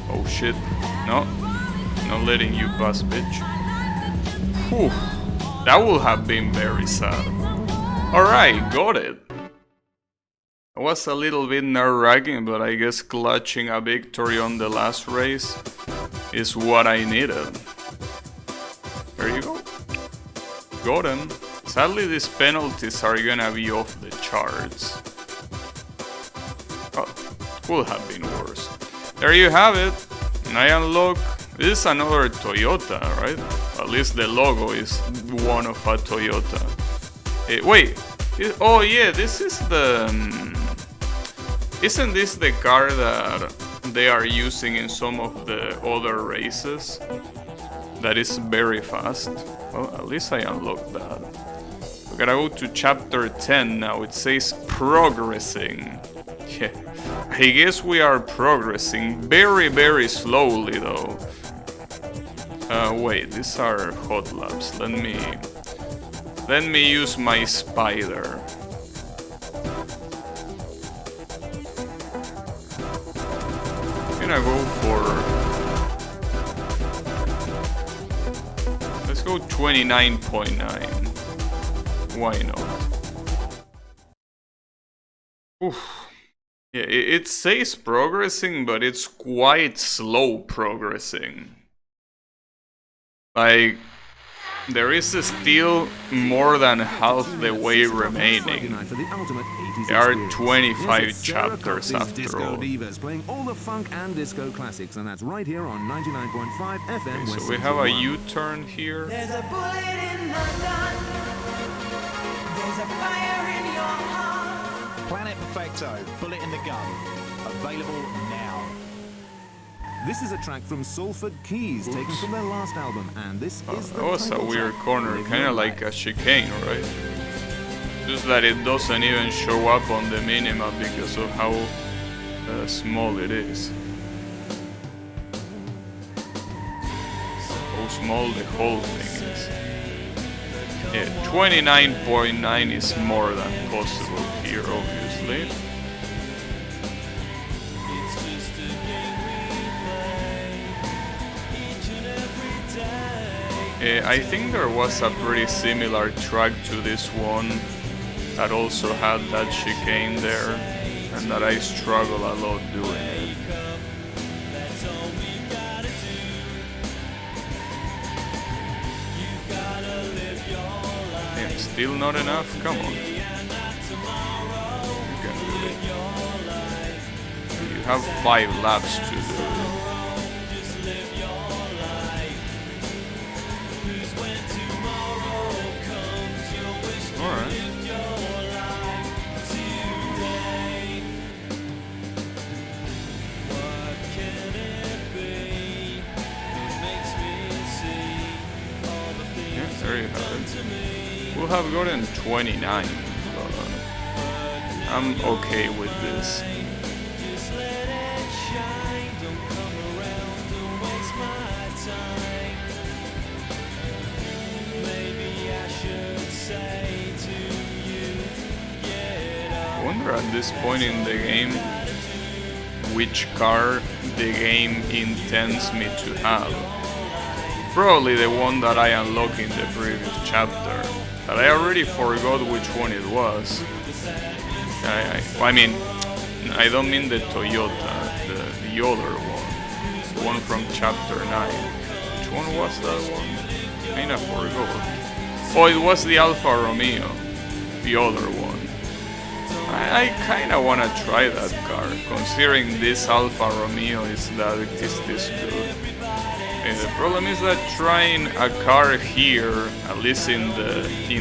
Oh shit. No. Not letting you pass, bitch. Whew. That would have been very sad. Alright, got it. It was a little bit nerve-wracking, but I guess clutching a victory on the last race is what I needed. There you go. Got him. Sadly, these penalties are gonna be off the charts. Oh, could have been worse. There you have it. And I unlock. This is another Toyota, right? At least the logo is one of a Toyota. Wait. Oh yeah, this is the... Isn't this the car that they are using in some of the other races? That is very fast. Well, at least I unlocked that. We gotta go to chapter 10 now. It says progressing. Yeah. I guess we are progressing very, very slowly though. Wait, these are hot laps. Let me use my spider. I'm gonna go for... Let's go 29.9. Why not? Oof. Yeah, it says progressing, but it's quite slow progressing. Like, there is still more than half the way remaining. There are 25 chapters after all. Playing all the funk and disco classics, and that's right here on 99.5 FM. Okay, so we have a U-turn here. There's a bullet in the gun. There's a fire in your heart. Planet Perfecto, Bullet in the Gun. Available now. This is a track from Salford Keys, taken from their last album, and this is the that was a weird corner, kind of like a chicane, right? Just that it doesn't even show up on the minimap because of how small it is. How small the whole thing is. Yeah, 29.9 is more than possible here, obviously. I think there was a pretty similar track to this one that also had that chicane there, and that I struggle a lot doing it. And still not enough? Come on. You can do it. You have 5 laps to do it. Alright. Yeah, there you have it. We'll have gotten 29, but I'm okay with this. Just let it shine, don't come around, don't waste my time. remember at this point in the game which car the game intends me to have. Probably the one that I unlocked in the previous chapter. But I already forgot which one it was. I mean, I don't mean the Toyota, the other one. The one from chapter 9. Which one was that one? Kinda forgot. Oh, it was the Alfa Romeo. The other one. I kinda wanna try that car, considering this Alfa Romeo is this good. And the problem is that trying a car here, at least in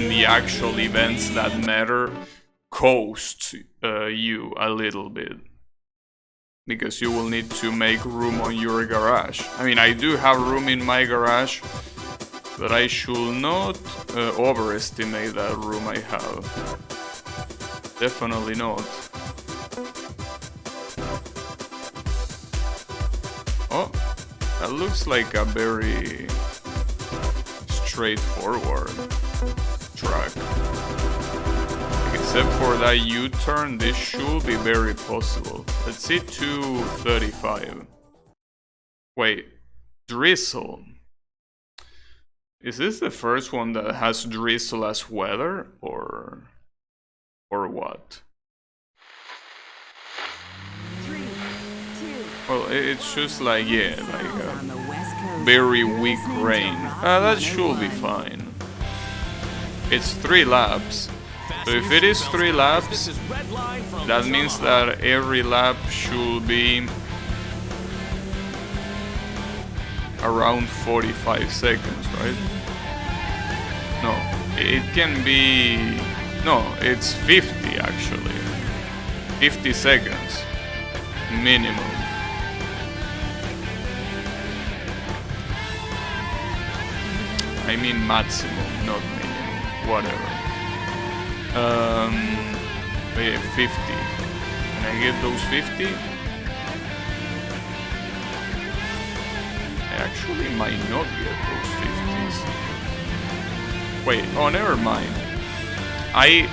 the actual events that matter, costs you a little bit. Because you will need to make room on your garage. I mean, I do have room in my garage, but I should not overestimate that room I have. Definitely not. Oh, that looks like a very straightforward track. Except for that U-turn, this should be very possible. Let's see 235. Wait, drizzle. Is this the first one that has drizzle as weather, or what? 3, 2. Well, it's just like, yeah, like a very weak rain. That should be fine. It's 3 laps. So if it is 3 laps, that means that every lap should be around 45 seconds, right? No, it can be... No, it's 50 actually. 50 seconds. Minimum. I mean maximum, not minimum. Whatever. Yeah, 50. Can I get those 50? I actually might not get those 50s. Wait, oh, never mind. I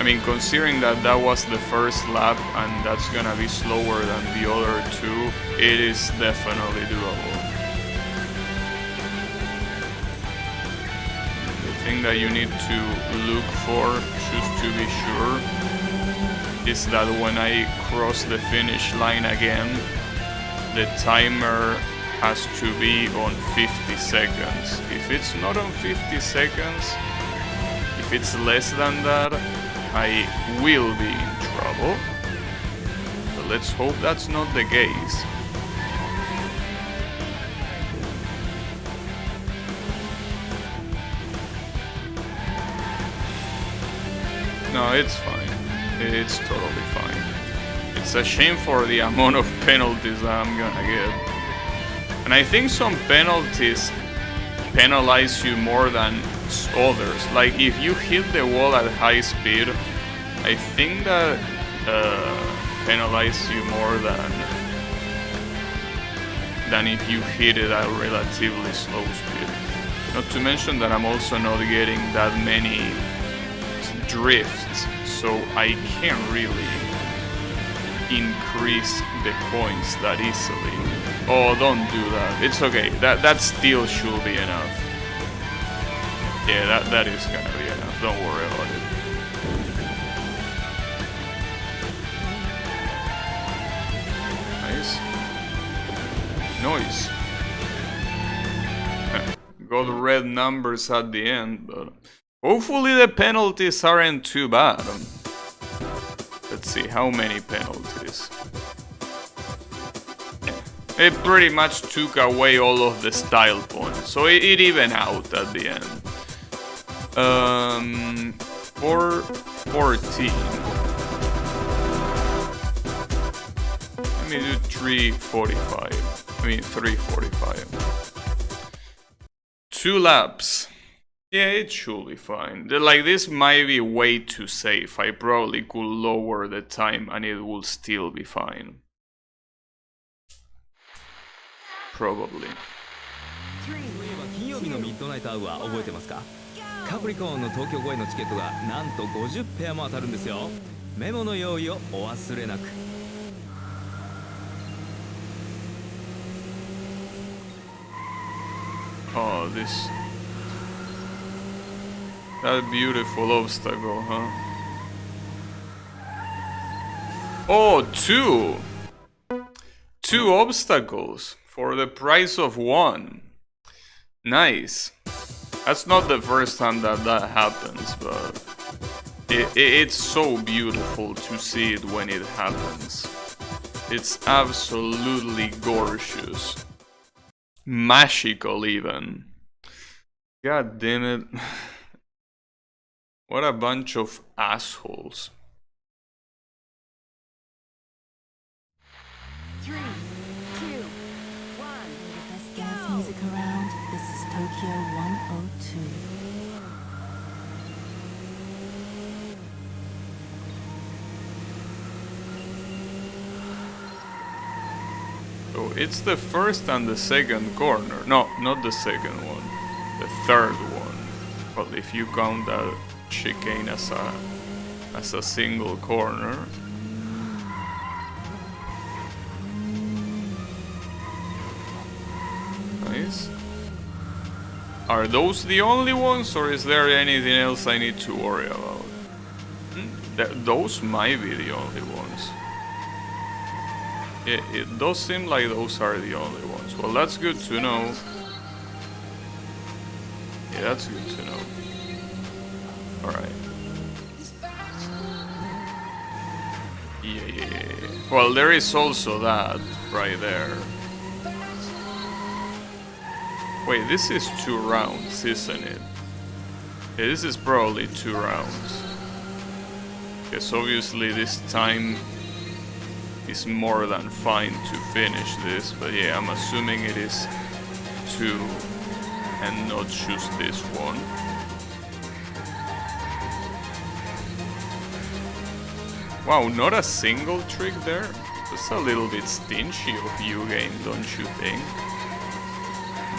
mean, considering that that was the first lap and that's gonna be slower than the other 2, it is definitely doable. The thing that you need to look for, just to be sure, is that when I cross the finish line again, the timer has to be on 50 seconds. If it's not on 50 seconds, if it's less than that, I will be in trouble. But let's hope that's not the case. No, it's fine. It's totally fine. It's a shame for the amount of penalties that I'm gonna get. And I think some penalties penalize you more than others. Like if you hit the wall at high speed, I think that penalizes you more than if you hit it at relatively slow speed. Not to mention that I'm also not getting that many drifts, so I can't really increase the points that easily. Oh, don't do that. It's okay. That still should be enough. Yeah, that is gonna be enough. Don't worry about it. Nice. Noise. Got red numbers at the end, but hopefully the penalties aren't too bad. Let's see, how many penalties? It pretty much took away all of the style points, so it evened out at the end. 14. Let me do 345. I mean 345. 2 laps. Yeah, it should be fine. Like, this might be way too safe. I probably could lower the time and it will still be fine. Probably. カプリコーンの東京公演のチケットがなんと50ペアも当たるんですよ。メモの用意をお忘れなく。Oh, that beautiful obstacle, huh? Oh, two obstacles for the price of one. Nice. That's not the first time that happens, but it's so beautiful to see it when it happens. It's absolutely gorgeous. Magical even. God damn it. What a bunch of assholes. 3, 2, 1. The best dance music around. This is Tokyo 102. So it's the first and the second corner. No, not the second one. The third one. Well, if you count that chicane as a single corner. Nice. Are those the only ones, or is there anything else I need to worry about? Those might be the only ones. It does seem like those are the only ones. Well, that's good to know. Yeah, that's good to know. Alright. Yeah. Well, there is also that right there. Wait, this is 2 rounds, isn't it? Yeah, this is probably 2 rounds. Because obviously this time is more than fine to finish this, but yeah, I'm assuming it is 2 and not just this one. Wow, not a single trick there? That's a little bit stingy of you, game, don't you think?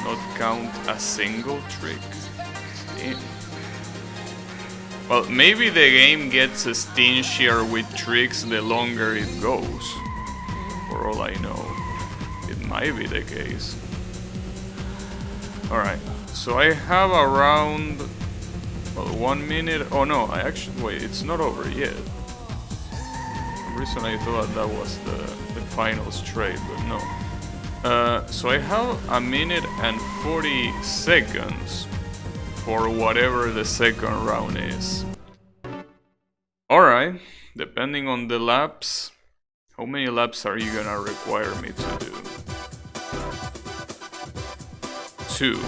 Not count a single trick. Damn. Well, maybe the game gets stingier with tricks the longer it goes. For all I know, it might be the case. Alright, so I have around, well, 1 minute. Oh no, I actually, wait, it's not over yet. For some reason I thought that was the final straight, but no. So I have 1 minute and 40 seconds for whatever the second round is. Alright, depending on the laps. How many laps are you gonna require me to do? 2.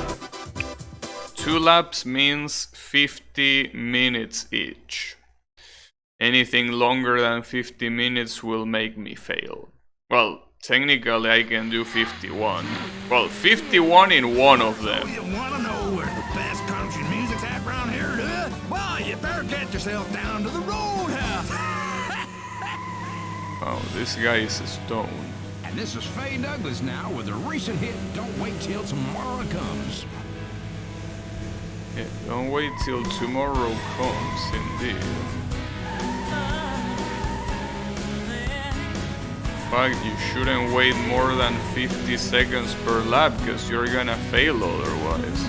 2 laps means 50 minutes each. Anything longer than 50 minutes will make me fail. Well, technically I can do 51. Well, 51 in one of them. You wanna know where the best country music's at around here, huh? Well, you better get yourself down to the Roadhouse. Oh, this guy is a stone. And this is Faye Douglas now with a recent hit, Don't Wait Till Tomorrow Comes. Yeah, don't wait till tomorrow comes, indeed. In fact, you shouldn't wait more than 50 seconds per lap, because you're gonna fail otherwise.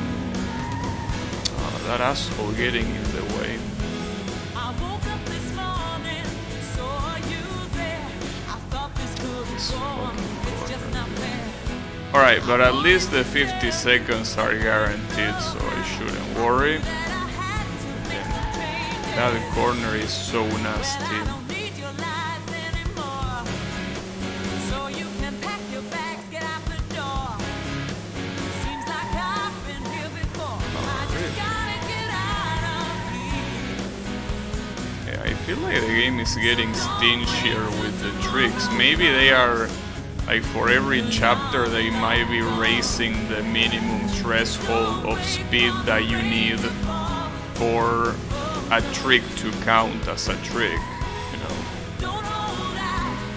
That asshole getting in the way. Alright, but at least the 50 seconds are guaranteed, so I shouldn't worry. That corner is so nasty. I feel like the game is getting stingier with the tricks. Maybe they are, like, for every chapter they might be raising the minimum threshold of speed that you need for a trick to count as a trick, you know.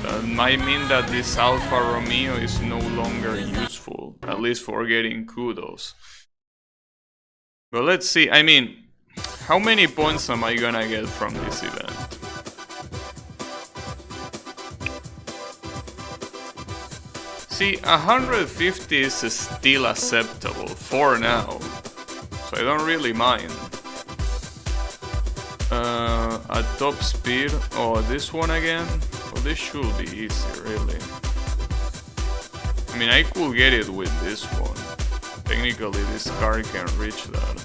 That might mean that this Alfa Romeo is no longer useful, at least for getting kudos. But let's see, I mean, How many points am I gonna get from this event? See, 150 is still acceptable for now, so I don't really mind. At top speed, oh, this one again? Oh, this should be easy, really. I mean, I could get it with this one. Technically, this car can reach that.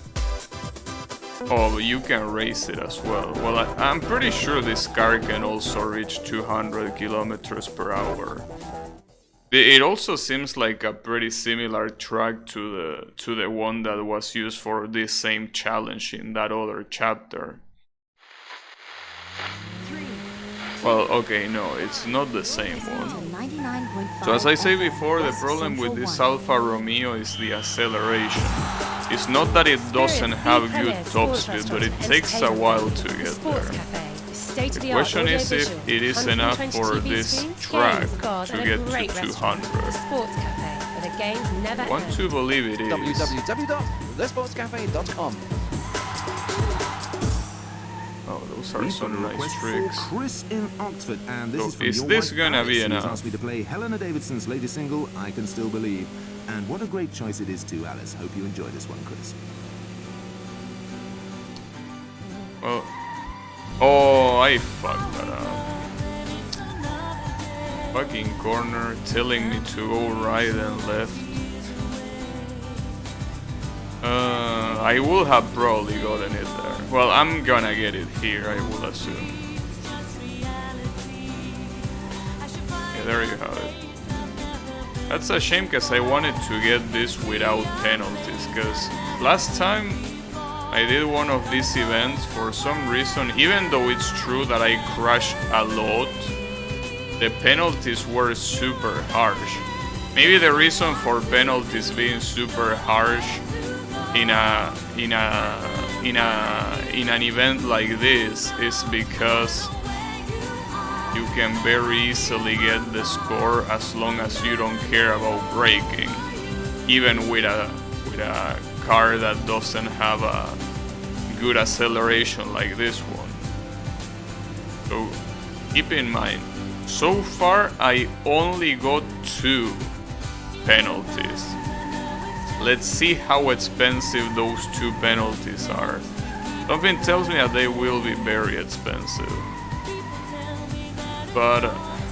Oh, but you can race it as well. Well, I'm pretty sure this car can also reach 200 kilometers per hour. It also seems like a pretty similar track to the one that was used for this same challenge in that other chapter. Well, okay, no, it's not the same one. So as I say before, the problem with this Alfa Romeo is the acceleration. It's not that it doesn't have good top speed, but it takes a while to get there. The question is if it is enough for this track to get to 200. I want to believe it is. www.thesportscafe.com. Oh, those are some nice tricks. Chris in Oxford, and this So is from is your this wife, gonna Alex, be who's enough? asked me to play Helena Davidson's latest single, I Can Still Believe. And what a great choice it is too, Alice. Hope you enjoy this one, Chris. Well, oh, I fucked that up. Fucking corner telling me to go right and left. I would have probably gotten it there. Well, I'm gonna get it here, I will assume. Yeah, there you have it. That's a shame, because I wanted to get this without penalties, because last time I did one of these events, for some reason, even though it's true that I crashed a lot, the penalties were super harsh. Maybe the reason for penalties being super harsh in an event like this is because you can very easily get the score as long as you don't care about braking, even with a car that doesn't have a good acceleration like this one. So keep in mind, so far I only got 2 penalties. Let's see how expensive those 2 penalties are. Something tells me that they will be very expensive. But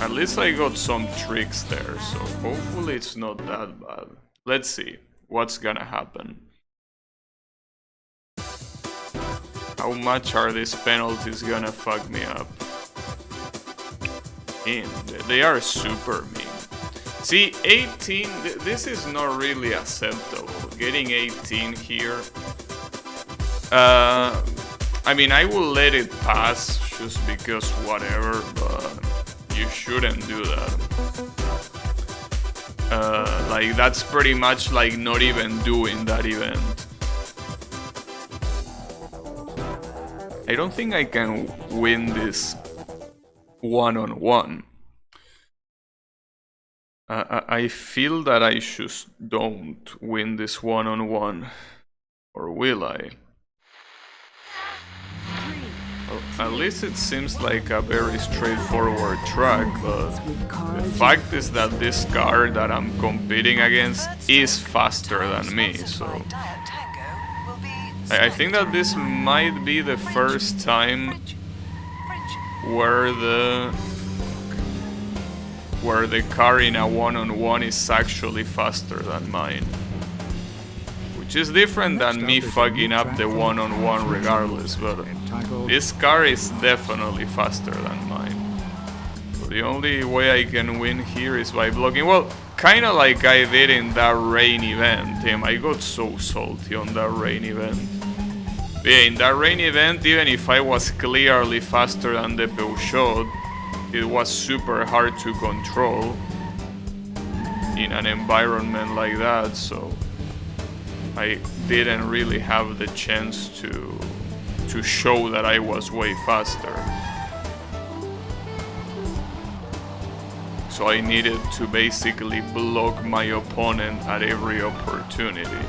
at least I got some tricks there, so hopefully it's not that bad. Let's see what's gonna happen. How much are these penalties gonna fuck me up? They are super mean. See, 18, this is not really acceptable. Getting 18 here. I mean, I will let it pass just because whatever, but you shouldn't do that. Like, that's pretty much like not even doing that event. I don't think I can win this one-on-one. I feel that I just don't win this one-on-one. Or will I? Well, at least it seems like a very straightforward track, but the fact is that this car that I'm competing against is faster than me, so I think that this might be the first time where the car in a one-on-one is actually faster than mine. Which is different than me fucking up the one-on-one regardless, but this car is definitely faster than mine. So the only way I can win here is by blocking. Well, kinda like I did in that rain event. Damn, I got so salty on that rain event. Yeah, in that rain event, even if I was clearly faster than the Peugeot, it was super hard to control in an environment like that, so I didn't really have the chance to show that I was way faster. So I needed to basically block my opponent at every opportunity.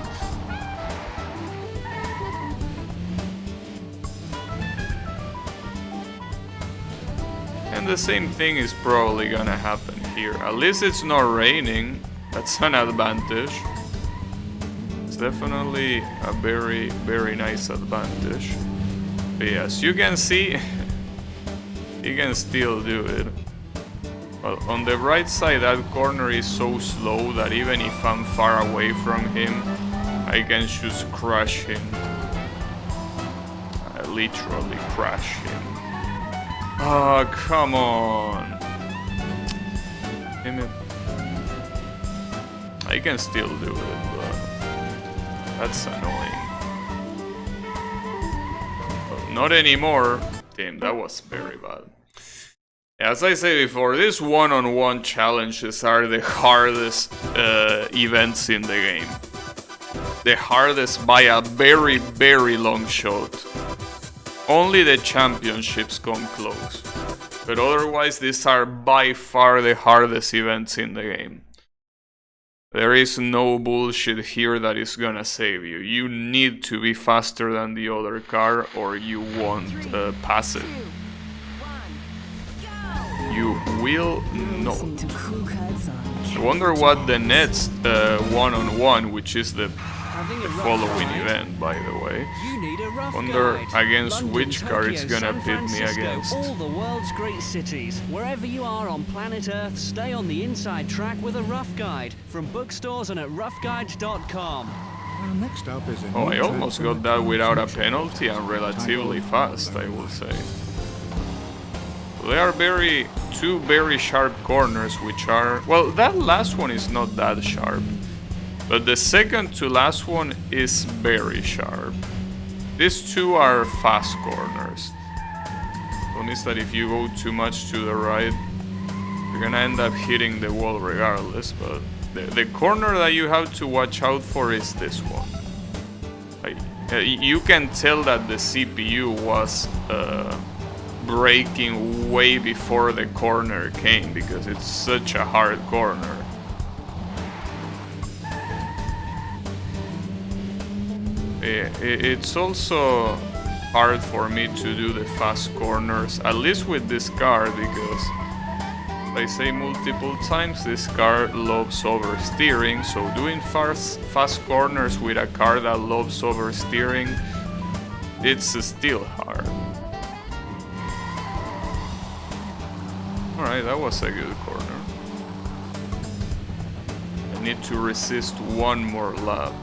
And the same thing is probably gonna happen here. At least it's not raining. That's an advantage. It's definitely a very, very nice advantage. But yeah, as you can see, he can still do it. But on the right side, that corner is so slow that even if I'm far away from him, I can just crush him. I literally crush him. Oh, come on. Damn it. I can still do it, but that's annoying. But not anymore. Damn, that was very bad. As I said before, these one-on-one challenges are the hardest events in the game. The hardest by a very, very long shot. Only the championships come close. But otherwise, these are by far the hardest events in the game. There is no bullshit here that is gonna save you. You need to be faster than the other car or you won't pass it. You will not. I wonder what the next one-on-one, which is the following event, by the way. Wonder against which car it's gonna pit me against. All the world's great cities. Wherever you are on planet Earth, stay on the inside track with a rough guide from bookstores and at roughguides.com. Next up is Oh, I almost got that without a penalty and relatively fast, I will say. They are two very sharp corners, which are... Well, that last one is not that sharp. But the second to last one is very sharp. These two are fast corners. One is that if you go too much to the right, you're gonna end up hitting the wall regardless, but the corner that you have to watch out for is this one. You can tell that the CPU was braking way before the corner came, because it's such a hard corner. It's also hard for me to do the fast corners, at least with this car, because I say multiple times, this car loves oversteering, so doing fast corners with a car that loves oversteering, it's still hard. Alright, that was a good corner. I need to resist one more lap.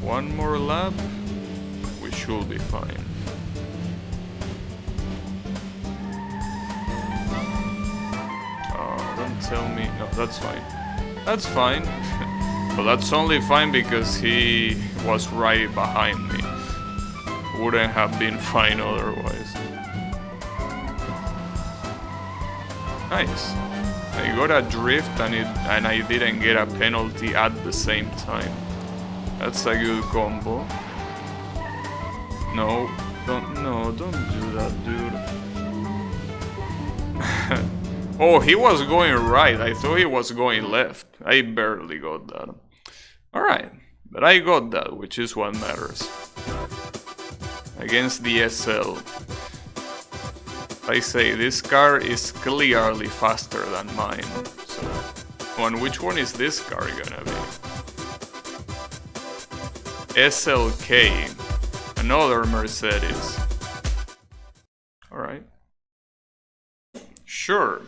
One more lap, we should be fine. Oh, don't tell me. No, that's fine. That's fine. But that's only fine because he was right behind me. Wouldn't have been fine otherwise. Nice. I got a drift and I didn't get a penalty at the same time. That's a good combo. No, don't do that, dude. Oh, he was going right. I thought he was going left. I barely got that. Alright, but I got that, which is what matters. Against the SL. I say this car is clearly faster than mine. So, on which one is this car gonna be? SLK, another Mercedes. Alright. Sure.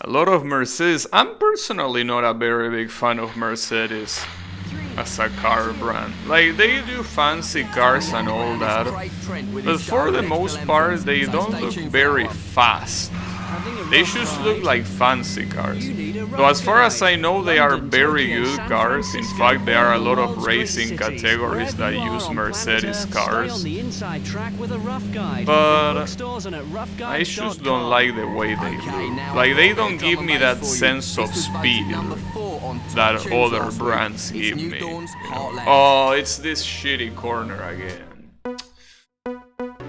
A lot of Mercedes. I'm personally not a very big fan of Mercedes as a car brand. Like, they do fancy cars and all that, but for the most part they don't look very fast. They just look like fancy cars. So as far as I know, they are very good cars. In fact, there are a lot of racing categories that use Mercedes cars. But I just don't like the way they look. Like, they don't give me that sense of speed that other brands give me. Oh, it's this shitty corner again.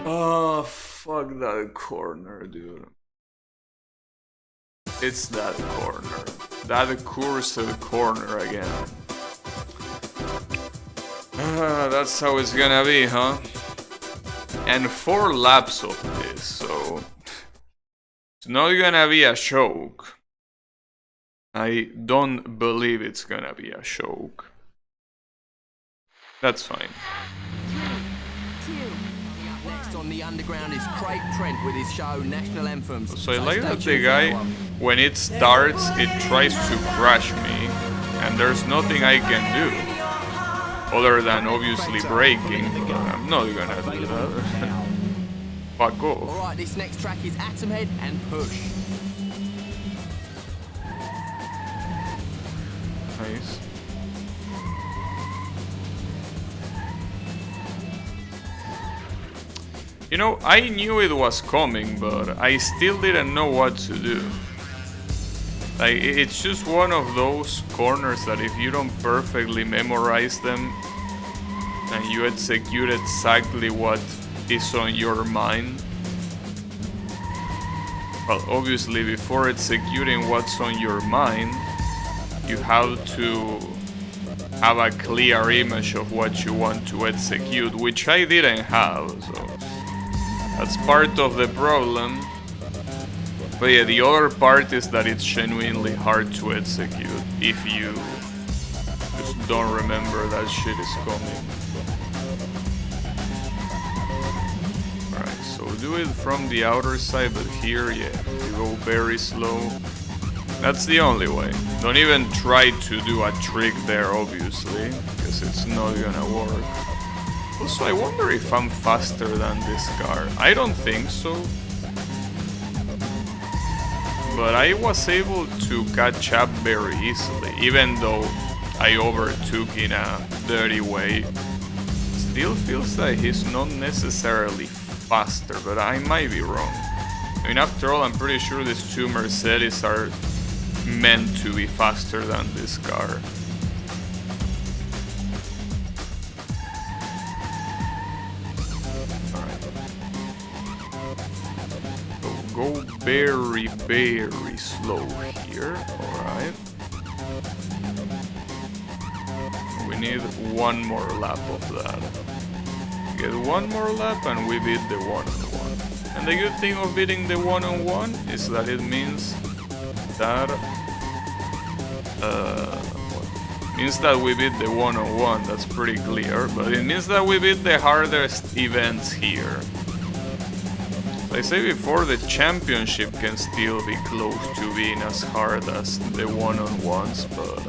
Oh, fuck that corner, dude. It's that corner. That cursed corner again. That's how it's gonna be, huh? and 4 laps of this, so it's not gonna be a choke. I don't believe it's gonna be a choke. That's fine. Next on the underground is Craig Trent with his show National Anthems. So I like that the guy, when it starts, it tries to crash me, and there's nothing I can do other than obviously braking, but I'm not gonna do that. Fuck off. Alright, this next track is Atom Head and Push. Nice. You know, I knew it was coming, but I still didn't know what to do. Like, it's just one of those corners that if you don't perfectly memorize them and you execute exactly what is on your mind. Well, obviously, before executing what's on your mind, you have to have a clear image of what you want to execute, which I didn't have, so that's part of the problem. But yeah, the other part is that it's genuinely hard to execute if you just don't remember that shit is coming. Alright, so do it from the outer side, but here, yeah, you go very slow. That's the only way. Don't even try to do a trick there, obviously, because it's not gonna work. Also, I wonder if I'm faster than this car. I don't think so. But I was able to catch up very easily, even though I overtook in a dirty way. Still feels like he's not necessarily faster, but I might be wrong. I mean, after all, I'm pretty sure these two Mercedes are meant to be faster than this car. Go very, very slow here, alright. We need one more lap of that. Get one more lap and we beat the one-on-one. And the good thing of beating the one-on-one is that it means that we beat the one-on-one, that's pretty clear, but it means that we beat the hardest events here. I say before, the championship can still be close to being as hard as the one-on-ones, but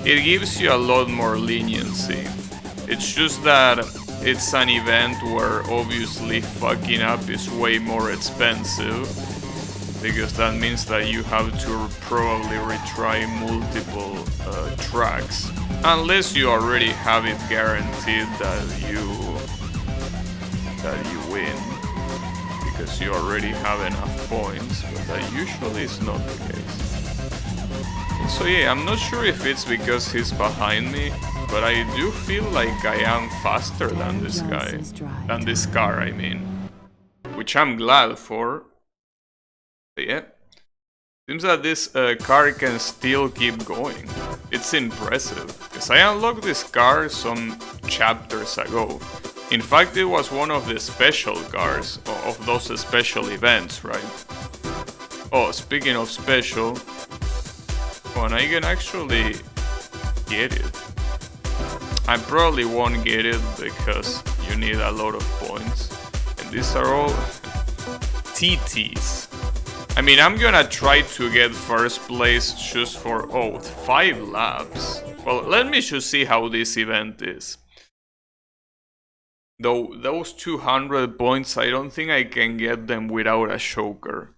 it gives you a lot more leniency. It's just that it's an event where obviously fucking up is way more expensive, because that means that you have to probably retry multiple tracks, unless you already have it guaranteed that you win. Because you already have enough points, but that usually is not the case. So yeah, I'm not sure if it's because he's behind me, but I do feel like I am faster than this guy, than this car, I mean. Which I'm glad for. But yeah, seems that this car can still keep going. It's impressive, because I unlocked this car some chapters ago. In fact, it was one of the special cars, of those special events, right? Oh, speaking of special, and I can actually get it. I probably won't get it because you need a lot of points. And these are all TTs. I mean, I'm gonna try to get first place just for, 5 laps. Well, let me just see how this event is. Though those 200 points, I don't think I can get them without a choker.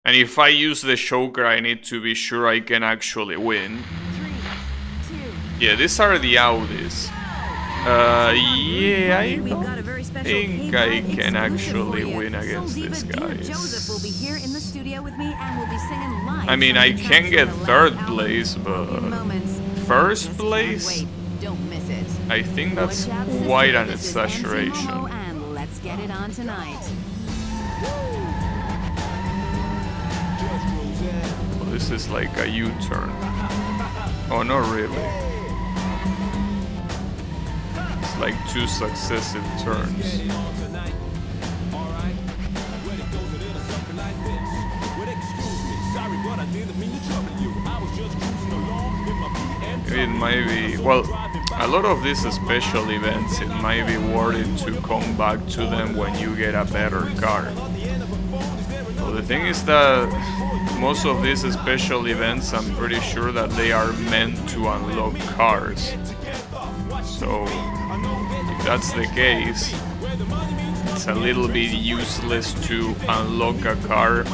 And if I use the choker, I need to be sure I can actually win. Yeah, these are the Audis. Yeah, I don't think I can actually win against these guys. I mean, I can get third place, but first place? I think that's quite an exaggeration. Let's get it on tonight. Well, this is like a U-turn. Oh, not really. It's like 2 successive turns. It might be, well, a lot of these special events, it might be worth it to come back to them when you get a better car. So the thing is that most of these special events, I'm pretty sure that they are meant to unlock cars. So if that's the case, it's a little bit useless to unlock a car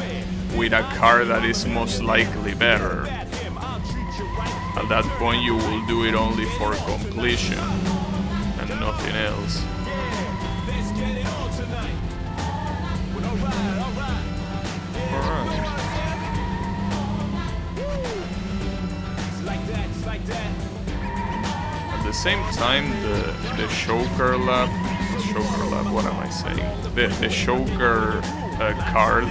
with a car that is most likely better. At that point you will do it only for completion and nothing else. Alright. At the same time, the Shoker lab, what am I saying? The Shoker card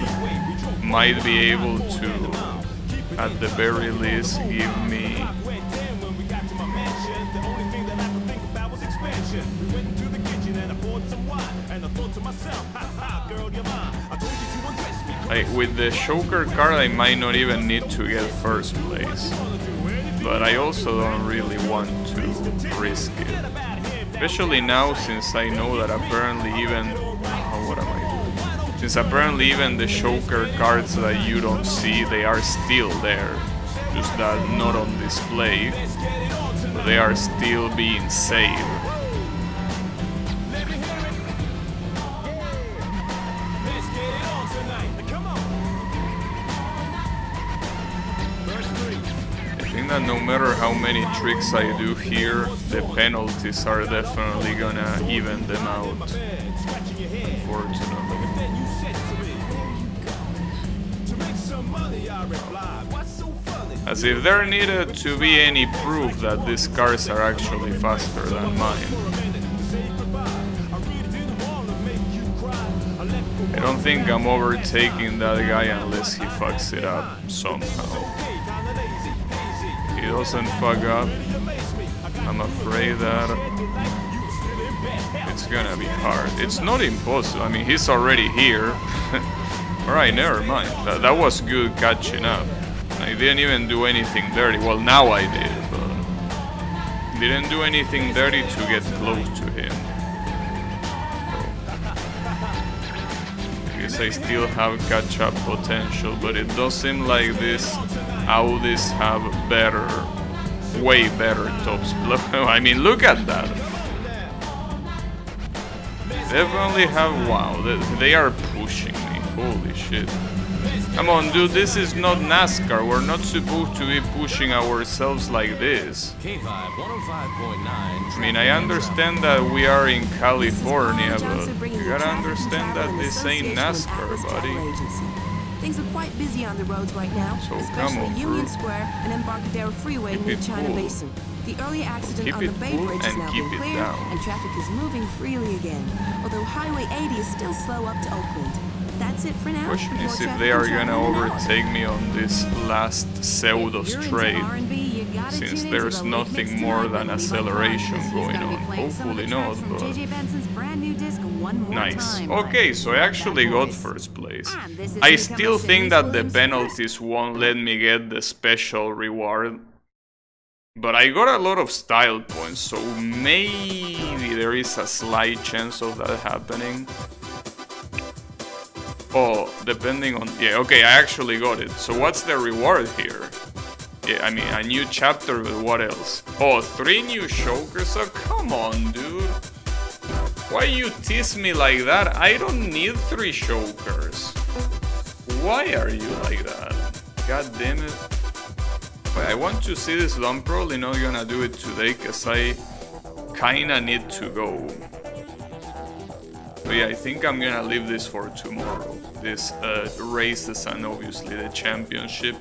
might be able to, at the very least, give me with the Shoker card I might not even need to get first place, but I also don't really want to risk it, especially now since I know that apparently even since apparently even the Shoker cards that you don't see, they are still there, just that not on display, but they are still being saved. That no matter how many tricks I do here, the penalties are definitely gonna even them out, unfortunately. As if there needed to be any proof that these cars are actually faster than mine. I don't think I'm overtaking that guy unless he fucks it up somehow. He doesn't fuck up, I'm afraid that it's gonna be hard. It's not impossible, I mean, he's already here. Alright, never mind. That was good catching up. I didn't even do anything dirty. Well, now I did, but didn't do anything dirty to get close to him. So, I guess I still have catch-up potential, but it does seem like this Audis have better, way better top split. I mean, look at that. Definitely have, wow, they are pushing me, holy shit. Come on, dude, this is not NASCAR, we're not supposed to be pushing ourselves like this. I mean, I understand that we are in California, but you gotta understand that this ain't NASCAR, buddy. Things are quite busy on the roads right now, so especially Union Square and Embarcadero Freeway near China Basin. The early accident on the Bay Bridge has now been cleared, and traffic is moving freely again, although Highway 80 is still slow up to Oakland. That's it for now. Question is if they are gonna overtake me on this last pseudo straight, since there's nothing more than acceleration going on. Hopefully not, but nice. Okay, so I actually got first place. I still think that the penalties won't let me get the special reward, but I got a lot of style points, so maybe there is a slight chance of that happening. Oh, depending on... yeah, okay, I actually got it. So what's the reward here? Yeah, I mean, a new chapter, but what else? Oh, 3 new Shokers? Oh, come on, dude. Why you tease me like that? I don't need 3 Shokers. Why are you like that? God damn it. But I want to see this, but I'm probably not gonna do it today, because I kinda need to go. So yeah, I think I'm gonna leave this for tomorrow. This races and obviously the championship.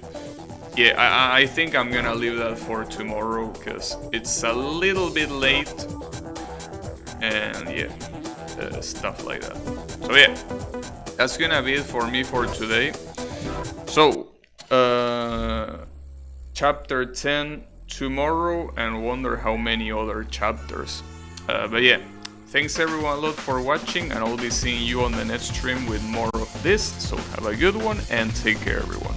Yeah, I think I'm gonna leave that for tomorrow because it's a little bit late. And yeah, stuff like that. So yeah, that's gonna be it for me for today. So, chapter 10 tomorrow, and wonder how many other chapters. But yeah. Thanks everyone a lot for watching, and I'll be seeing you on the next stream with more of this, so have a good one and take care everyone.